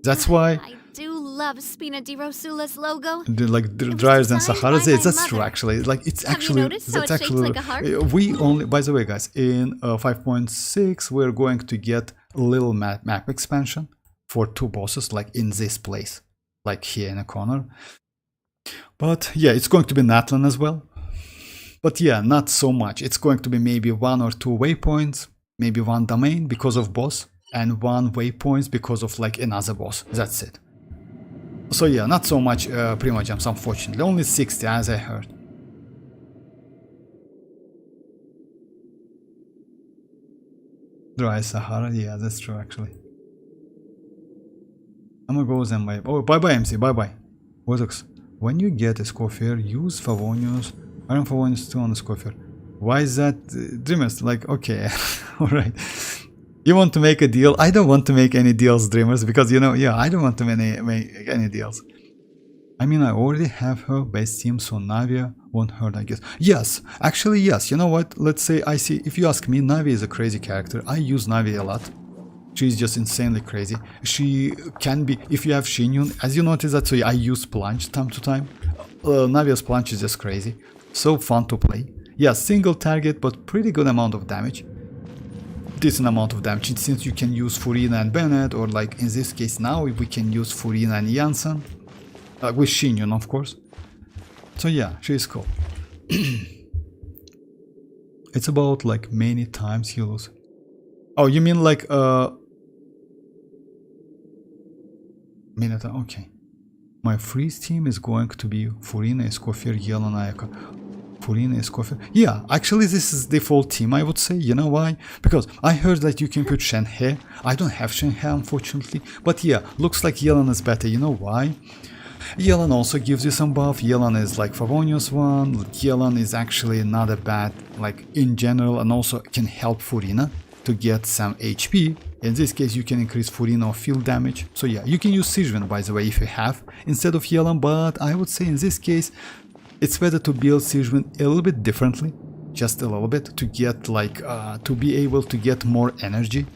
That's why I do love Spina di Rosula's logo. Like driers than Sahara. That's true, actually. Like it's actually that's actually like we only. By the way, guys, in 5.6 we're going to get a little map expansion for 2 bosses, like in this place, like here in a corner. But yeah, it's going to be Natlan as well. But yeah, not so much. It's going to be maybe 1 or 2 waypoints, maybe 1 domain because of boss, and 1 waypoints because of like another boss. That's it. So yeah, not so much primogems, unfortunately. Only 60, as I heard. Dry Sahara, yeah, that's true actually. I'm gonna go then bye. Oh, bye-bye MC, bye-bye. Wozox, when you get a Escoffier, use Favonius. Iron Favonius 2 on the Escoffier. Why is that? Dreamers, like, okay, alright. You want to make a deal? I don't want to make any deals, Dreamers, because you know, yeah, I don't want to make any deals. I mean, I already have her base team, so Navia won't hurt, I guess. Yes, actually, yes. You know what? Let's say I see, if you ask me, Navi is a crazy character. I use Navi a lot. She's just insanely crazy. She can be, if you have Shinyun, as you notice that, so yeah, I use Plunge time to time. Navia's Plunge is just crazy. So fun to play. Yeah, single target, but pretty good amount of damage. Decent amount of damage, since you can use Furina and Bennett, or like in this case now we can use Furina and Iansan. With Shinyun, of course. So yeah, she's cool. It's about like many times heals. Oh, you mean like minute? Okay. My freeze team is going to be Furina, Escoffier, Yelan, Ayaka. Furina, Escoffier. Yeah, actually this is default team, I would say. You know why? Because I heard that you can put Shenhe. I don't have Shenhe, unfortunately. But yeah, looks like Yelan is better. You know why? Yelan also gives you some buff. Yelan is like Favonius one. Yelan is actually not a bad, like in general, and also can help Furina to get some HP. In this case, you can increase Furina or field damage. So yeah, you can use Sigewin, by the way, if you have, instead of Yelan, but I would say in this case, it's better to build Sigewin a little bit differently, just a little bit, to get like, to be able to get more energy.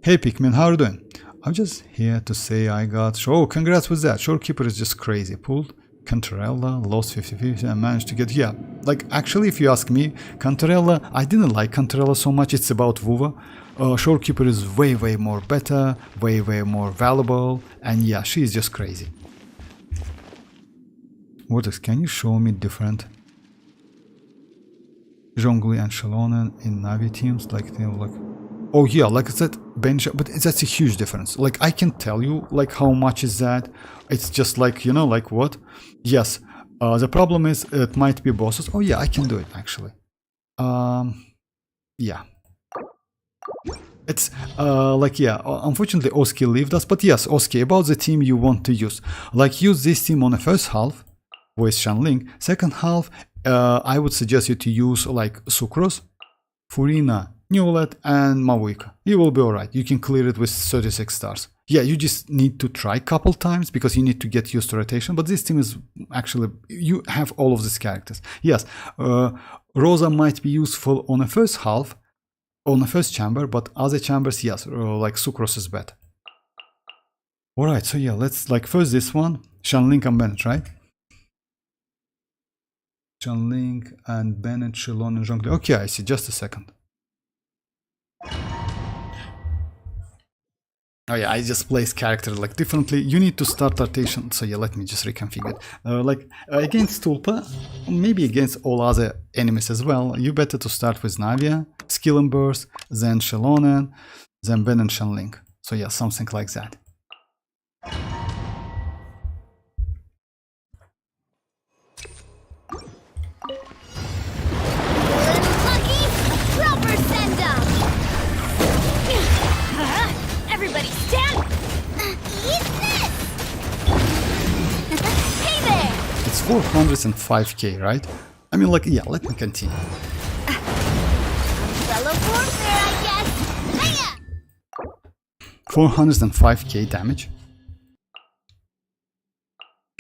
Hey Pikmin, how are you doing? I'm just here to say I got... Oh, congrats with that. Shorekeeper is just crazy. Pulled Cantarella, lost 50-50 and managed to get... Yeah, like actually if you ask me, Cantarella, I didn't like Cantarella so much. It's about WuWa. Shorekeeper is way more better, way more valuable. And yeah, she's just crazy. Vortex, can you show me different Zhongli and xilonen in Navi teams? Like, you know, like, oh yeah, like that bench, but that's a huge difference. Like, I can tell you, like, how much is that? It's just like, you know, like what? Yes, the problem is it might be bosses. Oh yeah, I can do it actually. Yeah. It's like, yeah, unfortunately Oski left us, but yes, Oski, about the team you want to use. Like, use this team on the first half with Shanling. Second half, I would suggest you to use like Sucrose, Furina, Newlet, and Mavuika. You will be alright. You can clear it with 36 stars. Yeah, you just need to try a couple times because you need to get used to rotation, but this team is actually, you have all of these characters. Yes, Rosa might be useful on the first half, on the first chamber, but other chambers, yes, like Sucrose is better. Alright, so yeah, let's like first this one, Shanling and Bennett, right? Shanling and Bennett, Xilonen and Zhongli. Okay, I see, just a second. Oh yeah, I just placed character like differently. You need to start rotation, so yeah, let me just reconfigure it. Like against Tulpa, maybe against all other enemies as well, you better to start with Navia, Skill and Burst, then Xilonen, then Ben and Shanling. So yeah, something like that. Everybody stand! Eat this! Hey there! It's 405k, right? I mean, like, yeah, let me continue. Fellow warfare, I guess! Hiya! 405k damage.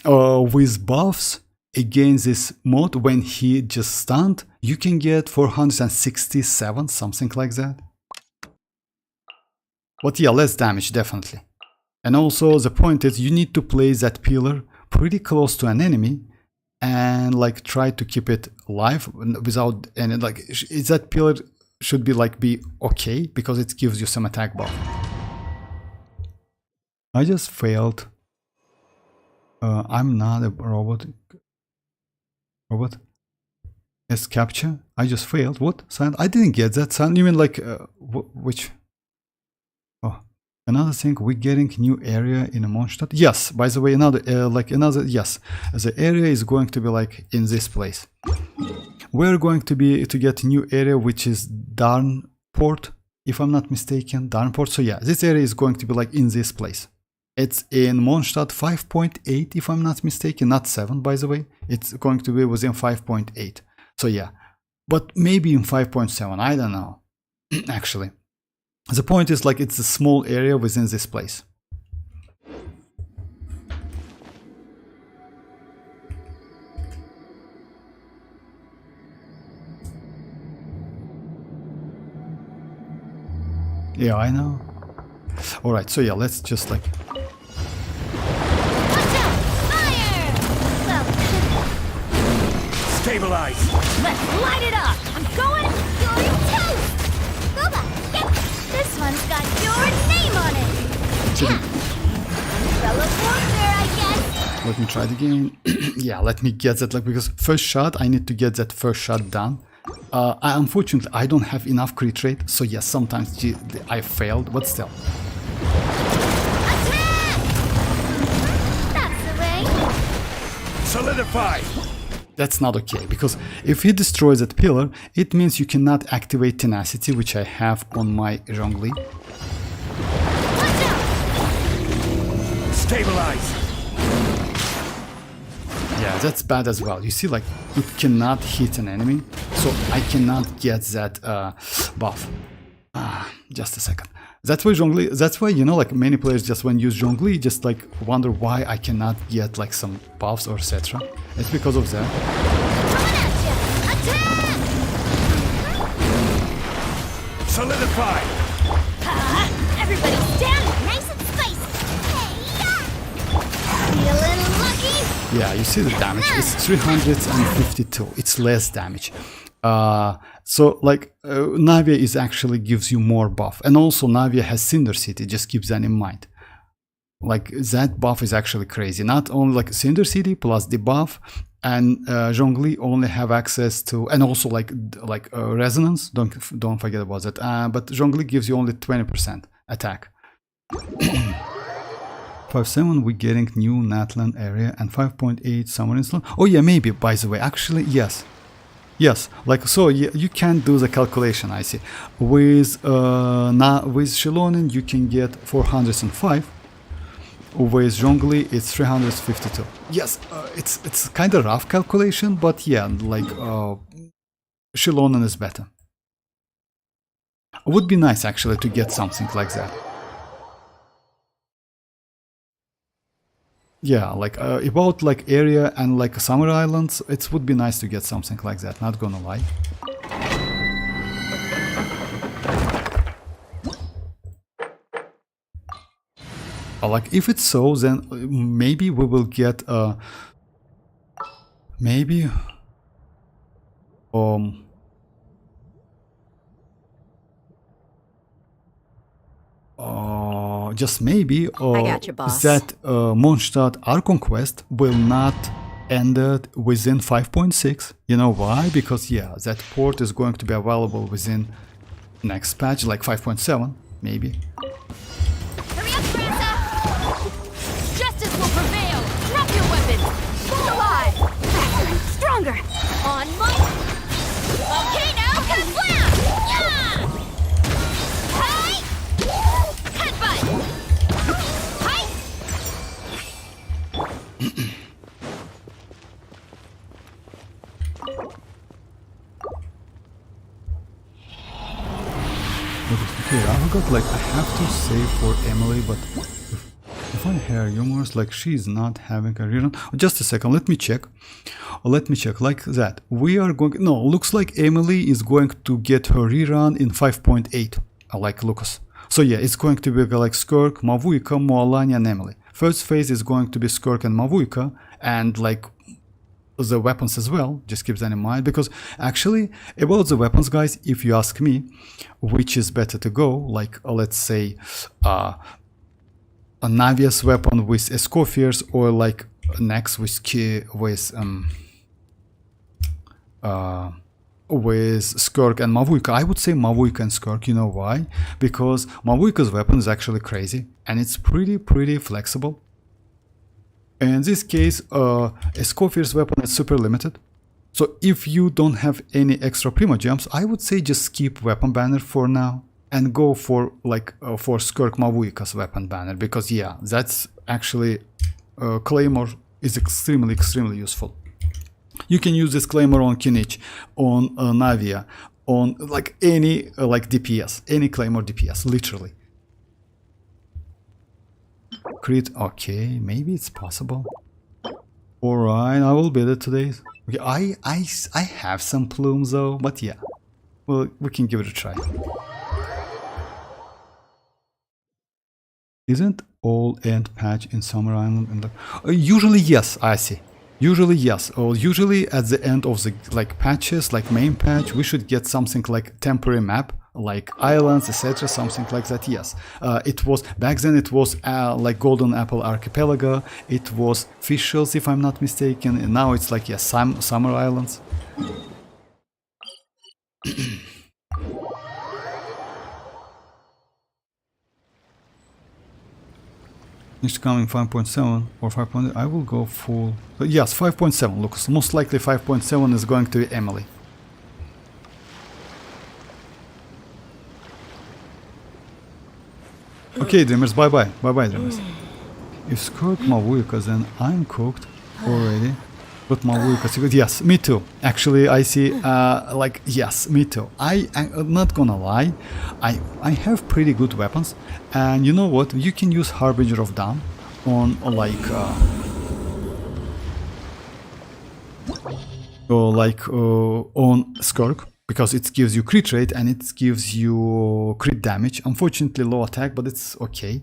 With buffs against this mod, when he just stunned, you can get 467, something like that. But yeah, less damage, definitely. And also, the point is, you need to place that pillar pretty close to an enemy and like try to keep it alive without any, like, that pillar should be like be okay because it gives you some attack buff. I just failed. I'm not a robot. Robot? Yes, capture. I just failed. What? Sound? I didn't get that sound. You mean like, which? Oh, another thing, we're getting new area in a Mondstadt. Yes, by the way, another yes, the area is going to be like in this place. We're going to get new area, which is Darnport, if I'm not mistaken, Darnport. So yeah, this area is going to be like in this place. It's in Mondstadt 5.8, if I'm not mistaken, not 7, by the way. It's going to be within 5.8. So yeah, but maybe in 5.7, I don't know, actually. The point is, like, it's a small area within this place. Yeah, I know. Alright, so yeah, let's just like... Watch out! Fire! Well... Stabilize! Let's light it up! I'm going... You're toast! Boba, get... This one's got your name on it! Yeah! Fellow warfare, I guess! Let me try it again. Yeah, let me get that, like, because first shot, I need to get that first shot done. Unfortunately, I don't have enough crit rate, so yes, sometimes I failed, but still. Attack! That's the way! Solidify! That's not okay, because if he destroys that pillar, it means you cannot activate tenacity, which I have on my Zhongli. Watch out! Stabilize! Yeah, that's bad as well. You see, like, it cannot hit an enemy, so I cannot get that buff. Just a second. That's why Zhongli, that's why, you know, like, many players just when use Zhongli, just like wonder why I cannot get like some buffs or etc. It's because of that. Coming at ya! Attack! Solidify! Everybody stand nice and spicy! Hey-ya! Feeling lucky? Yeah, you see the damage. It's 352. It's less damage. So like Navia is actually gives you more buff, and also Navia has Cinder City. Just keep that in mind. like that buff is actually crazy. Not only like Cinder City plus the buff, and Zhongli only have access to, and also like resonance. Don't forget about that. But Zhongli gives you only 20% attack. 5.7 we're getting new natlan area and 5.8 summer install. Oh yeah, maybe, by the way, actually yes, like so you can do the calculation. I see with with xilonen you can get 405, with Zhongli it's 352. Yes, it's kind of rough calculation, but yeah, like xilonen is better. It would be nice actually to get something like that. Yeah, like about like area and like summer islands, it would be nice to get something like that, not gonna lie. Like if it's so, then maybe we will get maybe just maybe that Mondstadt our conquest will not end it within 5.6. You know why? Because yeah, that port is going to be available within next patch, like 5.7 maybe. Hurry up, Grandpa! Justice will prevail! Drop your weapon! Alive! Faster and stronger! On my... Okay, now, kablam! Yeah! Hey! Headbutt! Hey! Okay, I got like I have to save for Emily, but if I hear rumors like she's not having a rerun. Just a second, let me check. Let me check like that. We are going. No, looks like Emily is going to get her rerun in 5.8. Like Lucas. So yeah, it's going to be like Skirk, Mavuika, Mualani, and Emily. First phase is going to be Skirk and Mavuika, and like the weapons as well. Just keep that in mind, because actually about the weapons, guys, if you ask me which is better to go, like let's say a Navia's weapon with Escophiers, or like next with Skirk and Mavuika, I would say Mavuika and Skirk. You know why? Because Mavuika's weapon is actually crazy and it's pretty flexible. In this case, Escophier's weapon is super limited. So if you don't have any extra primogems, I would say just skip weapon banner for now and go for like for Skirk Mavuika's weapon banner, because yeah, that's actually Claymore is extremely useful. You can use this Claymore on Kinich, on Navia, on like any like DPS, any Claymore DPS, literally. Crit, okay, maybe it's possible. Alright, I will build it today. Okay, I have some plumes though, but yeah, well, we can give it a try. Isn't all end patch in Summer Island? And usually yes, I see. Usually yes, or usually at the end of the like patches, like main patch, we should get something like temporary map, like islands, etc., something like that. Yes, it was back then. It was like Golden Apple Archipelago. It was Fischls, if I'm not mistaken, and now it's like yes, Summer Islands. It's coming 5.7 or 5.8. I will go full. But yes, 5.7. Lucas. Most likely 5.7 is going to be Emily. Okay, dreamers. Bye bye. Bye bye, dreamers. If Skirk Mavuika, then I'm cooked already. But Mavuika, yes, me too. Actually, I see. Like yes, me too. I'm not gonna lie. I have pretty good weapons, and you know what? You can use Harbinger of Dawn on like on Skirk, because it gives you crit rate and it gives you crit damage. Unfortunately, low attack, but it's okay.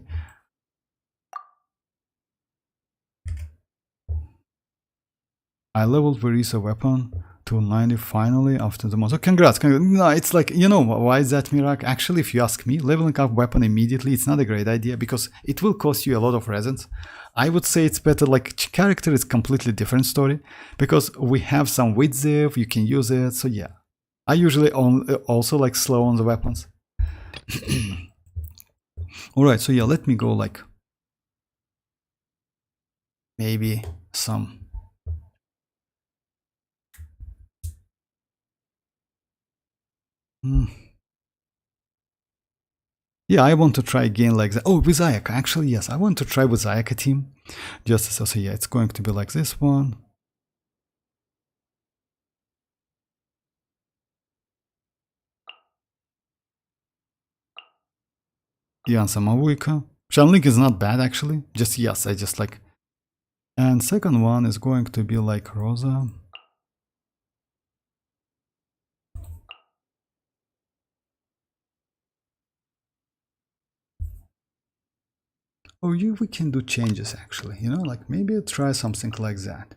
I leveled Verisa weapon. 290 finally after the most. So congrats. No, it's like, you know, why is that, Mirak? Actually, if you ask me, leveling up weapon immediately, it's not a great idea because it will cost you a lot of resins. I would say it's better, like, character is completely different story because we have some width, you can use it. So yeah, I usually also like slow on the weapons. Alright, so yeah, let me go like maybe some. Yeah, I want to try again like that. Oh, with Ayaka, actually, yes, I want to try with Ayaka team. Just so yeah, it's going to be like this one. Iansan Mavuika. Shanlink is not bad actually. Just yes, I just like. And second one is going to be like Rosa. Oh, we can do changes actually. You know, like maybe try something like that.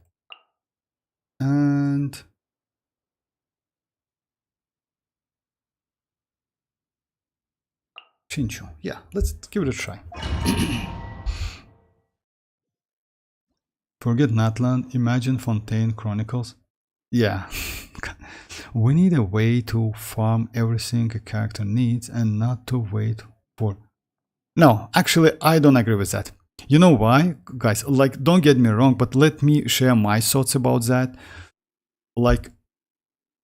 And Chinchu. Yeah, let's give it a try. Forget Natlan, imagine Fontaine Chronicles. Yeah. We need a way to farm everything a character needs and not to wait for... No, actually, I don't agree with that. You know why? Guys, like, don't get me wrong, but let me share my thoughts about that. Like,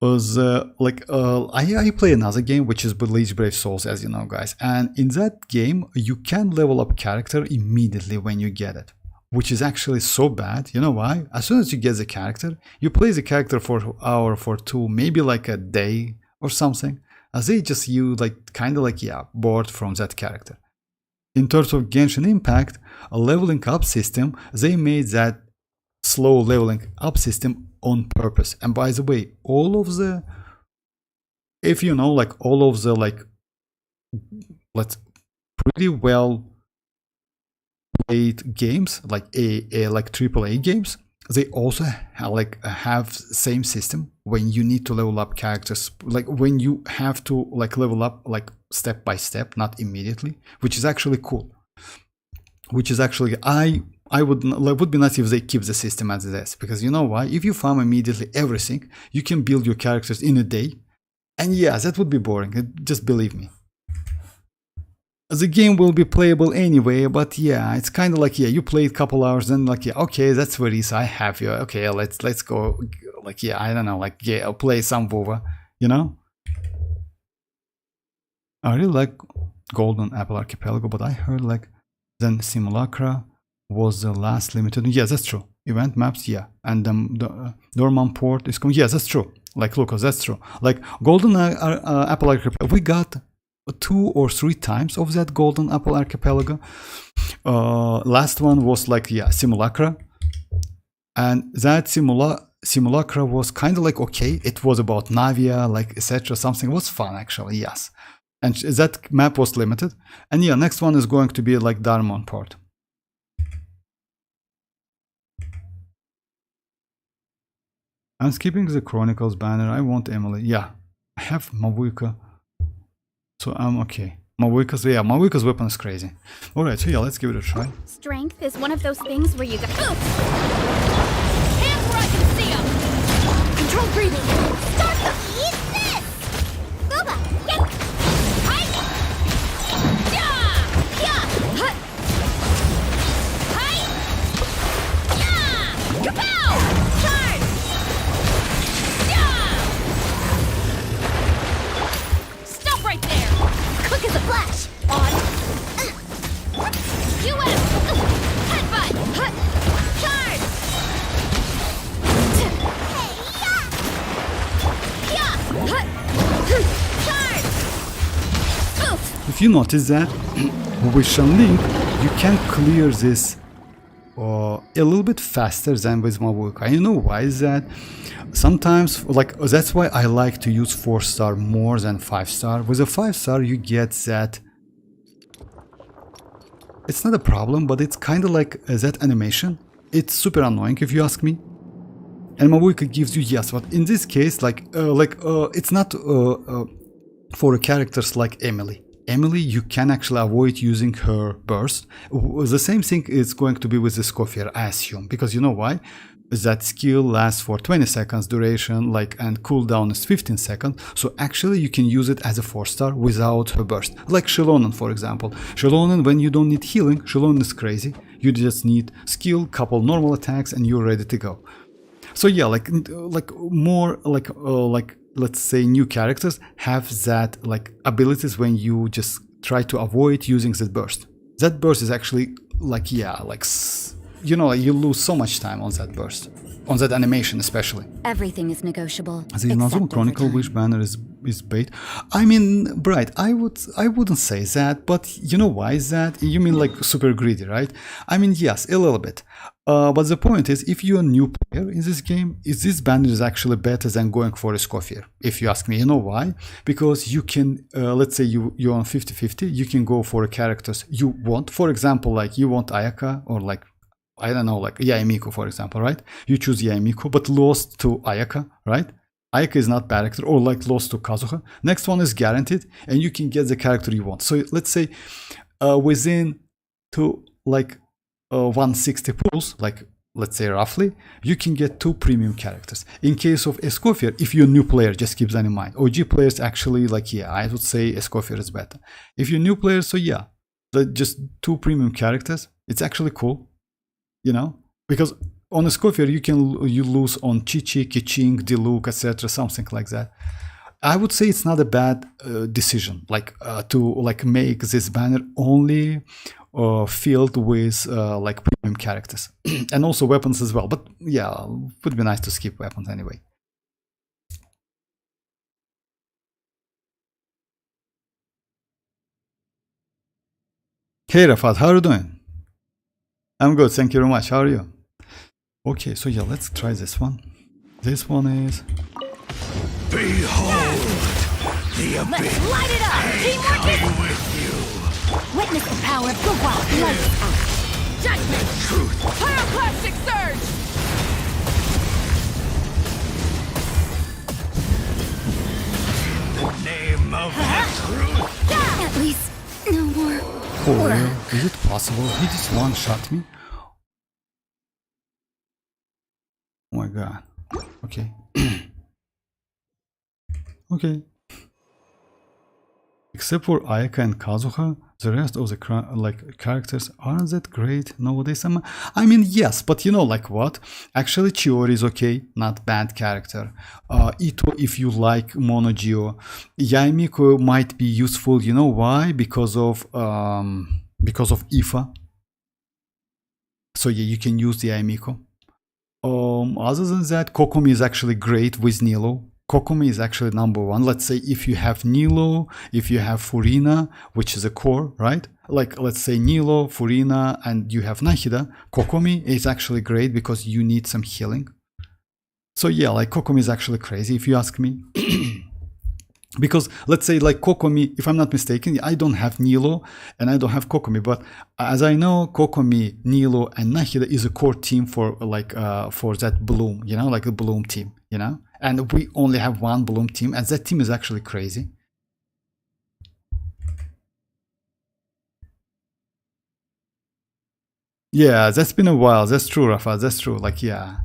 I play another game, which is Bleach Brave Souls, as you know, guys. And in that game, you can level up character immediately when you get it. Which is actually so bad. You know why? As soon as you get the character, you play the character for an hour, for two, maybe like a day or something. As they just you like kind of like, yeah, bored from that character. In terms of Genshin Impact, a leveling up system, they made that slow leveling up system on purpose. And by the way, all of the, if you know, like all of the like, let's pretty well played games, like like AAA games, they also have same system when you need to level up characters, like when you have to like level up like step by step, not immediately, which is actually cool. Which is actually I would be nice if they keep the system as this, because you know why? If you farm immediately everything, you can build your characters in a day, and yeah, that would be boring. Just believe me. The game will be playable anyway, but yeah, it's kind of like, yeah, you play a couple hours, then like, yeah, okay, that's very easy. I have you. Okay, let's go. Like, yeah, I don't know, like, yeah, I'll play some WuWa, you know. I really like Golden Apple Archipelago, but I heard like then Simulacra was the last limited. Yeah, that's true. Event maps, yeah, and the Dorman port is coming. Yeah, that's true. Like, Lucas, that's true. Like Golden Apple Archipelago, we got 2 or 3 times of that Golden Apple Archipelago. Last one was like, yeah, Simulacra, and that Simulacra was kind of like, okay, it was about Navia, like etc. Something was fun actually, yes, and that map was limited. And yeah, next one is going to be like Darmon port. I'm skipping the Chronicles banner. I want Emily. Yeah, I have Mavuika. So I'm okay. Mavuika's weapon is crazy. Alright, so yeah, let's give it a try. Strength is one of those things where you go. Hands where I can see them! Control breathing! Start the eat this! Booba! Get! Hi! Yeah! Yeah! Hut! Hi! Yeah! Kapow! Charge! Yeah! Stop right there! Quick as a flash! On! US! Headbutt! Hut! Charge! Hey, yeah! Yeah! Hut! Charge! Oof! If you notice that, with Shanlink, you can clear this a little bit faster than with Mavuika. You know why is that? Sometimes, like, that's why I like to use 4-star more than 5-star. With a 5-star, you get that. It's not a problem, but it's kind of like that animation. It's super annoying if you ask me. And mavuika gives you, yes, but in this case, it's not for characters like Emily. Emily, you can actually avoid using her burst. The same thing is going to be with the Scoffier, I assume, because you know why? That skill lasts for 20 seconds duration, and cooldown is 15 seconds. So actually you can use it as a 4-star without her burst. Like xilonen, for example. Xilonen, when you don't need healing, xilonen is crazy. You just need skill, couple normal attacks, and you're ready to go. So yeah, let's say new characters have that abilities when you just try to avoid using that burst. That burst is actually you lose so much time on that burst, on that animation especially. Everything is negotiable. The Inazuma Chronicle Wish banner is bait. I mean, Bright, I wouldn't say that, but you know why is that? You mean super greedy, right? I mean, yes, a little bit. But the point is, if you're a new player in this game, this banner is actually better than going for a Scoffier. If you ask me, you know why? Because you can, let's say you're on 50-50, you can go for characters you want. For example, you want Ayaka or I don't know, Yaemiko, for example, right? You choose Yaemiko, but lost to Ayaka, right? Ayaka is not bad character, or lost to Kazuha. Next one is guaranteed, and you can get the character you want. So let's say within 160 pulls, let's say roughly, you can get 2 premium characters. In case of Escoffier, if you're a new player, just keep that in mind. OG players actually I would say Escoffier is better. If you're a new player, so yeah, just 2 premium characters, it's actually cool. Because on a Scoffier you lose on Chichi, Kiching, Diluc, etc., something like that. I would say it's not a bad decision, to make this banner only filled with premium characters and also weapons as well. But yeah, it would be nice to skip weapons anyway. Hey Rafat, how are you doing? I'm good, thank you very much. How are you? Okay, so yeah, let's try this one. This one is... Behold the abyss. Let's light it up! Teamwork is... Come with you. Witness the power of the wild light out. Judgment! Truth. Pyroclastic surge! The name of the truth. At least, no more. For real? Is it possible? He just one-shot me? Oh my god. Okay. Okay. Except for Ayaka and Kazuha, the rest of the characters aren't that great nowadays. I mean, yes, but you know what? Actually, Chiori is okay, not bad character. Ito, if you like Monogeo. Yaemiko might be useful. You know why? Because of Ifa. So yeah, you can use the Yaemiko. Other than that, Kokomi is actually great with Nilo. Kokomi is actually #1. Let's say if you have Nilo, if you have Furina, which is a core, right? Let's say Nilo, Furina, and you have Nahida, Kokomi is actually great because you need some healing. So yeah, Kokomi is actually crazy if you ask me. Because let's say Kokomi, if I'm not mistaken, I don't have Nilo and I don't have Kokomi, but as I know, Kokomi, Nilo, and Nahida is a core team for that Bloom, a Bloom team, and we only have one Bloom team, and that team is actually crazy. Yeah, that's been a while. That's true, Rafa. That's true. Yeah.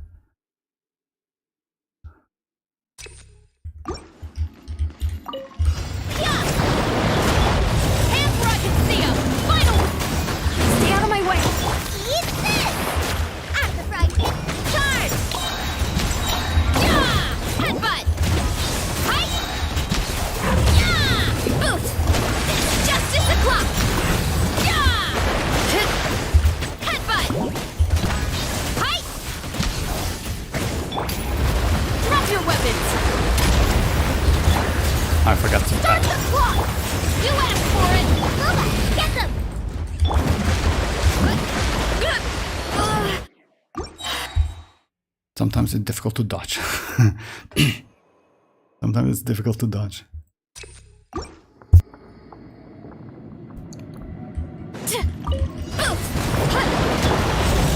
I forgot to start the clock. You asked for it. WuWa, get them. Sometimes it's difficult to dodge. Sometimes it's difficult to dodge.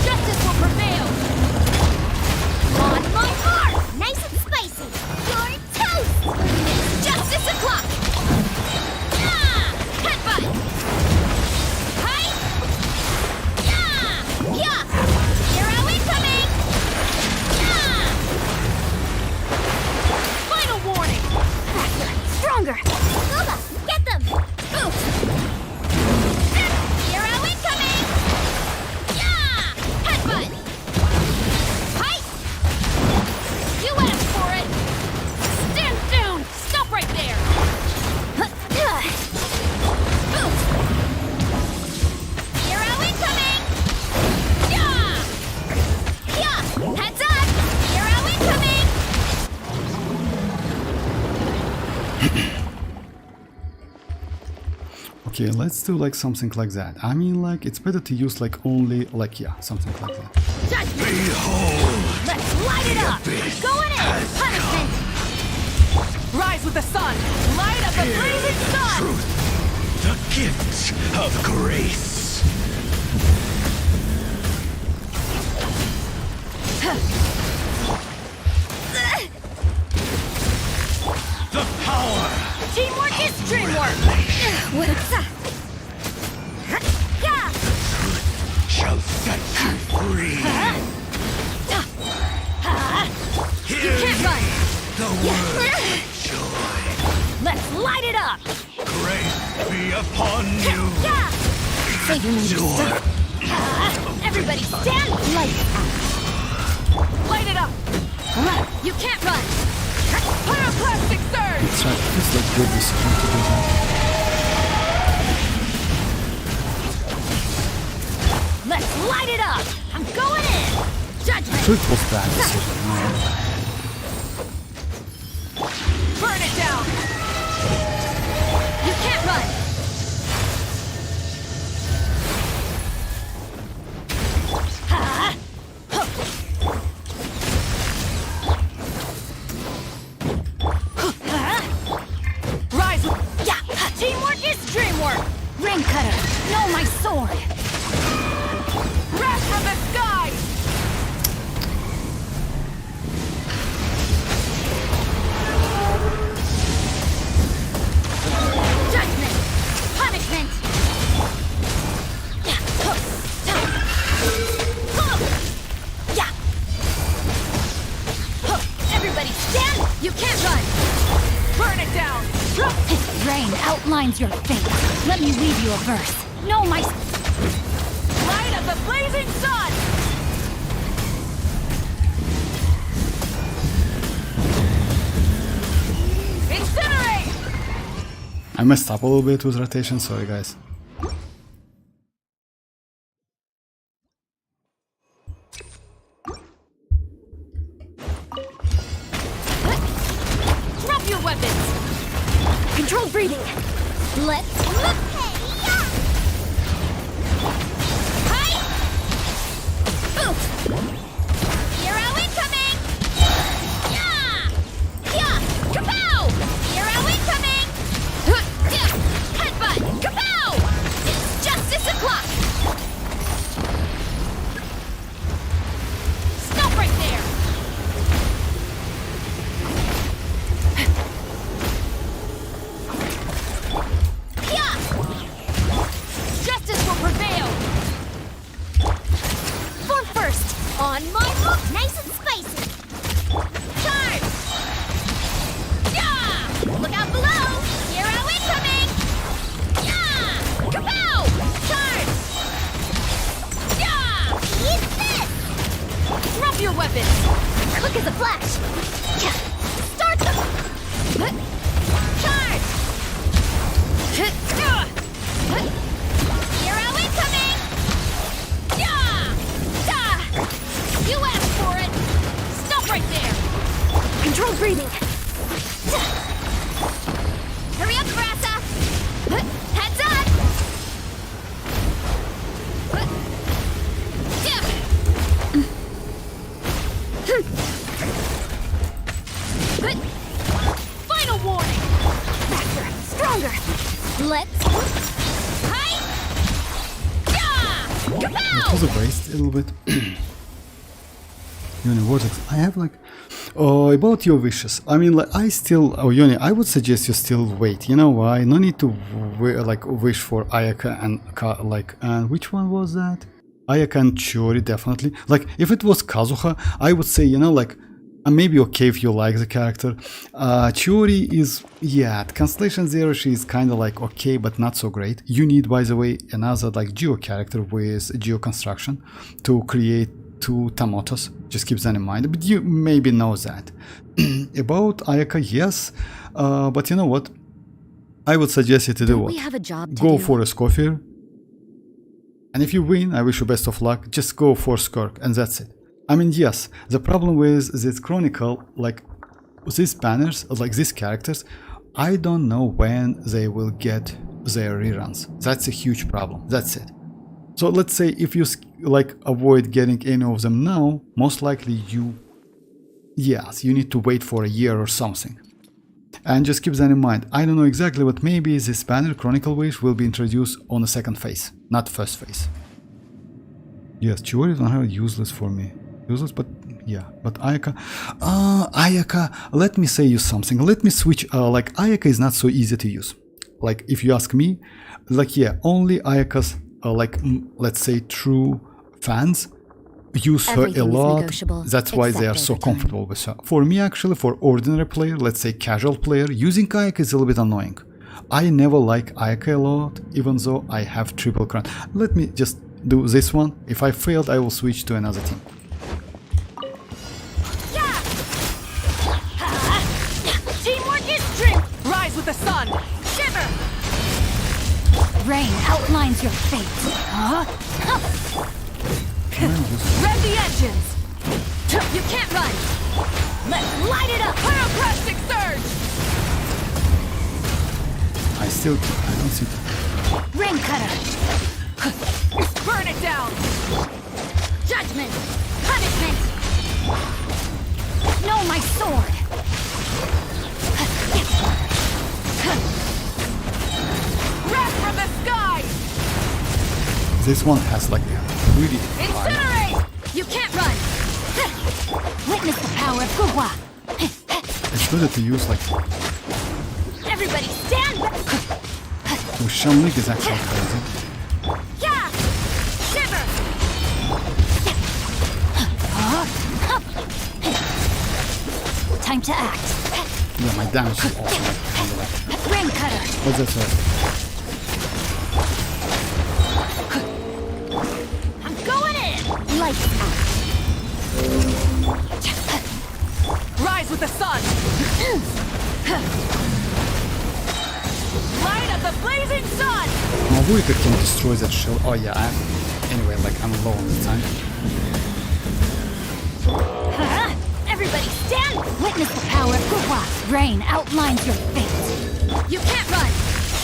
Justice will prevail. On my Okay, let's do like something like that. I mean, like it's better to use like only like yeah, something like that. Behold! Let's light it up! Going in! Punishment! Rise with the sun! Light up the blazing sun! Truth! The gift of grace! The power Teamwork is dreamwork! What's that? Yeah! shall set you free! You can't run! The word of joy! Let's light it up! Grace be upon you! Yeah! Save your Endure! Everybody stand! Light it up! Light it up! You can't run! Pyroclastic surge! It's like it's like good discipline to do that. Let's light it up! I'm going in! Judgment! So it was bad decision. Burn it down! You can't run! Rise with... Yeah! Teamwork is dreamwork! Rain cutter! No, my sword! Wrath from the sky! Judgment! Punishment! Yeah! Yeah! Everybody stand! You can't run! Burn it down! This rain outlines your fate. Let me read you a verse. No, my... Light of the blazing sun! Incinerate! I messed up a little bit with rotation, sorry guys. Drop your weapons! Controlled breathing! Let's look! Hi! Boom! Hero incoming! Yeah! Yeah! Kapow! Hero incoming! Headbutt! Kapow! It's justice o'clock! Stop right there! Yeah! Justice will prevail! For first, on my hook! Nice and spicy! Charge! Yeah! Look out below! Hero incoming! Yeah! Kapow! Charge! Yeah! Eat this! Drop your weapons! Quick as a flash! Yeah! Start the... Charge! Hero incoming! Yeah! You asked for it! Stop right there! Controlled breathing! Hurry up, Grassa! Heads up! Final warning! Faster! Stronger! Let's... Hi! Yeah! It Kapow! was a waste a little bit. Yoni, Vortex, I have like... Oh, about your wishes. I mean, like, I still... Oh, Yoni, I would suggest you still wait. You know why? No need to, like, wish for Ayaka and... like, and which one was that? Ayaka and Chiori, definitely. Like, if it was Kazuha, I would say, you know, like... maybe okay if you like the character. Chiori is, yeah, at Constellation Zero she is kind of like okay, but not so great. You need, by the way, another like Geo character with Geo construction to create two Tamotos. Just keep that in mind, but you maybe know that. About Ayaka, yes, but you know what? I would suggest you to do what? We have a job to go do. for a Scofier, and if you win, I wish you best of luck. Just go for Skirk, and that's it. I mean, yes, the problem with this Chronicle, like these banners, like these characters, I don't know when they will get their reruns. That's a huge problem. That's it. So let's say if you like avoid getting any of them now, most likely you need to wait for a year or something. And just keep that in mind. I don't know exactly, but maybe this banner Chronicle Wish will be introduced on the second phase, not first phase. Yes, Chiori is not useless for me. Useless, but yeah. But Ayaka, Ayaka. Let me say you something. Let me switch. Like Ayaka is not so easy to use. Like if you ask me, like yeah, only Ayaka's let's say true fans use her a lot. That's why they are so comfortable with her. For me, actually, for ordinary player, let's say casual player, using Ayaka is a little bit annoying. I never like Ayaka a lot, even though I have triple crown. Let me just do this one. If I failed, I will switch to another team. Teamwork is strength. Rise with the sun. Shiver. Rain outlines your fate. Huh? Rev the engines. You can't run. Let's light it up. Pyroclastic surge. I don't see. Rain cutter. Burn it down. Judgment. Punishment. No, my sword. Wrath from the sky. This one has like a really high. Incinerate. You can't run. Witness the power of WuWa. It's better to use like. Everybody stand back. Oh, Shamlik is actually crazy. Yeah. Shiver. Time to act. Yeah, my damage is also like kind of like. Rain cutter. What's that sword? I'm going in. Lights out. Rise with the sun. Light up the blazing sun. Mavuika can destroy that shell. Oh yeah, anyway, like I'm low on the time. Everybody stand! Witness the power of WuWa. Rain outlines your fate. You can't run!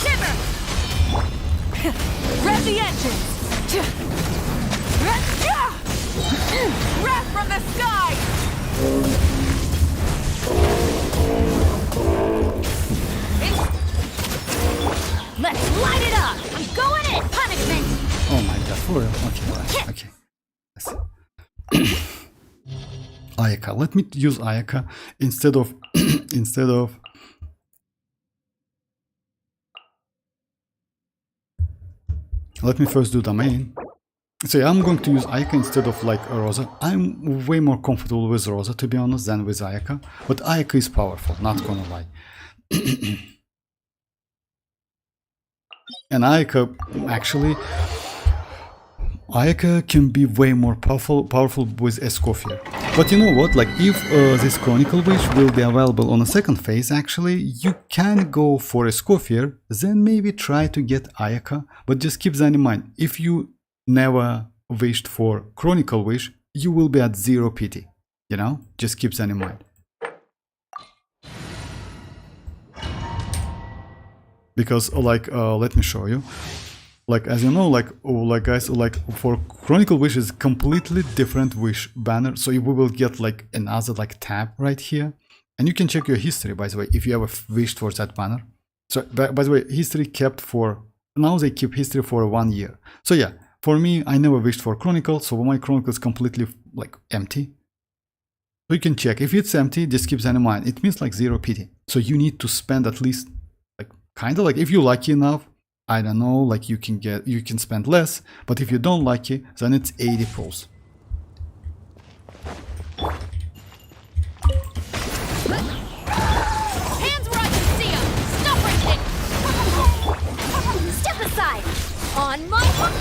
Shiver! Rev the engines. Wrath from the sky. Let's light it up! I'm going in! Punishment! Oh my god, for real? Okay, right. Okay. Ayaka. Let me use Ayaka instead of let me first do the main. So yeah, I'm going to use Ayaka instead of like Rosa. I'm way more comfortable with Rosa, to be honest, than with Ayaka. But Ayaka is powerful, not gonna lie. And Ayaka, actually, Ayaka can be way more powerful with Escoffier. But you know what, like if this Chronicle Wish will be available on a second phase, actually, you can go for Escoffier, then maybe try to get Ayaka, but just keep that in mind. If you never wished for Chronicle Wish, you will be at 0 pity, you know? Just keep that in mind. Because like, let me show you. Like, as you know, like guys, like for Chronicle Wish is completely different wish banner. So we will get like another like tab right here. And you can check your history, by the way, if you ever wished for that banner. So by the way, history kept for, now they keep history for 1 year. So yeah, for me, I never wished for Chronicle. So my Chronicle is completely like empty. So you can check. If it's empty, just keep that in mind. It means like 0 pity. So you need to spend at least like kind of like, if you're lucky enough, I don't know, like you can spend less, but if you don't like it, then it's 80 pulls. Hands where I can see 'em! Stop racing! Step aside! On my hook!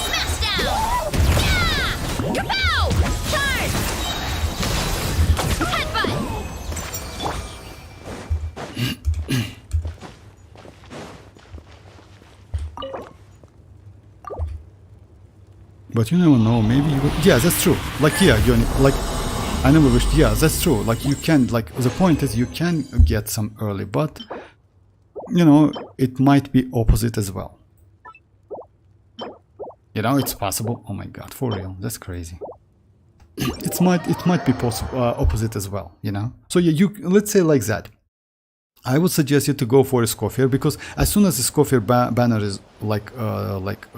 Smash down! Yeah! Kapow! Charge! Headbutt! But you never know, maybe you would, yeah, that's true. Like, yeah, like, I never wished, yeah, that's true. Like, you can, like, the point is you can get some early, but you know, it might be opposite as well. You know, it's possible. Oh my god, for real, that's crazy. It might be possible opposite as well, you know. So yeah, you let's say like that. I would suggest you to go for a Scoffier, because as soon as the Scoffier banner is like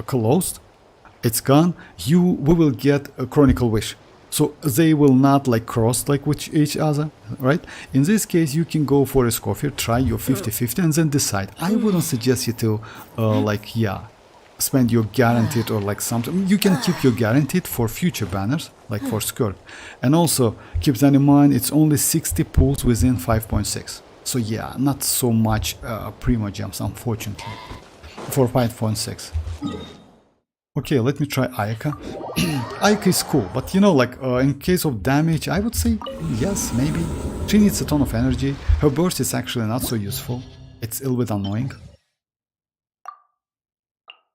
closed, it's gone. We will get a Chronicle Wish, so they will not like cross like with each other, right? In this case, you can go for a Scoffier, try your 50-50, and then decide. I wouldn't suggest you to like spend your guaranteed or like something. You can keep your guaranteed for future banners, like for Skirk. And also keep that in mind, it's only 60 pulls within 5.6. So yeah, not so much primogems, unfortunately, for 5.6. Okay, let me try Ayaka. Ayaka is cool, but you know, like in case of damage, I would say yes, maybe. She needs a ton of energy. Her burst is actually not so useful. It's a little bit annoying.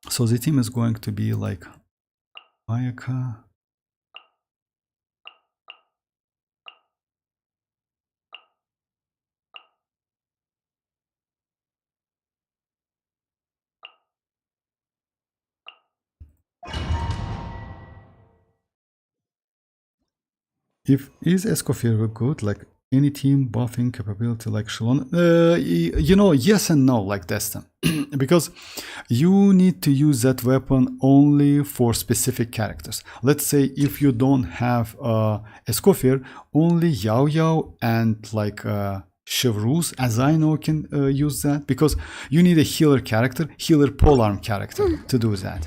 So the team is going to be like Ayaka. Is Escoffier good? Like any team buffing capability like xilonen? You know, yes and no, like Destin. Because you need to use that weapon only for specific characters. Let's say if you don't have Escoffier, only Yao Yao and like Chevreuse, as I know, can use that, because you need a healer character, healer polearm character to do that.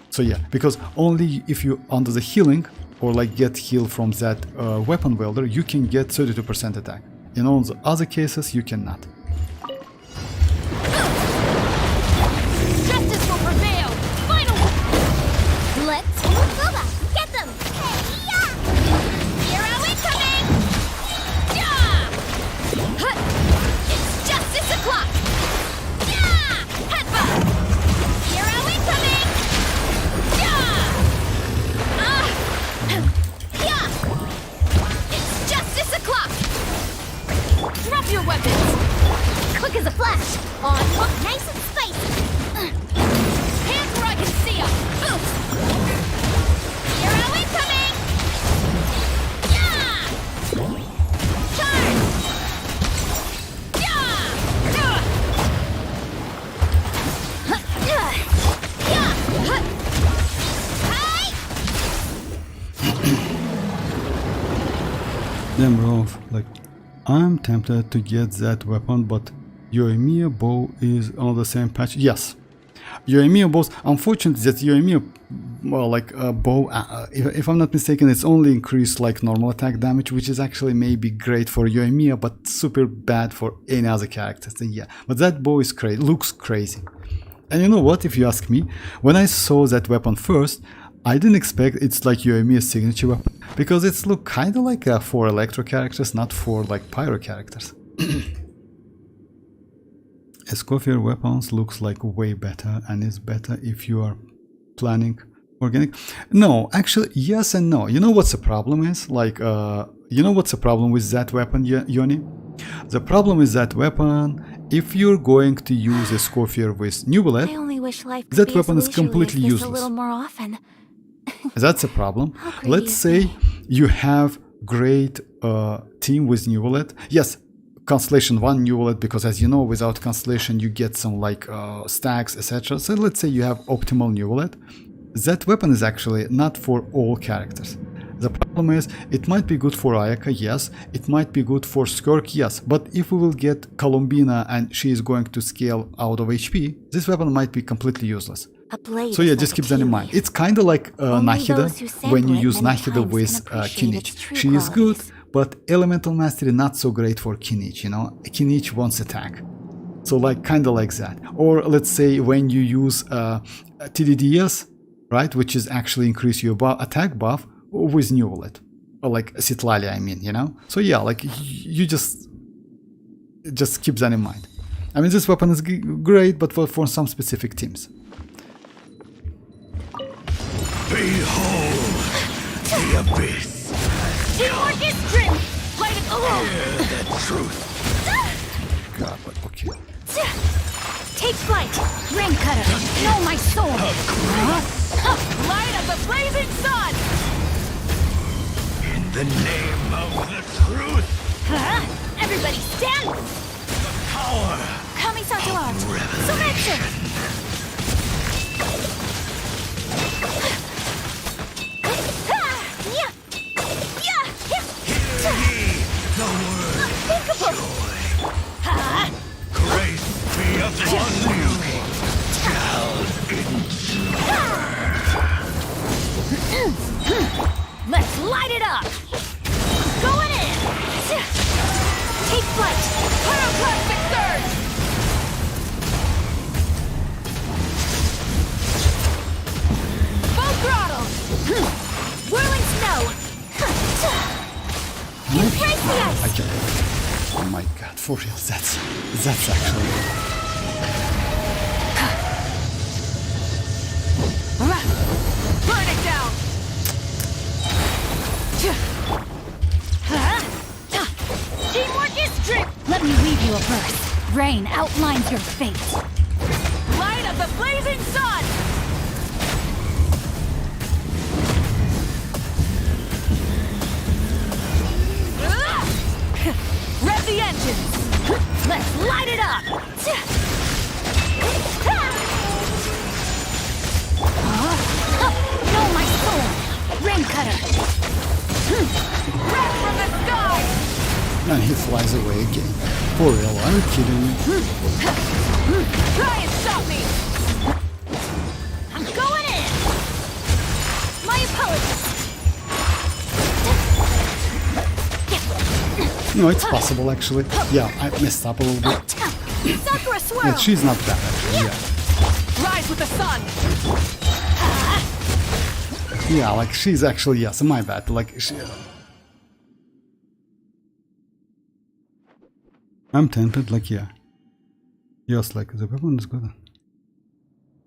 So yeah, because only if you under the healing or like get heal from that weapon wielder, you can get 32% attack. In all the other cases, you cannot. Justice will prevail! Final! Let's WuWa! Get them! Hey-ya! Hero incoming! Yeah! Hut! It's justice o'clock! Yeah! Headbutt! Hero incoming! Yeah! Yeah! It's justice o'clock! Drop your weapons! Quick as a flash! On hook, nice and spicy! Hands where I can see them! Hero incoming! Yeah! Charge! Yeah! Yeah! Hey! Damn bro, like I'm tempted to get that weapon, but Yoimiya bow is on the same patch. Yes, Yoimiya bows. Unfortunately, that Yoimiya, well, like bow, if I'm not mistaken, it's only increased like normal attack damage, which is actually maybe great for Yoimiya, but super bad for any other characters. Then yeah, but that bow is crazy, looks crazy. And you know what? If you ask me, when I saw that weapon first, I didn't expect it's like Yoimiya's signature weapon, because it's look kind of like for electro characters, not for like pyro characters. Escoffier weapons looks like way better, and is better if you are planning organic. No, actually, yes and no. You know what's the problem is? Like, you know what's the problem with that weapon, Yoni? The problem with that weapon, if you're going to use Escoffier with new bullet, I only wish life could that be weapon as is completely leisurely as this useless. a little more often. That's a problem. greedy Let's of say me. you have great team with new wallet. Yes, Constellation 1 new wallet, because as you know, without Constellation you get some like stacks, etc. So let's say you have optimal new wallet. That weapon is actually not for all characters. The problem is, it might be good for Ayaka, yes. It might be good for Skirk, yes. But if we will get Columbina and she is going to scale out of HP, this weapon might be completely useless. A blade So yeah, is just like keep a that in tea mind. leaf. It's kind of like Only those who Nahida sample when you it use many Nahida times with can appreciate its Kinich. true She is good, qualities. but Elemental Mastery not so great for Kinich, you know? Kinich wants attack. So like kind of like that. Or let's say when you use TDDS, right, which is actually increase your attack buff with new wallet. Or like citlali, I mean, you know? So yeah, like you just keep that in mind. I mean, this weapon is great, but for some specific teams. Behold the abyss. Teamwork is strength! Fight it alone! Hear the truth. God, but okay. know my soul. Light of the blazing sun! In the name of the truth, Everybody stand! power Kami-santo art! Selection! hear ye the word joy. Grace be upon you. Shall Let's light it up! Going in! Take flight! Pyroclastic surge! Full throttle! Whirling snow! Embrace the ice! I can't. Oh my god, for real, that's actually... Burn it down! Teamwork is strength! Let me leave you a verse. Rain outlines your fate. Light of the blazing sun! Rev the engines! Let's light it up! Know my soul! Rain cutter! Breath from the sky! And he flies away again. For real, are you kidding me? Try and stop me! I'm going in! My apologies! No, it's possible actually. Yeah, I messed up a little bit. Sakura swirl! Yeah, she's not bad actually, yeah. Rise with the sun! Yeah, like she's actually, yes, my bad. Like she... I'm tempted, like yeah. Yes, like the weapon is good.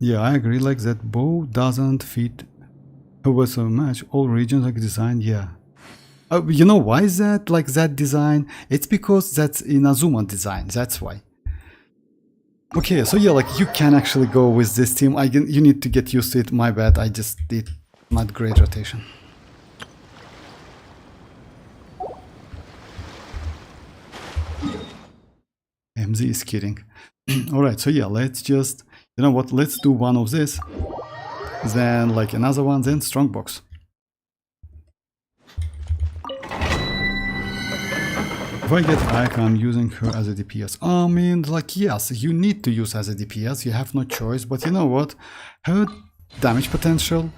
Yeah, I agree, like that bow doesn't fit over so much. All regions like designed, yeah. You know why is that like that design? It's because that's Inazuma design, that's why. Okay, so yeah, like you can actually go with this team. You need to get used to it, my bad, I just did not great rotation. MZ is kidding. Alright, so yeah, let's just, you know what, let's do one of this, then like another one, then strongbox. If I get Ayaka, I'm using her as a DPS. I mean, like, yes, you need to use as a DPS, you have no choice, but you know what, her damage potential,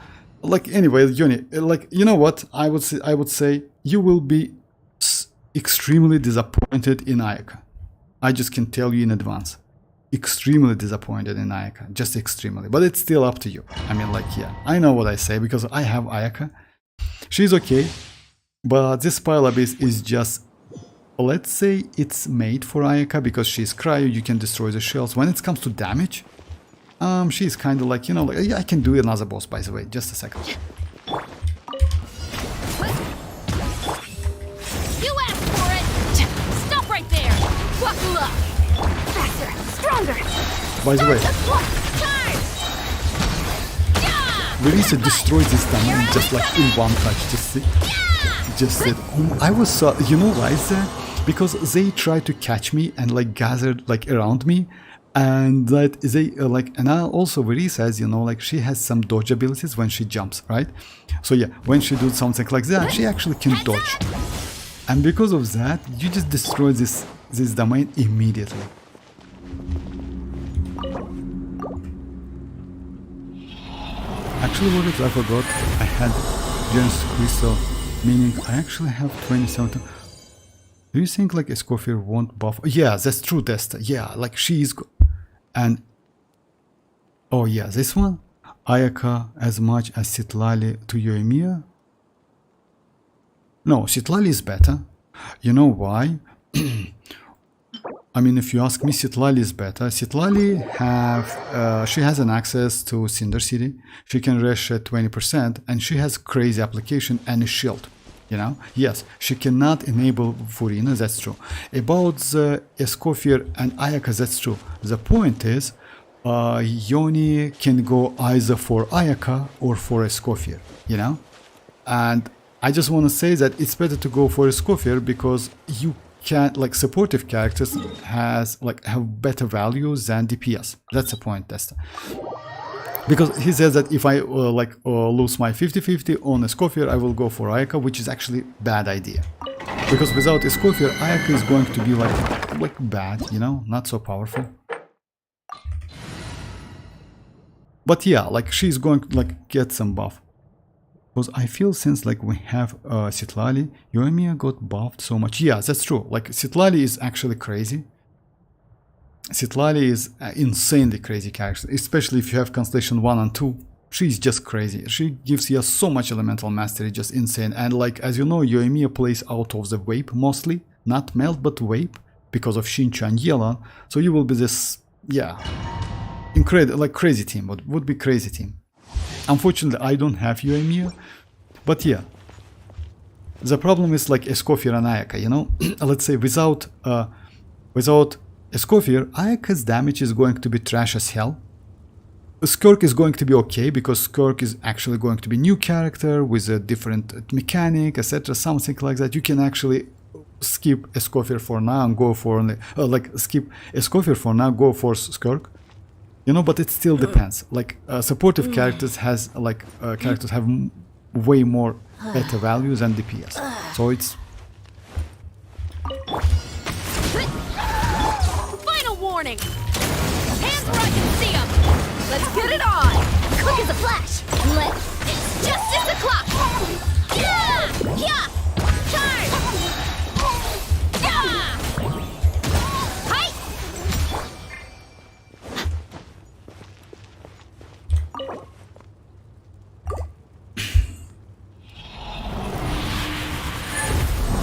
like, anyway, Yoni, like, you know what, I would say you will be extremely disappointed in Ayaka. I just can tell you in advance. Extremely disappointed in Ayaka, just extremely, but it's still up to you. I mean, like, yeah, I know what I say because I have Ayaka. She's okay, but this Pile Abyss is just, let's say it's made for Ayaka because she's cryo, you can destroy the shells. When it comes to damage, she's kind of like, you know, like, yeah, I can do another boss, by the way, just a second. You asked for it! Stop right there! Buckle up! Faster! Stronger! By the way, Release destroyed this diamond just like in one touch, just said, I was so, you know why is that? Because they tried to catch me and like gathered like around me, and that they like, and also Viri says, you know, like she has some dodge abilities when she jumps, right? So yeah, when she does something like that, she actually can dodge, and because of that, you just destroy this domain immediately. Actually, what if I forgot? I had Gems Crystal, meaning I actually have 27. Do you think like Escoffier won't buff? Yeah, that's true, Desta. Yeah, like she is. And oh yeah, this one, Ayaka as much as Citlali to Yoimiya. No, Citlali is better. You know why? I mean, if you ask me, Citlali is better. Citlali she has an access to Cinder City. She can rush at 20%, and she has crazy application and a shield. You know, yes, she cannot enable Furina. That's true. About the Escoffier and Ayaka, that's true. The point is, Yoni can go either for Ayaka or for Escoffier, you know? And I just want to say that it's better to go for Escoffier because you can, like, supportive characters have better values than DPS. That's the point, Tester. Because he says that if I lose my 50-50 on Escoffier, I will go for Ayaka, which is actually bad idea. Because without Escoffier, Ayaka is going to be like bad, you know, not so powerful. But yeah, like she's going to like get some buff. Because I feel since like we have citlali, Yoimiya got buffed so much. Yeah, that's true. Like citlali is actually crazy. Citlali is insanely crazy character, especially if you have Constellation 1 and 2. She's just crazy. She gives you so much elemental mastery, just insane. And like, as you know, Yoimiya plays out of the Vape mostly. Not Melt, but Vape, because of Shinchu and Yelan. So you will be this, yeah, incredible, like crazy team, but would be crazy team. Unfortunately, I don't have Yoimiya, but yeah. The problem is like Escoffier and Ayaka, you know? Let's say without Escoffier, Ayaka's damage is going to be trash as hell. Skirk is going to be okay because Skirk is actually going to be new character with a different mechanic, etc. Something like that. You can actually skip Escoffier for now and go for skip Escoffier for now, go for Skirk. You know, but it still depends. Like supportive characters characters have way more better values than DPS. So it's Final warning! Hands where I can see them! Let's get it on! Quick as a flash! It's just the clock! Yeah! Yeah! Charge! Yeah! Hi!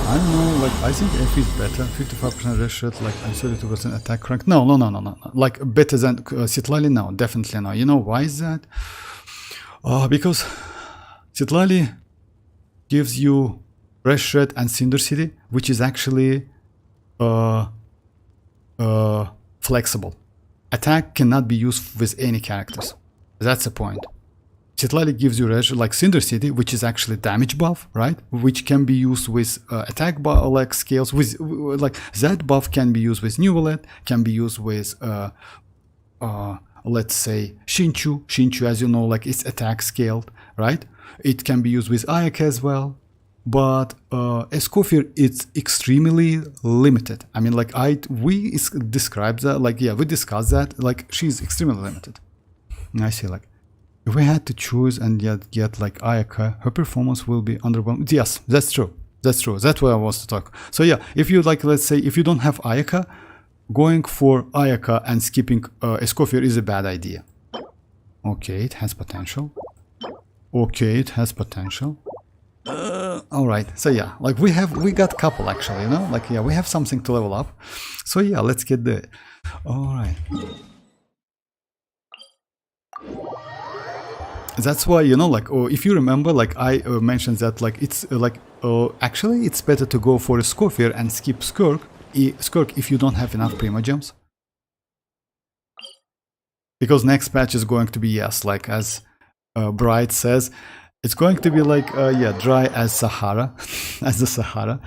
I don't know, like I think F is better, 55% rush rate, like I'm 32% attack rank. No. Like better than citlali? No, definitely no. You know why is that? Because citlali gives you rush rate and cinder city, which is actually flexible. Attack cannot be used with any characters. That's the point. Citlali gives you like Cinder City, which is actually damage buff, right? Which can be used with attack buff, like scales. With like that buff can be used with Nuvalet, can be used with let's say Shinchu. Shinchu, as you know, like it's attack scaled, right? It can be used with Ayaka as well. But Escoffier, it's extremely limited. I mean, like we described that, like yeah, we discussed that. Like she's extremely limited. And I see, like. If we had to choose and yet get like Ayaka, her performance will be underwhelming. Yes, that's true. That's true. That's what I was to talk. So yeah, if you like, let's say, if you don't have Ayaka, going for Ayaka and skipping Escoffier is a bad idea. Okay, it has potential. Okay, it has potential. All right. So yeah, like we got couple actually, you know, like yeah, we have something to level up. So yeah, let's get there. All right. That's why, you know, like, if you remember, like I mentioned that, like it's actually it's better to go for a Escoffier and skip Skirk if you don't have enough Primogems. Because next patch is going to be, yes, like as Bright says, it's going to be like, yeah, dry as Sahara, as the Sahara.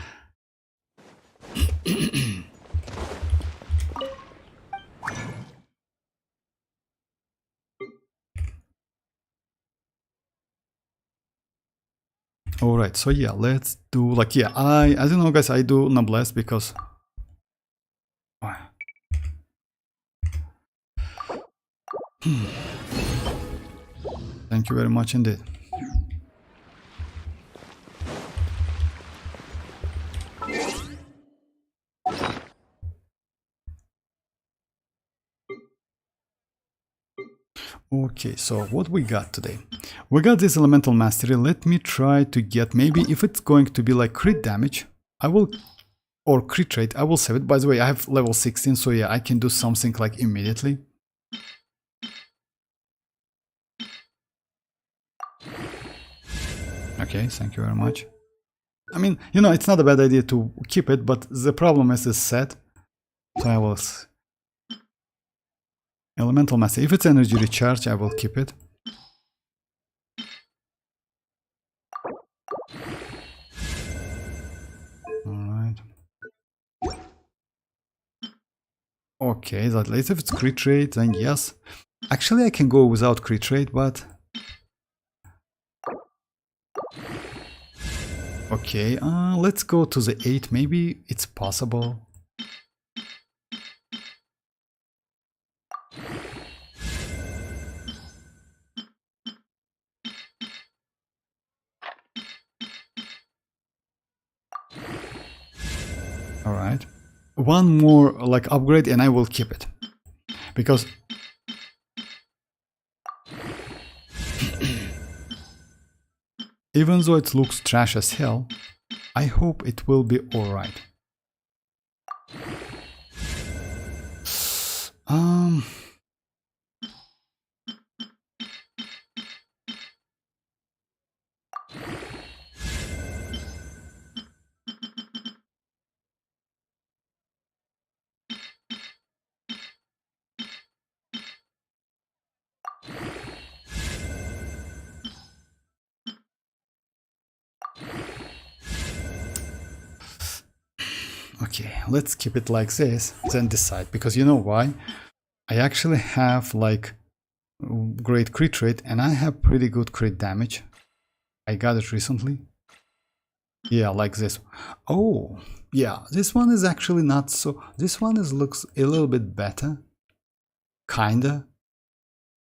Alright, so yeah, let's do like, yeah, as you know guys, I do Noblesse because thank you very much indeed. Okay, so what we got today? We got this elemental mastery. Let me try to get, maybe if it's going to be like crit damage, I will, or crit rate, I will save it. By the way, I have level 16, so yeah, I can do something like immediately. Okay, thank you very much. I mean, you know, it's not a bad idea to keep it, but the problem is it's set. So I will... Elemental master. If it's energy recharge, I will keep it. Alright. Okay, that later if it's crit rate, then yes. Actually, I can go without crit rate, but... Okay, let's go to the 8. Maybe it's possible. Alright. One more like upgrade and I will keep it. Because even though it looks trash as hell, I hope it will be alright. Okay, let's keep it like this, then decide. Because you know why? I actually have like great crit rate and I have pretty good crit damage. I got it recently. Yeah, like this. Oh, yeah, this one is actually not so... This one looks a little bit better. Kinda.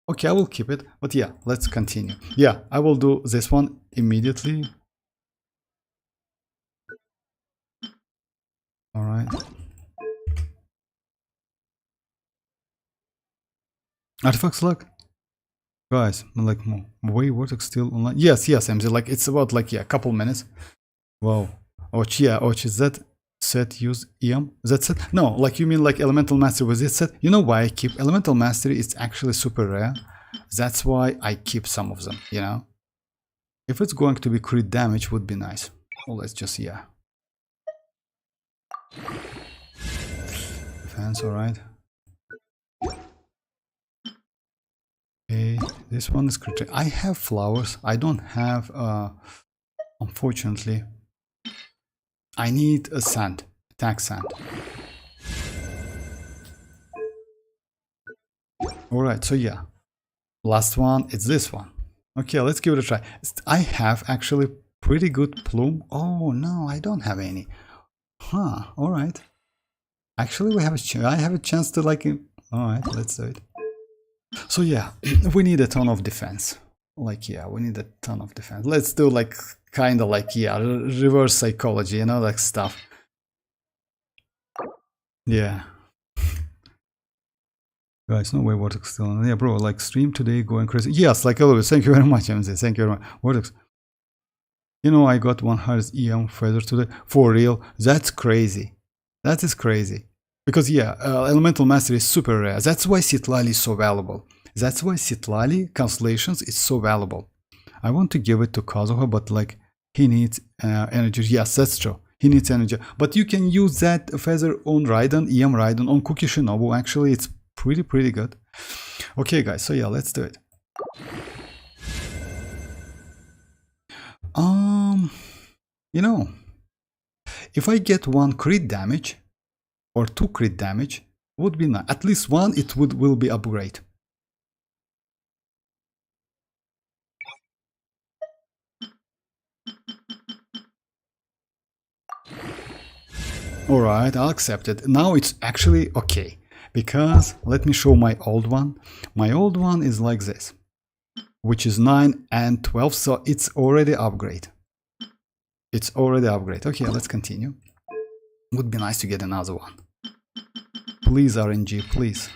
Okay, I will keep it. But yeah, let's continue. Yeah, I will do this one immediately. Alright. Artifacts luck. Guys, like way vortex still online. Yes, MZ, like it's about like a couple minutes. Wow. Och, yeah, Och, is that set use EM? Is that set? No, like you mean like elemental mastery was it set? You know why I keep elemental mastery? It's actually super rare. That's why I keep some of them, you know? If it's going to be crit damage would be nice. Well, let's just, yeah. Defense, alright. Okay, this one is crit. I have flowers. I don't have, unfortunately. I need a sand, attack sand. Alright, so yeah. Last one, it's this one. Okay, let's give it a try. I have actually pretty good plume. Oh no, I don't have any. Huh, alright. Actually, I have a chance to like it. Alright, let's do it. So yeah, we need a ton of defense. Like, yeah, we need a ton of defense. Let's do like, kind of like, yeah, reverse psychology, you know, like stuff. Yeah. Guys, no way Vortex still on. Yeah, bro, like stream today going crazy. Yes, like always. Thank you very much, MZ. Thank you very much. Vortex. You know, I got 100 EM feather today. For real. That's crazy. That is crazy. Because, yeah, elemental mastery is super rare. That's why citlali is so valuable. That's why citlali constellations is so valuable. I want to give it to Kazuha, but like, he needs energy. Yes, that's true. He needs energy. But you can use that feather on Raiden, EM Raiden, on Kuki Shinobu. Actually, it's pretty good. Okay, guys, so yeah, let's do it. You know, if I get 1 crit damage or 2 crit damage, would be nice. At least 1, it will be upgrade. Alright, I'll accept it. Now it's actually okay. Because, let me show my old one. My old one is like this. Which is 9 and 12, so it's already upgrade. It's already upgrade. Okay, let's continue. Would be nice to get another one. Please, RNG, please.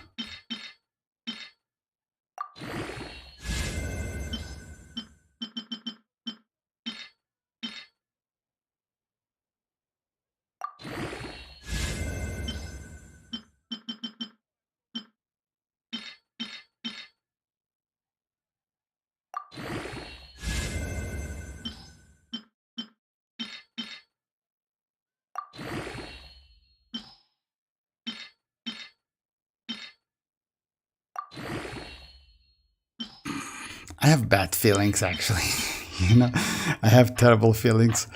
I have bad feelings actually. You know, I have terrible feelings.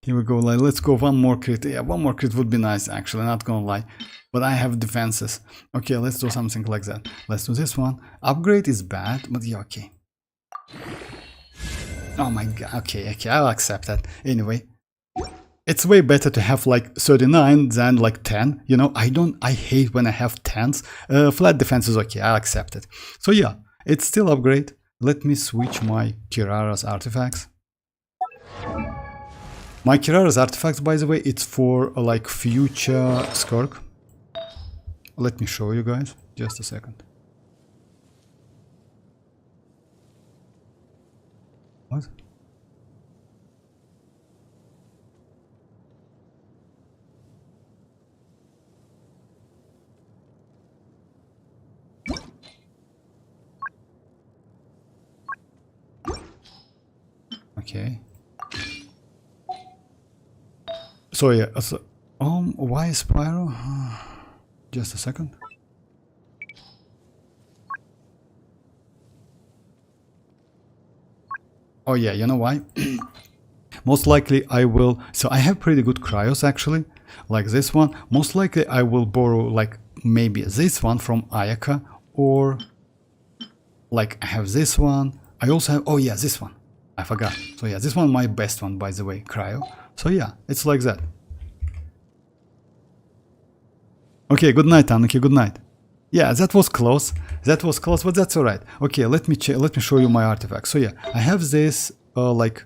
Here we go, like, let's go one more crit. Yeah, one more crit would be nice actually, not gonna lie. But I have defenses. Okay, let's do something like that. Let's do this one. Upgrade is bad, but yeah, okay. Oh my god, okay, I'll accept that. Anyway, it's way better to have like 39 than like 10, you know. I hate when I have 10s. Flat defense is okay, I'll accept it. So yeah, it's still upgrade. Let me switch my Kirara's artifacts. My Kirara's artifacts, by the way, it's for like future skirk. Let me show you guys, just a second. What? Okay. So yeah, why Spyro? Just a second. Oh yeah, you know why? Most likely I will, so I have pretty good cryos actually, like this one. Most likely I will borrow like maybe this one from Ayaka, or like I have this one. I also have, oh yeah, this one. I forgot. So yeah, this one my best one, by the way, cryo. So yeah, it's like that. Okay, good night, Tanuki, good night. Yeah, that was close. That was close, but that's alright. Okay, let me show you my artifacts. So yeah, I have this like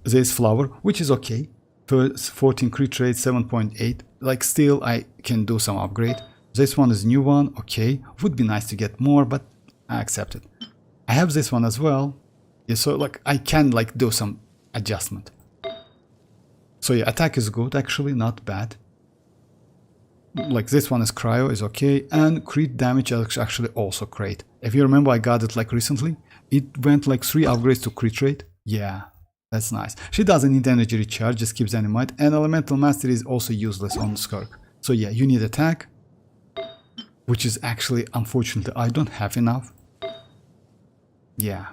this flower, which is okay. 14 crit rate, 7.8. Like still I can do some upgrade. This one is new one, okay. Would be nice to get more, but I accept it. I have this one as well. Yeah, so like I can like do some adjustment. So yeah, attack is good actually, not bad. Like this one is cryo, is okay, and crit damage is actually also great. If you remember, I got it like recently. It went like 3 upgrades to crit rate. Yeah, that's nice. She doesn't need energy recharge, just keeps dynamite, and elemental mastery is also useless on skirk. So yeah, you need attack, which is actually, unfortunately, I don't have enough. Yeah,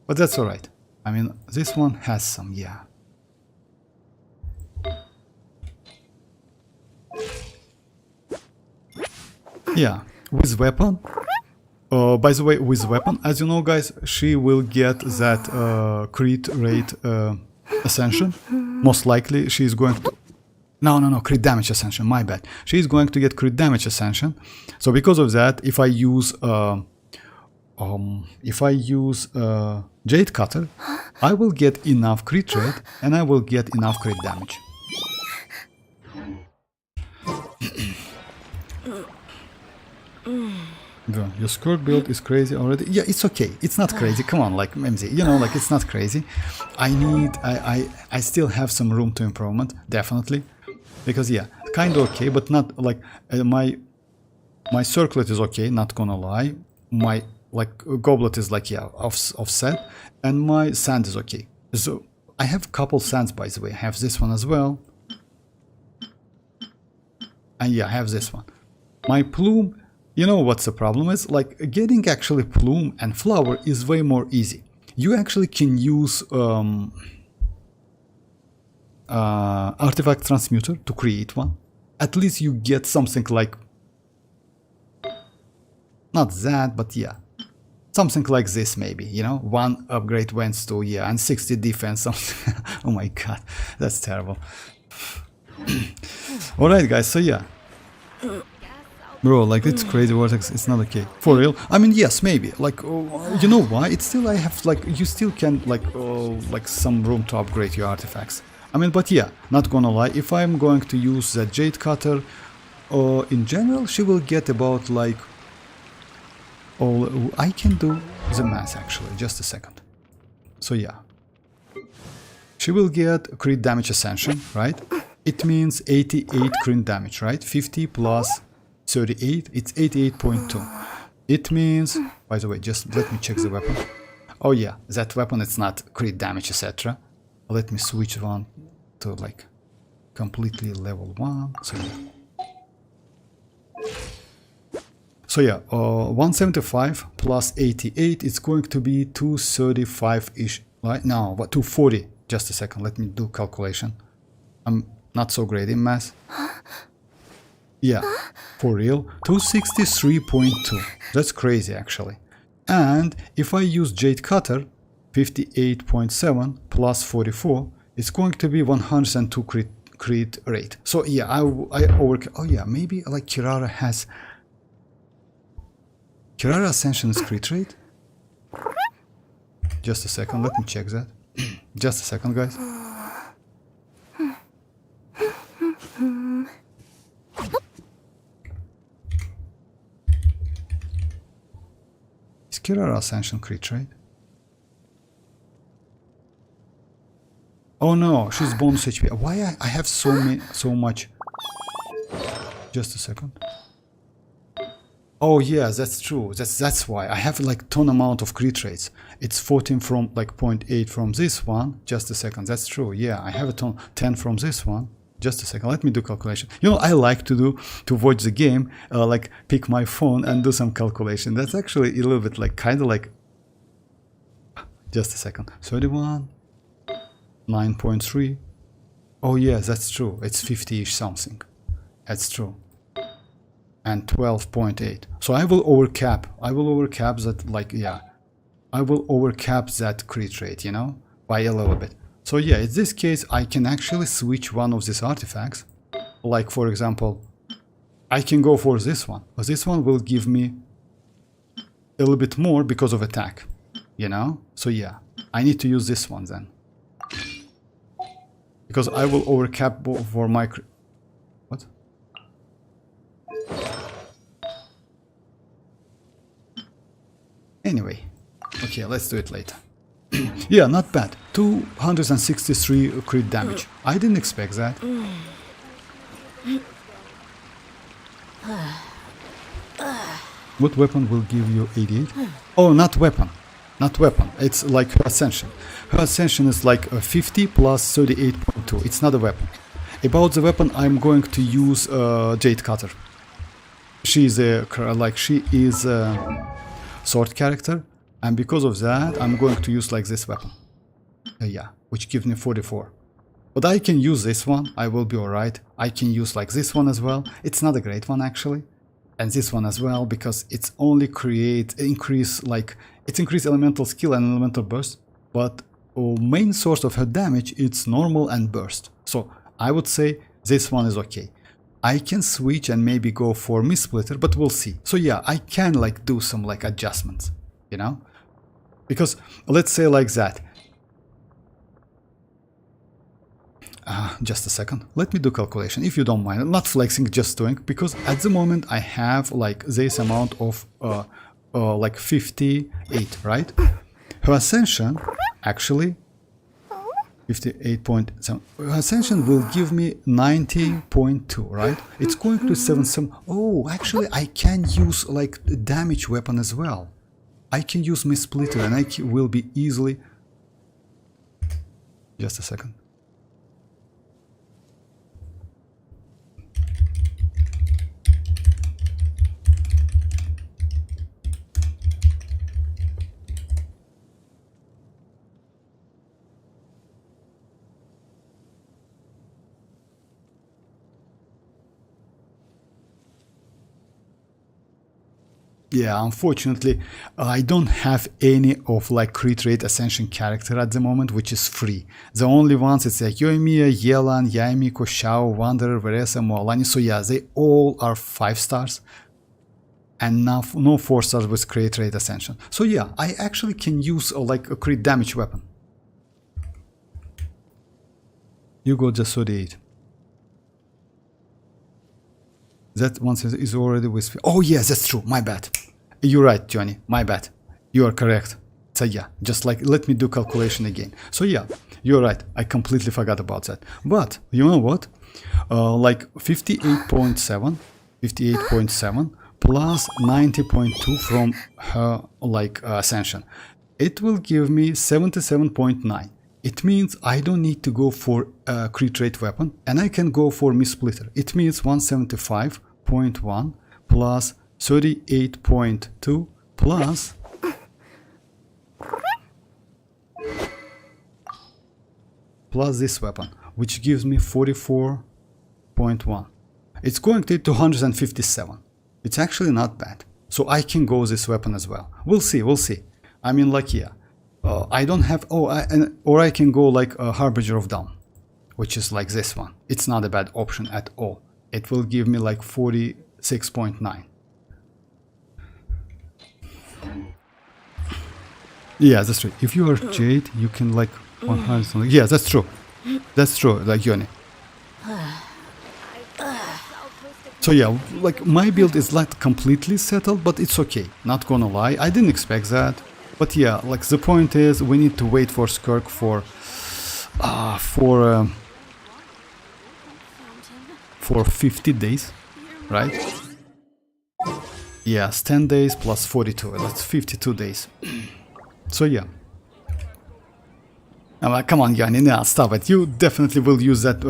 but that's alright. I mean, this one has some, yeah. Yeah, with weapon. By the way, with weapon, as you know, guys, she will get that crit rate ascension. Most likely, she is going to. No, crit damage ascension. My bad. She is going to get crit damage ascension. So because of that, if I use Jade Cutter, I will get enough crit rate and I will get enough crit damage. Your skirk build is crazy already. Yeah, it's okay. It's not crazy. Come on, like MZ, you know, like it's not crazy. I still have some room to improvement, definitely. Because yeah, kind of okay, but not like my circlet is okay, not gonna lie. My like goblet is like, yeah, offset, and my sand is okay. So I have a couple sands, by the way. I have this one as well. And yeah, I have this one. My plume, you know what's the problem is? Like getting actually plume and flower is way more easy. You actually can use artifact transmuter to create one. At least you get something like, not that, but yeah, something like this maybe, you know, 1 upgrade went to, yeah, and 60 defense, something. Oh my god, that's terrible. Alright guys, so yeah. Bro, like it's crazy vortex, it's not okay. For real? I mean, yes, maybe. Like, you know why? It's still, I have, like, you still can, like some room to upgrade your artifacts. I mean, but yeah, not gonna lie, if I'm going to use that Jade Cutter, in general, she will get about, like, I can do the math, actually, just a second. So yeah. She will get crit damage ascension, right? It means 88 crit damage, right? 50 plus 38, it's 88.2. It means, by the way, just let me check the weapon. Oh yeah, that weapon, it's not crit damage, etc. Let me switch one to like completely level 1. So yeah, 175 plus 88 is going to be 235-ish, right? No, what, 240. Just a second, let me do calculation. I'm not so great in math. Yeah, for real, 263.2. That's crazy actually. And if I use Jade Cutter, 58.7 plus 44, it's going to be 102 crit rate. So yeah, I oh yeah, maybe like Kirara has... Kirara Ascension's crit rate? Just a second, let me check that. Just a second, guys. Is Kirara Ascension crit rate? Oh no, she's bonus HP. Why I have so much? Just a second. Oh yeah, that's true. That's why I have like ton amount of crit rates. It's 14 from like 0.8 from this one. Just a second. That's true. Yeah, I have a ton 10 from this one. Just a second. Let me do calculation. You know, I like to watch the game, like pick my phone and do some calculation. That's actually a little bit like kind of like. Just a second. 31, 9.3. Oh yeah, that's true. It's 50-ish something. That's true. And 12.8. So I will overcap. I will overcap that, like, yeah. I will overcap that crit rate, you know, by a little bit. So yeah, in this case, I can actually switch one of these artifacts. Like, for example, I can go for this one. But this one will give me a little bit more because of attack, you know. So yeah, I need to use this one then. Because I will overcap for my... What? Anyway, okay, let's do it later. Yeah, not bad. 263 crit damage. I didn't expect that. What weapon will give you 88? Oh, not weapon. Not weapon. It's like her ascension. Her ascension is like 50 plus 38.2. It's not a weapon. About the weapon, I'm going to use Jade Cutter. She is a sword character, and because of that I'm going to use like this weapon, yeah, which gives me 44. But I can use this one, I will be alright. I can use like this one as well. It's not a great one actually, and this one as well, because it's only increase elemental skill and elemental burst, but main source of her damage it's normal and burst. So I would say this one is okay. I can switch and maybe go for Mist-Splitter, but we'll see. So yeah, I can like do some like adjustments, you know? Because let's say like that. Just a second. Let me do calculation, if you don't mind. I'm not flexing, just doing, because at the moment I have like this amount of like 58, right? Her ascension actually 58.7. Ascension will give me 90.2, right? It's going to 77. Oh, actually, I can use like a damage weapon as well. I can use my splitter and I will be easily. Just a second. Yeah, unfortunately, I don't have any of like crit rate ascension character at the moment, which is free. The only ones it's like Yoimiya, Yelan, Yaimi, Koshao, Wanderer, Veresa, Mualani. So yeah, they all are 5 stars. And now no 4 stars with crit rate ascension. So yeah, I actually can use like a crit damage weapon. You got just 38. That one is already with... Oh yes, that's true, my bad. You're right, Johnny, my bad. You are correct. So yeah, just like, let me do calculation again. So yeah, you're right, I completely forgot about that. But, you know what? Like 58.7 plus 90.2 from her like ascension. It will give me 77.9. It means I don't need to go for a crit rate weapon, and I can go for Missplitter. It means 175.1 plus 38.2 plus this weapon, which gives me 44.1. It's going to 257. It's actually not bad. So I can go this weapon as well. We'll see, we'll see. I mean, like, yeah. I don't have, or I can go like a Harbinger of Dawn, which is like this one. It's not a bad option at all. It will give me like 46.9. Yeah, that's true. If you are Jade, you can like 100 something. Yeah, that's true. That's true, like Yoni. So yeah, like my build is not completely settled, but it's okay. Not gonna lie, I didn't expect that. But yeah, like the point is, we need to wait for Skirk for 50 days, right? Yes, 10 days plus 42. That's 52 days. So yeah. I'm like, come on, Yanni, nah, stop it. You definitely will use that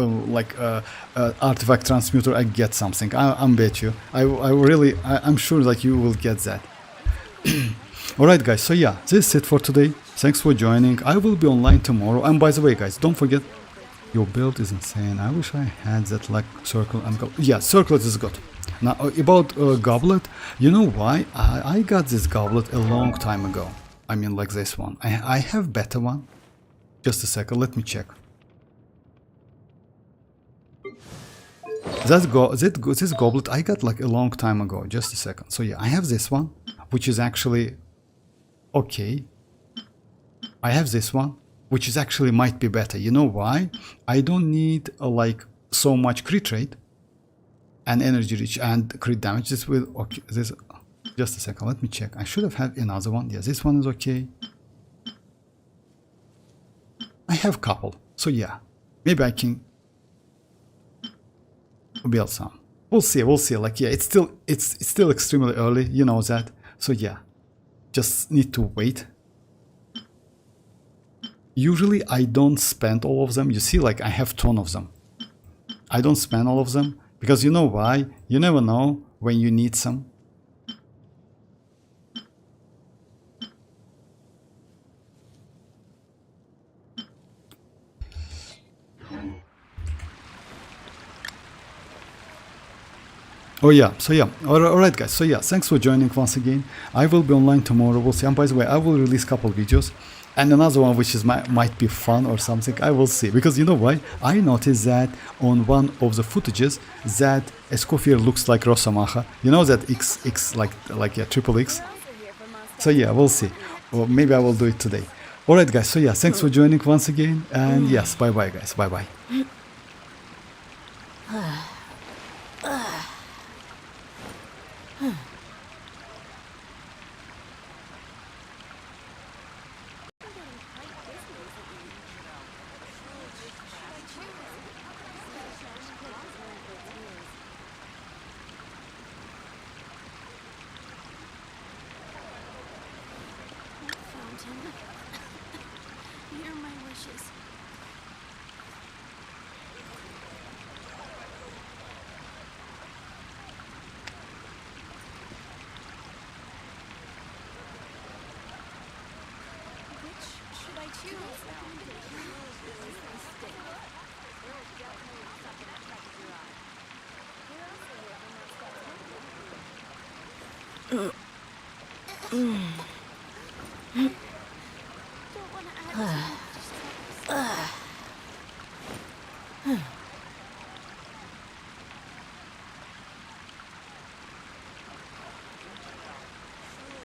artifact transmuter. I get something. I bet you. I'm sure like you will get that. Alright guys, so yeah, this is it for today. Thanks for joining. I will be online tomorrow. And by the way guys, don't forget, your build is insane. I wish I had that like circle and goblet. Yeah, circlet is good. Now about goblet, you know why? I got this goblet a long time ago. I mean like this one. I have better one. Just a second, let me check. This goblet I got like a long time ago. Just a second. So yeah, I have this one, which is actually okay. I have this one, which is actually might be better. You know why? I don't need like so much crit rate and energy reach and crit damage. This will okay. This just a second. Let me check. I should have had another one. Yeah, this one is okay. I have a couple, so yeah, maybe I can build some. We'll see. We'll see. Like yeah, it's still extremely early. You know that. So yeah, just need to wait. Usually I don't spend all of them. You see, like I have a ton of them. I don't spend all of them because you know why? You never know when you need some. Oh yeah, so yeah, alright guys, so yeah, thanks for joining once again. I will be online tomorrow, we'll see. And by the way, I will release a couple videos and another one which is might be fun or something. I will see, because you know why? I noticed that on one of the footages that Escoffier looks like Rosamaha. You know that X like yeah, triple X. So yeah, we'll see. Or maybe I will do it today. Alright guys, so yeah, thanks for joining once again. And yes, bye bye guys, bye bye. Hear my wishes. Which should I choose? Don't want to add